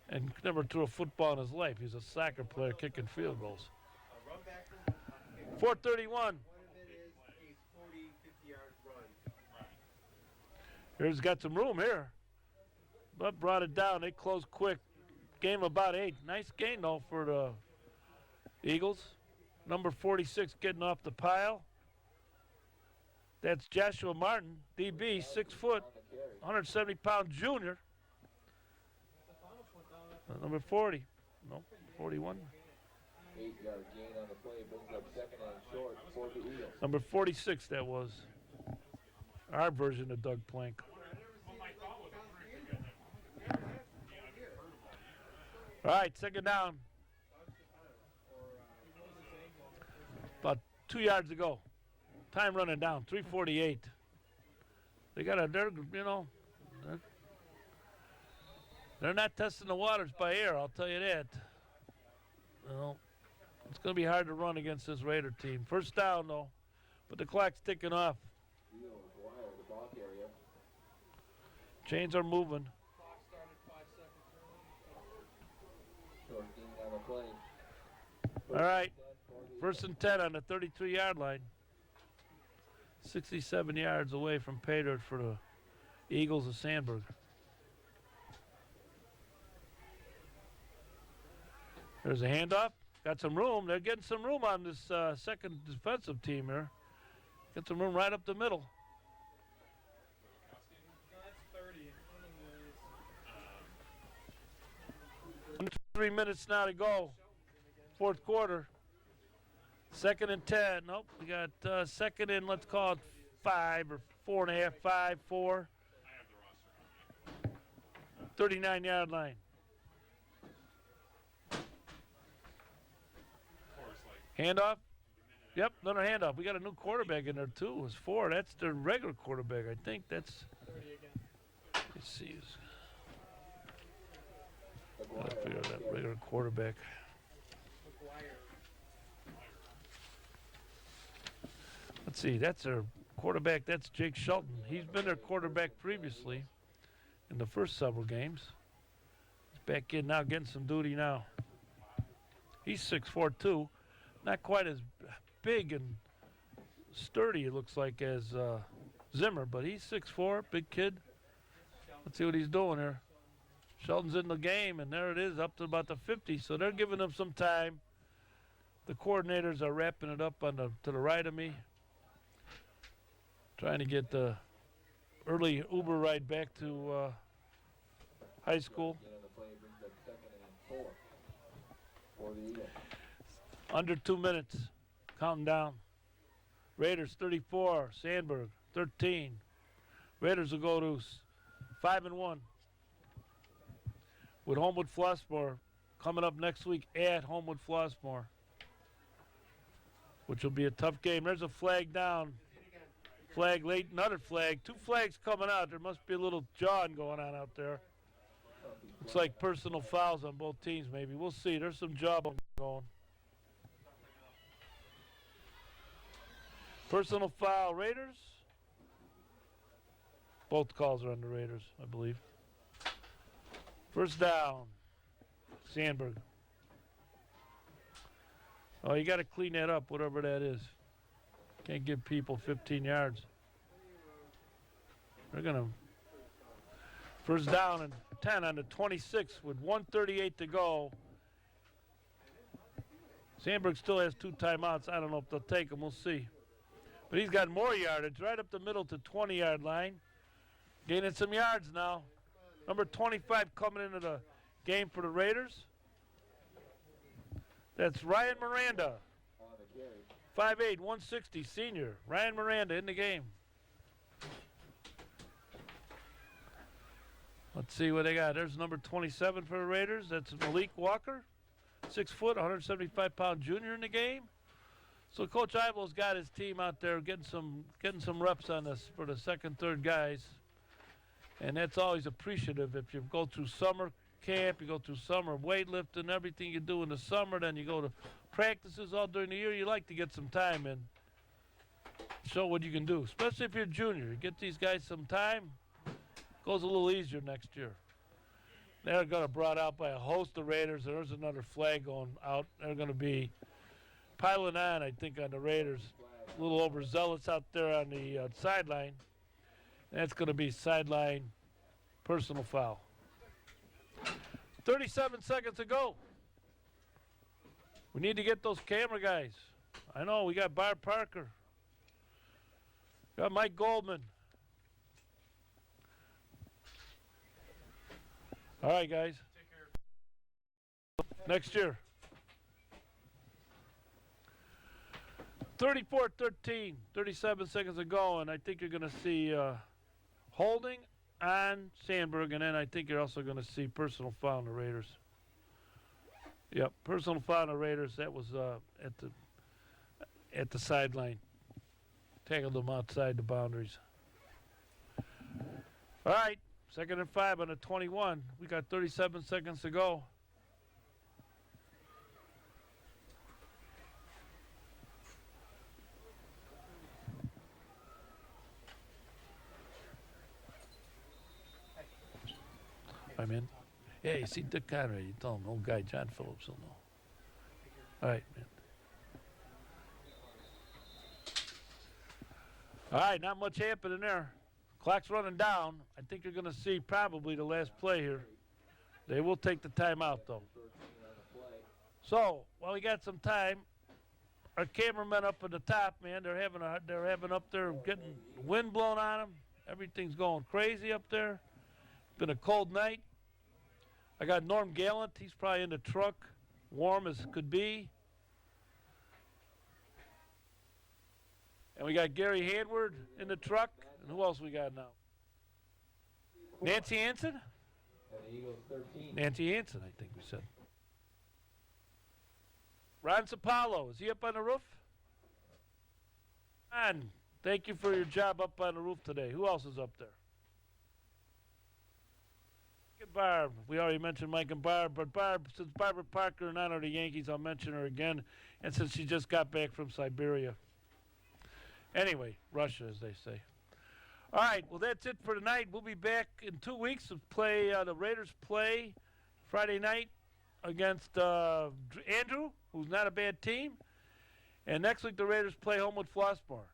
and never threw a football in his life. He's a soccer player kicking field goals. 4:31. Here's got some room here. But brought it down. They closed quick. Game about 8. Nice gain, though, for the Eagles. Number 46 getting off the pile. That's Joshua Martin, DB, 6 foot, 170-pound junior. Number 40. No, 41. 8-yard gain on the play, brings up 2nd and short for the Eagles. Number 46, that was. Our version of Doug Plank. All right, 2nd down. About 2 yards to go. Time running down, 3:48. They're not testing the waters by air, I'll tell you that. It's going to be hard to run against this Raider team. First down, though, but the clock's ticking off. Chains are moving. All right, 1st and 10 on the 33-yard line. 67 yards away from pay dirt for the Eagles of Sandburg. There's a handoff. Got some room. They're getting some room on this second defensive team here. Get some room right up the middle. 3 minutes now to go. Fourth quarter. 2nd and 10. Nope, we got 2nd and let's call it 5 or 4.5, 5, 4. I have the roster on me. 39-yard line. Handoff? Yep, another handoff. We got a new quarterback in there too. It was 4. That's their regular quarterback. I think that's. Let's see. Gotta figure out that regular quarterback. Let's see. That's their quarterback. That's Jake Shelton. He's been their quarterback previously in the first several games. He's back in now, getting some duty now. He's 6'4" too. Not quite as big and sturdy, it looks like, as Zimmer, but he's 6'4", big kid. Let's see what he's doing here. Shelton's in the game, and there it is, up to about the 50. So they're giving him some time. The coordinators are wrapping it up on to the right of me, trying to get the early Uber ride back to high school. Under 2 minutes, counting down. Raiders 34, Sandburg 13. Raiders will go to 5-1 with Homewood Flossmoor coming up next week at Homewood Flossmoor, which will be a tough game. There's a flag down. Flag late, another flag. 2 flags coming out. There must be a little jawing going on out there. Looks like personal fouls on both teams maybe. We'll see. There's some jawing going. Personal foul, Raiders. Both calls are on the Raiders, I believe. First down, Sandburg. Oh, you got to clean that up, whatever that is. Can't give people 15 yards. They're going to. First down and 10 on the 26 with 1:38 to go. Sandburg still has 2 timeouts. I don't know if they'll take them. We'll see. But he's got more yardage right up the middle to 20-yard line. Gaining some yards now. Number 25 coming into the game for the Raiders. That's Ryan Miranda. 5'8", 160, senior. Ryan Miranda in the game. Let's see what they got. There's number 27 for the Raiders. That's Malik Walker. 6 foot, 175-pound junior in the game. So Coach Ivo's got his team out there getting some reps on this for the second, third guys. And that's always appreciative. If you go through summer camp, you go through summer weightlifting, everything you do in the summer, then you go to practices all during the year, you like to get some time in. Show what you can do, especially if you're a junior. You get these guys some time, goes a little easier next year. They're going to be brought out by a host of Raiders. There's another flag going out. They're going to be piling on, I think, on the Raiders. A little overzealous out there on the sideline. That's going to be sideline personal foul. 37 seconds to go. We need to get those camera guys. I know, we got Barb Parker. Got Mike Goldman. All right, guys. Next year. 34-13, 37 seconds to go, and I think you're going to see holding on Sandburg, and then I think you're also going to see personal foul on the Raiders. Yep, personal foul on the Raiders. That was at the sideline. Tackled them outside the boundaries. All right, 2nd and 5 on the 21. We got 37 seconds to go. I'm in. Yeah, you see Dick Conrad, you tell him, old guy John Phillips will know. All right, man. All right, not much happening there. Clock's running down. I think you're going to see probably the last play here. They will take the timeout, though. So, while we got some time, our cameramen up at the top, man, they're having up there getting wind blown on them. Everything's going crazy up there. Been a cold night. I got Norm Gallant. He's probably in the truck, warm as could be. And we got Gary Hayward in the truck. And who else we got now? Nancy Hansen? And the Eagles 13. Nancy Hansen, I think we said. Ron Sapalo, is he up on the roof? Ron, thank you for your job up on the roof today. Who else is up there? Mike and Barb. We already mentioned Mike and Barb, but Barb, since Barbara Parker and honor the Yankees, I'll mention her again. And since she just got back from Siberia. Anyway, Russia, as they say. All right, well, that's it for tonight. We'll be back in 2 weeks to play. The Raiders play Friday night against Andrew, who's not a bad team. And next week, the Raiders play home with Flossmoor.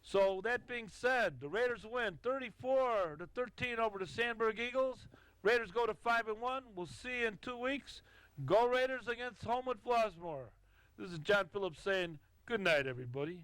So that being said, the Raiders win 34-13 over the Sandburg Eagles. Raiders go to 5-1. We'll see you in 2 weeks. Go Raiders against home with Flossmoor. This is John Phillips saying good night, everybody.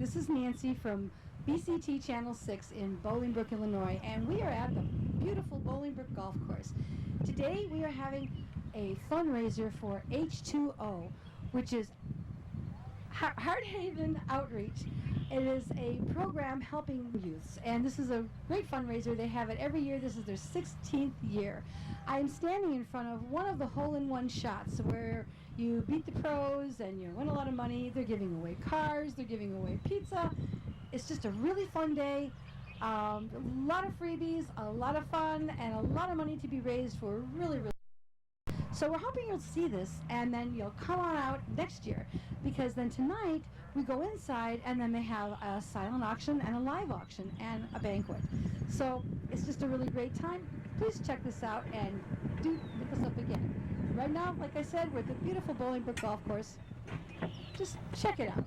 This is Nancy from BCT Channel 6 in Bolingbrook, Illinois, and we are at the beautiful Bolingbrook Golf Course. Today we are having a fundraiser for H2O, which is Heart Haven Outreach. It is a program helping youths, and this is a great fundraiser. They have it every year. This is their 16th year. I am standing in front of one of the hole-in-one shots where you beat the pros and you win a lot of money. They're giving away cars. They're giving away pizza. It's just a really fun day. A lot of freebies, a lot of fun, and a lot of money to be raised for really. So we're hoping you'll see this, and then you'll come on out next year, because then tonight we go inside, and then they have a silent auction and a live auction and a banquet. So it's just a really great time. Please check this out and do look us up again. Right now, like I said, we're at the beautiful Bolingbrook Golf Course. Just check it out.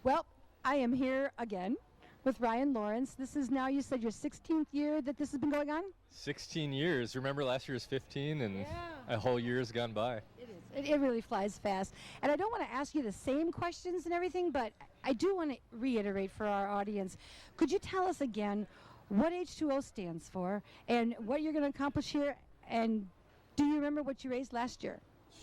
Well, I am here again with Ryan Lawrence. This is now, you said, your 16th year that this has been going on? 16 years. Remember last year was 15 and Yeah. a whole year has gone by. It is. It really flies fast. And I don't want to ask you the same questions and everything, but I do want to reiterate for our audience. Could you tell us again what H2O stands for and what you're going to accomplish here? And do you remember what you raised last year?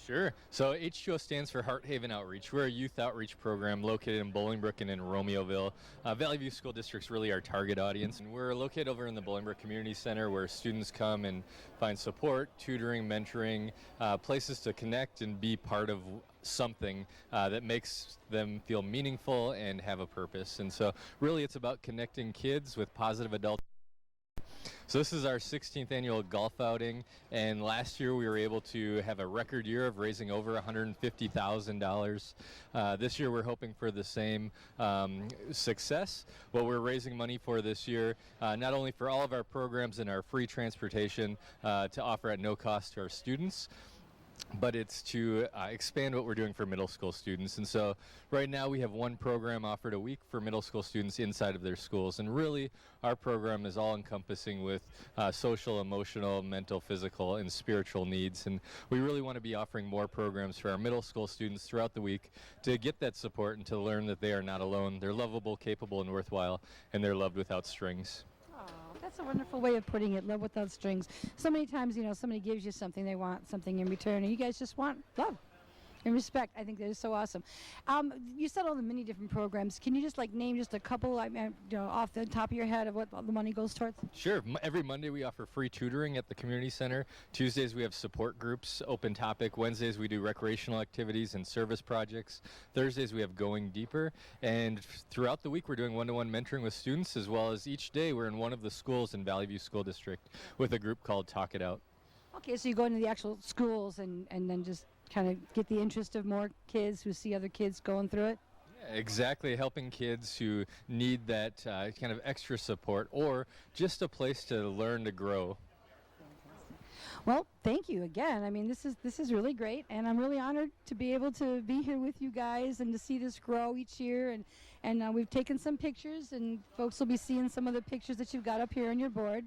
Sure. So H2O stands for Heart Haven Outreach. We're a youth outreach program located in Bolingbrook and in Romeoville. Valley View School District's really our target audience. And we're located over in the Bolingbrook Community Center, where students come and find support, tutoring, mentoring, places to connect and be part of something that makes them feel meaningful and have a purpose. And so really it's about connecting kids with positive adults. So this is our 16th annual golf outing, and last year we were able to have a record year of raising over $150,000. This year we're hoping for the same success. What we're raising money for this year, not only for all of our programs and our free transportation to offer at no cost to our students, but it's to expand what we're doing for middle school students. And so right now we have one program offered a week for middle school students inside of their schools. And really our program is all encompassing with social, emotional, mental, physical, and spiritual needs. And we really want to be offering more programs for our middle school students throughout the week to get that support and to learn that they are not alone. They're lovable, capable, and worthwhile, and they're loved without strings. That's a wonderful way of putting it, love without strings. So many times, you know, somebody gives you something, they want something in return, and you guys just want love and respect. I think that is so awesome. You said all the many different programs. Can you just name just a couple, off the top of your head of what the money goes towards? Sure. Every Monday we offer free tutoring at the community center. Tuesdays we have support groups, open topic. Wednesdays we do recreational activities and service projects. Thursdays we have Going Deeper. And throughout the week we're doing one-to-one mentoring with students, as well as each day we're in one of the schools in Valley View School District with a group called Talk It Out. Okay, so you go into the actual schools and then just kind of get the interest of more kids who see other kids going through it? Yeah, exactly, helping kids who need that kind of extra support or just a place to learn to grow. Well, thank you again. I mean, this is really great, and I'm really honored to be able to be here with you guys and to see this grow each year. And we've taken some pictures, and folks will be seeing some of the pictures that you've got up here on your board.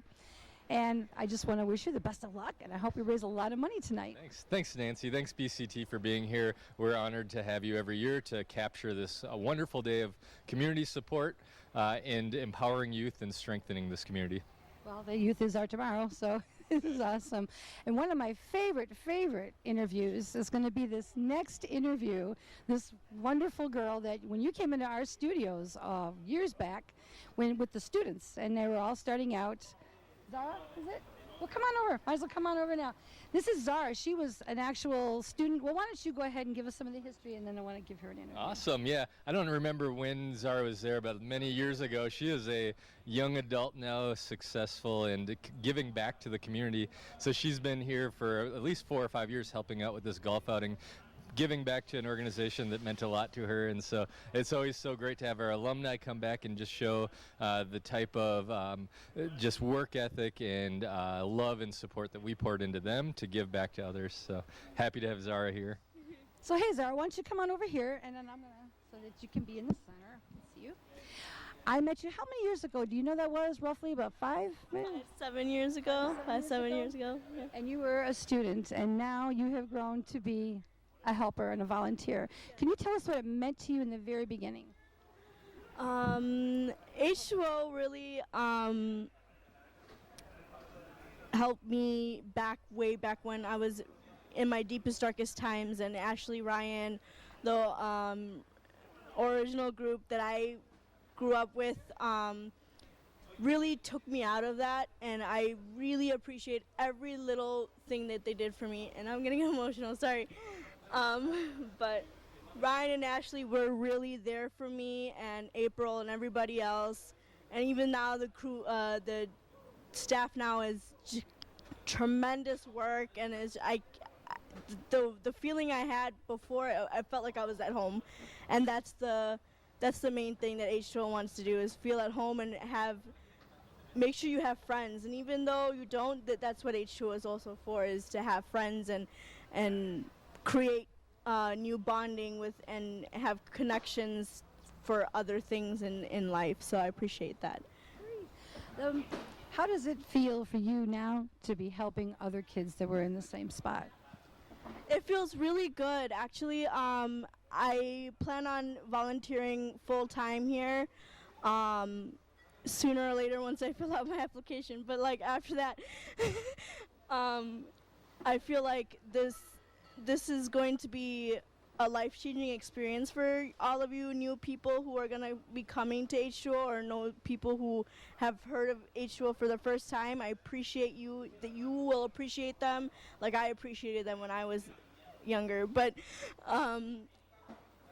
And I just want to wish you the best of luck, and I hope you raise a lot of money tonight. Thanks, Nancy. Thanks, BCT, for being here. We're honored to have you every year to capture this wonderful day of community support and empowering youth and strengthening this community. Well, the youth is our tomorrow, so this is awesome. And one of my favorite interviews is going to be this next interview, this wonderful girl that when you came into our studios years back with the students, and they were all starting out. Zara, is it? Well, come on over. Might as well come on over now. This is Zara. She was an actual student. Well, why don't you go ahead and give us some of the history, and then I want to give her an interview. Awesome. Yeah. I don't remember when Zara was there, but many years ago. She is a young adult now, successful, and giving back to the community. So she's been here for at least 4 or 5 years helping out with this golf outing, giving back to an organization that meant a lot to her. And so it's always so great to have our alumni come back and just show the type of just work ethic and love and support that we poured into them to give back to others. So happy to have Zara here. So hey, Zara, why don't you come on over here, and then I'm going to so that you can be in the center. Let's see you. I met you how many years ago? Do you know that was roughly about 5 minutes? 7 years ago. 7 years ago. Yeah. And you were a student, and now you have grown to be a helper and a volunteer. Can you tell us what it meant to you in the very beginning? H2O really helped me way back when I was in my deepest, darkest times, and Ashley Ryan, the original group that I grew up with, really took me out of that, and I really appreciate every little thing that they did for me, and I'm gonna get emotional, sorry. But Ryan and Ashley were really there for me, and April and everybody else, and even now the crew, the staff now is tremendous work, and the feeling I had before, I felt like I was at home, and that's the main thing that H2O wants to do, is feel at home and make sure you have friends. And even though you don't, that's what H2O is also for, is to have friends and create new bonding with and have connections for other things in life. So I appreciate that. How does it feel for you now to be helping other kids that were in the same spot? It feels really good, actually. I plan on volunteering full-time here sooner or later once I fill out my application. But like after that, I feel like this is going to be a life-changing experience for all of you new people who are going to be coming to H2O, or know people who have heard of H2O for the first time. I appreciate you, that you will appreciate them like I appreciated them when I was younger. But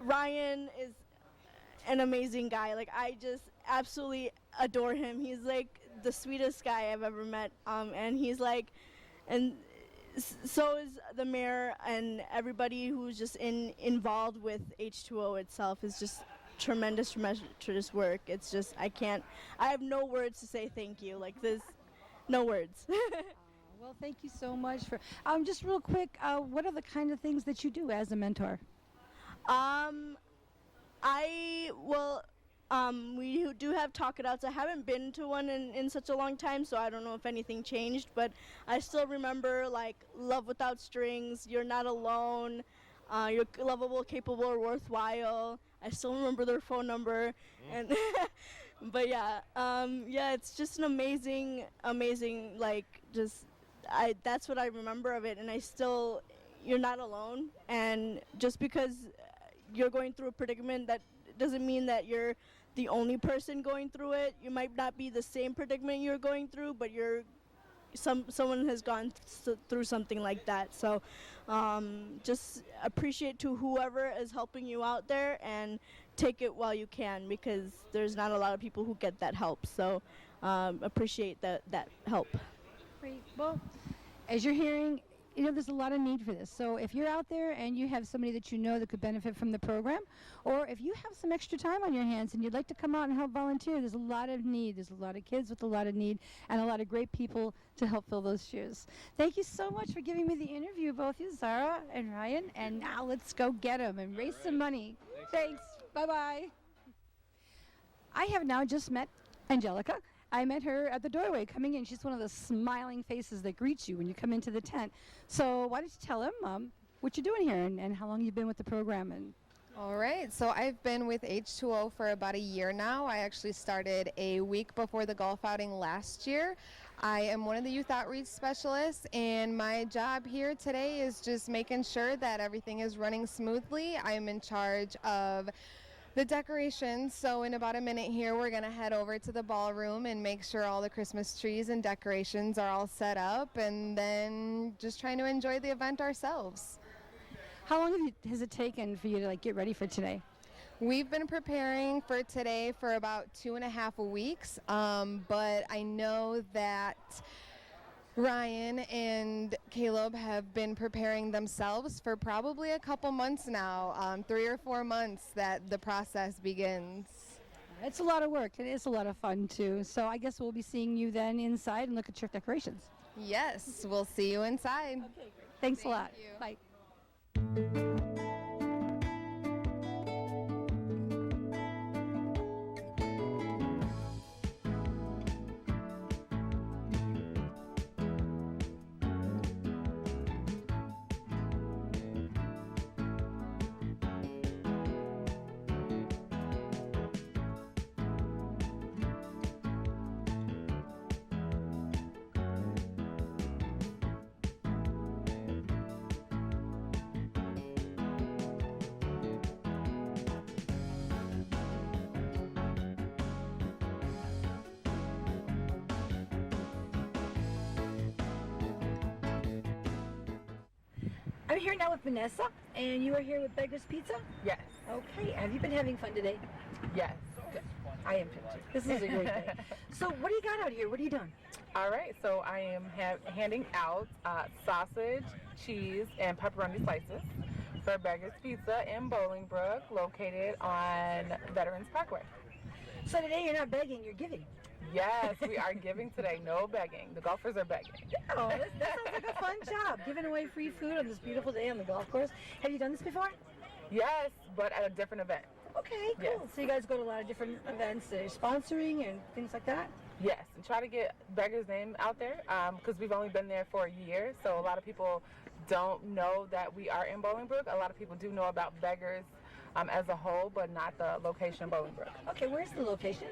Ryan is an amazing guy. Like, I just absolutely adore him. He's like the sweetest guy I've ever met, and he's like, and so is the mayor, and everybody who's just involved with H2O itself is just tremendous work. It's just, I have no words to say thank you. Like, there's no words. Well, thank you so much for, just real quick, what are the kind of things that you do as a mentor? We do have talk it outs. I haven't been to one in such a long time, so I don't know if anything changed, but I still remember, like, love without strings, you're not alone, you're lovable, capable, or worthwhile. I still remember their phone number. And but yeah, it's just an amazing, like, that's what I remember of it. And you're not alone, and just because you're going through a predicament, that doesn't mean that you're the only person going through it. You might not be the same predicament you're going through, but someone has gone through something like that. So just appreciate to whoever is helping you out there, and take it while you can, because there's not a lot of people who get that help. So appreciate that help. Great. Well, as you're hearing, there's a lot of need for this. So if you're out there and you have somebody that you know that could benefit from the program, or if you have some extra time on your hands and you'd like to come out and help volunteer, there's a lot of need. There's a lot of kids with a lot of need, and a lot of great people to help fill those shoes. Thank you so much for giving me the interview, both you, Zara and Ryan. And now let's go get them and raise some money. Thanks. Bye-bye. I have now just met Angelica. I met her at the doorway coming in. She's one of the smiling faces that greets you when you come into the tent. So why don't you tell him what you're doing here and how long you've been with the program? And all right, so I've been with H2O for about a year now. I actually started a week before the golf outing last year. I am one of the youth outreach specialists, and my job here today is just making sure that everything is running smoothly. I am in charge of the decorations, so in about a minute here we're going to head over to the ballroom and make sure all the Christmas trees and decorations are all set up, and then just trying to enjoy the event ourselves. How long has it taken for you to get ready for today? We've been preparing for today for about 2.5 weeks, but I know that Ryan and Caleb have been preparing themselves for probably a couple months now, 3 or 4 months that the process begins. It's a lot of work. It is a lot of fun, too. So I guess we'll be seeing you then inside and look at your decorations. Yes, we'll see you inside. Okay, great. Thanks a lot. You. Bye. I'm here now with Vanessa, and you are here with Beggar's Pizza? Yes. Okay, have you been having fun today? Yes. I am too. This is a great day. So what do you got out here? What are you doing? All right, so I am handing out sausage, cheese, and pepperoni slices for Beggar's Pizza in Bolingbrook, located on Veterans Parkway. So today you're not begging, you're giving. Yes, we are giving today. No begging. The golfers are begging. Oh, that sounds like a fun job. Giving away free food on this beautiful day on the golf course. Have you done this before? Yes, but at a different event. Okay, cool. Yes. So you guys go to a lot of different events that you're sponsoring and things like that? Yes, and try to get Beggar's name out there because we've only been there for a year, so a lot of people don't know that we are in Bolingbrook. A lot of people do know about Beggar's as a whole, but not the location in Bolingbrook. Okay, where's the location?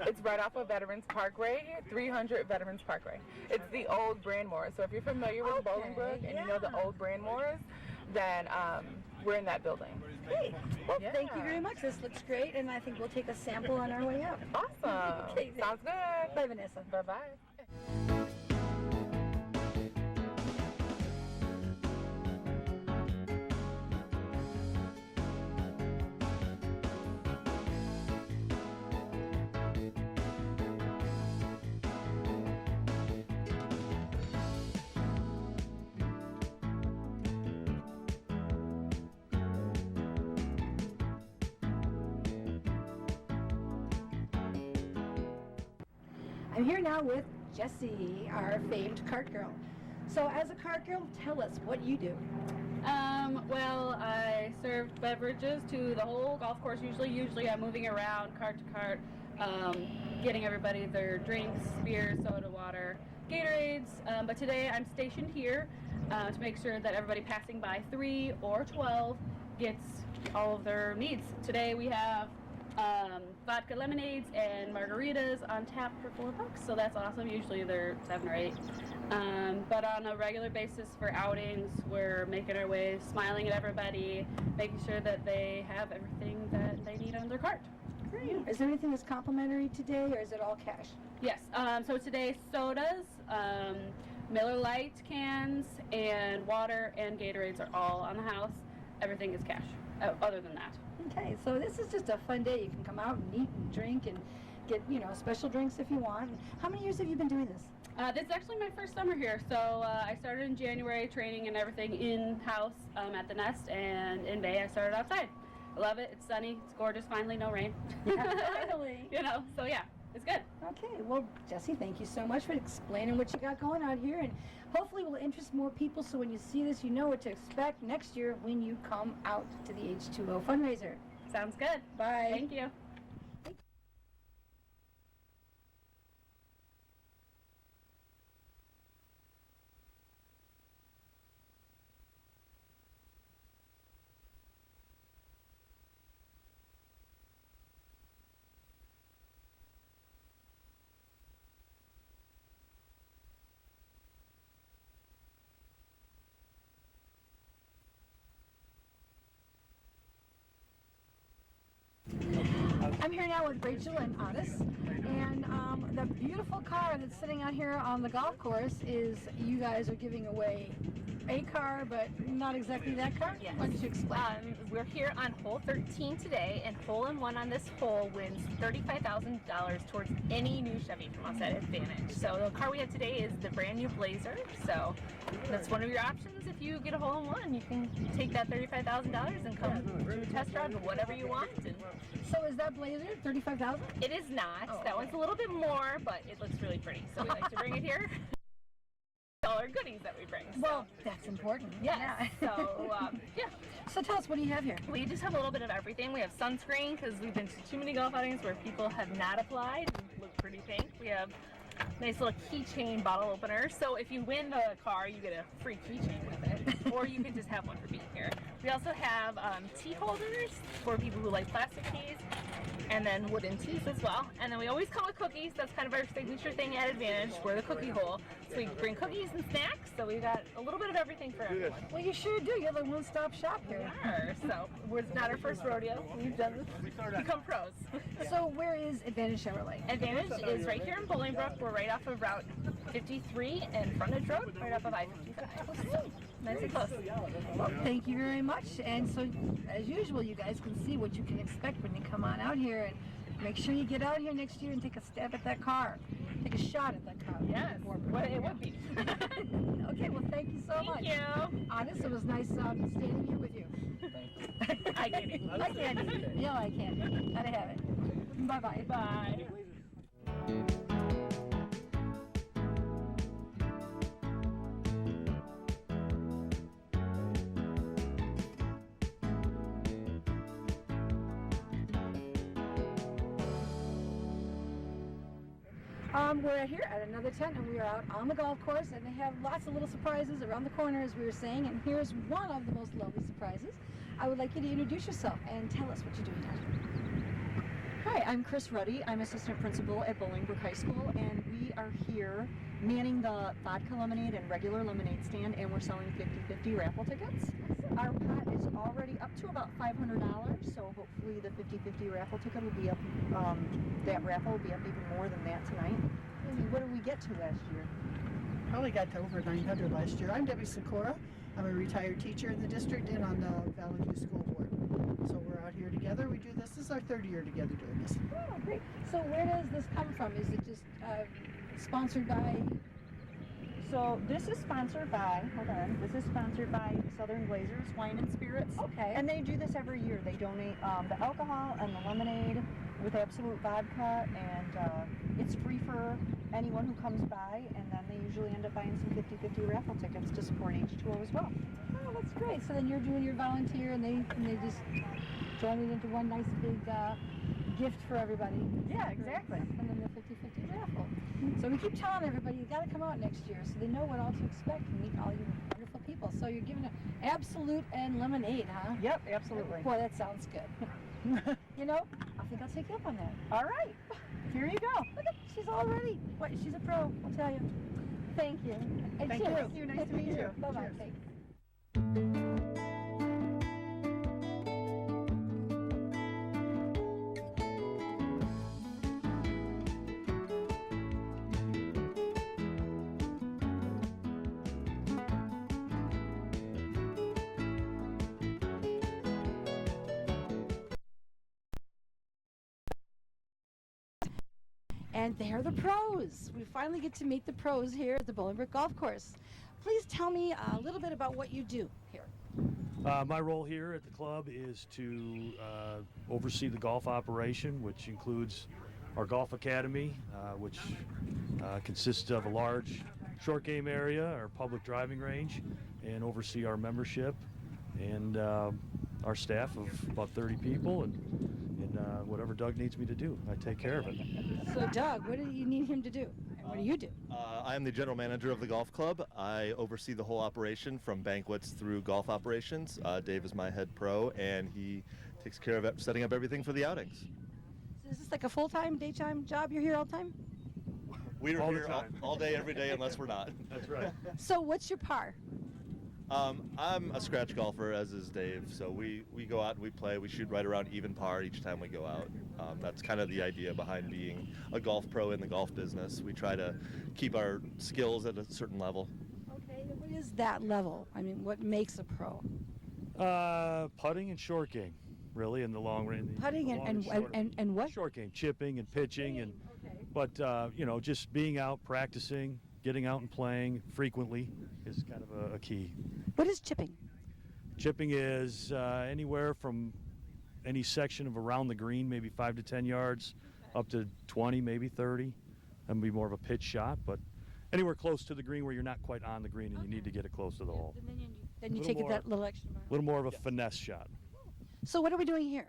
It's right off of Veterans Parkway, 300 Veterans Parkway. It's the old Brandmore. So if you're familiar with Bolingbrook and you know the old Brandmores, then we're in that building. Great. Well, thank you very much. This looks great, and I think we'll take a sample on our way out. Awesome. Okay, Sounds good. Bye, Vanessa. Bye-bye. I'm here now with Jessie, our famed cart girl. So as a cart girl, tell us what you do. Well, I serve beverages to the whole golf course. Usually I'm moving around cart to cart, getting everybody their drinks, beer, soda, water, Gatorades. But today I'm stationed here to make sure that everybody passing by 3 or 12 gets all of their needs. Today we have vodka lemonades and margaritas on tap for $4, so that's awesome. Usually they're 7 or 8. But on a regular basis for outings, we're making our way, smiling at everybody, making sure that they have everything that they need on their cart. Great. Is there anything that's complimentary today, or is it all cash? Yes. So today sodas, Miller Lite cans, and water and Gatorades are all on the house. Everything is cash. Other than that. Okay, so this is just a fun day. You can come out and eat and drink and get, special drinks if you want. How many years have you been doing this? This is actually my first summer here. So I started in January, training and everything in-house at the Nest, and in May I started outside. I love it. It's sunny. It's gorgeous. Finally, no rain. Finally. So yeah, it's good. Okay, well, Jessie, thank you so much for explaining what you got going on here, and hopefully will interest more people, so when you see this, you know what to expect next year when you come out to the H2O fundraiser. Sounds good. Bye. Thank you. I'm here now with Rachel and Otis, and the beautiful car that's sitting out here on the golf course is, you guys are giving away a car, but not exactly that car? Yes. Why don't you explain? We're here on hole 13 today, and hole-in-one on this hole wins $35,000 towards any new Chevy from us at Advantage. So the car we have today is the brand new Blazer, so that's one of your options. If you get a hole-in-one, you can take that $35,000 and come do a test drive of whatever you want. And so is that Blazer $35,000? it is not. Oh, that one's a little bit more, but it looks really pretty, so we like to bring it here. All our goodies that we bring. So. Well, that's important. Yes. Yeah. So, yeah. So tell us, what do you have here? We just have a little bit of everything. We have sunscreen because we've been to too many golf outings where people have not applied and look pretty pink. We have nice little keychain bottle opener. So if you win the car, you get a free keychain with it, or you can just have one for being here. We also have tea holders for people who like plastic teas, and then wooden teas as well. And then we always come with cookies. That's kind of our signature thing at Advantage. We're the cookie hole. So we bring cookies and snacks. So we got a little bit of everything for everyone. Well, you sure do. You're the one-stop shop here. We are. So it's not our first rodeo. We've done this. Become pros. So where is Advantage Chevrolet? Advantage is right here in Bolingbrook. We're right off of Route 53 and Frontage Road, right off of I-55. Nice and close. Well, thank you very much. And so, as usual, you guys can see what you can expect when you come on out here. And make sure you get out here next year and take a stab at that car. Take a shot at that car. Yes, what it would be. Okay, well, thank you so much. Thank you. Honest, it was nice standing here with you. I get it. I candy. Yeah, I candy. Gotta have it. Bye-bye. Bye. We're here at another tent, and we are out on the golf course, and they have lots of little surprises around the corner, as we were saying, and here's one of the most lovely surprises. I would like you to introduce yourself and tell us what you're doing now. Hi, I'm Chris Ruddy. I'm assistant principal at Bolingbrook High School, and we are here manning the vodka lemonade and regular lemonade stand, and we're selling 50-50 raffle tickets. Our pot is already up to about $500, so hopefully the 50-50 raffle ticket will be up, that raffle will be up even more than that tonight. What did we get to last year? Probably got to over 900 last year. I'm Debbie Sikora. I'm a retired teacher in the district and on the Valley View School Board. So we're out here together. We do this. This is our third year together doing this. Oh, great. So where does this come from? Is it just sponsored by? So this is sponsored by, this is sponsored by Southern Glazers Wine and Spirits. Okay. And they do this every year. They donate the alcohol and the lemonade with Absolute Vodka, and it's free for anyone who comes by, and then they usually end up buying some 50-50 raffle tickets to support H2O as well. Oh, that's great. So then you're doing your volunteer, and they just join it into one nice big gift for everybody. Yeah, exactly. And then the 50-50 raffle. So we keep telling everybody, you got to come out next year so they know what all to expect and meet all you wonderful people. So you're giving an Absolute and lemonade, huh? Yep, absolutely. Boy, that sounds good. You know, I think I'll take you up on that. All right. Here you go. Look at, she's all ready. What, she's a pro, I'll tell you. Thank you. And Thank cheers. you. Nice to meet you. Bye-bye. Cheers. Thanks. And they're the pros. We finally get to meet the pros here at the Bolingbrook Golf Course. Please tell me a little bit about what you do here. My role here at the club is to oversee the golf operation, which includes our golf academy, which consists of a large short game area, our public driving range, and oversee our membership and our staff of about 30 people, and whatever Doug needs me to do, I take care of it. So Doug, what do you need him to do? And what do you do? I am the general manager of the golf club. I oversee the whole operation from banquets through golf operations. Dave is my head pro, and he takes care of setting up everything for the outings. So is this like a full-time, daytime job? You're here all the time? We are here all day, every day, unless we're not. That's right. So what's your par? I'm a scratch golfer, as is Dave, so we go out and we play. We shoot right around even par each time we go out. That's kind of the idea behind being a golf pro in the golf business. We try to keep our skills at a certain level. Okay, what is that level? I mean, what makes a pro? Putting and short game, really, in the long range. Putting and what? Short game, chipping and pitching, and but you know, just being out, practicing, getting out and playing frequently is kind of a key. What is chipping? Chipping is anywhere from any section of around the green, maybe 5 to 10 yards, up to 20, maybe 30. That would be more of a pitch shot, but anywhere close to the green where you're not quite on the green and you need to get it close to the hole. And then you take it that little extra mile. A little more of a finesse shot. So what are we doing here?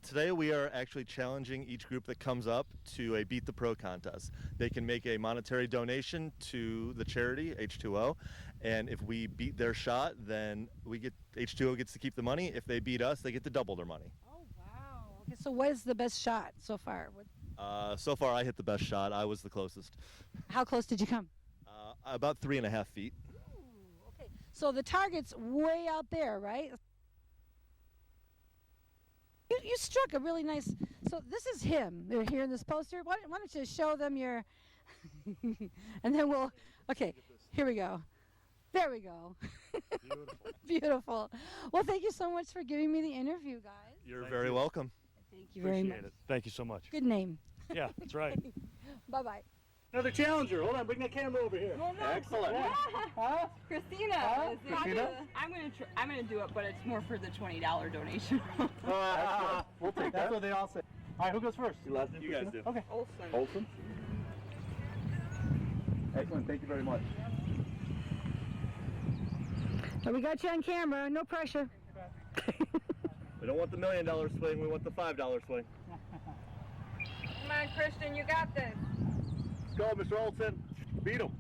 Today we are actually challenging each group that comes up to a Beat the Pro contest. They can make a monetary donation to the charity, H2O, and if we beat their shot, then H2O gets to keep the money. If they beat us, they get to double their money. Oh, wow. Okay, so what is the best shot so far? So far I hit the best shot. I was the closest. How close did you come? About 3.5 feet. Ooh, okay. So the target's way out there, right? You struck a really nice, so this is him. They're here in this poster. Why don't you show them your, and then okay, here we go. There we go. Beautiful. Well, thank you so much for giving me the interview, guys. You're very welcome. Thank you very Appreciate much. it. Thank you so much. Good name. Yeah, that's right. Bye-bye. Another challenger. Hold on, bring that camera over here. Well, no. Excellent. Huh? Christina. Huh? Is Christina? I'm gonna do it, but it's more for the $20 donation. We'll take that. That's what they all say. All right, who goes first? You guys do. Okay. Olson. Olson. Excellent. Thank you very much. We got you on camera. No pressure. We don't want the $1 million swing, we want the $5 swing. Come on, Christian, you got this. Let's go, Mr. Olson. Beat him.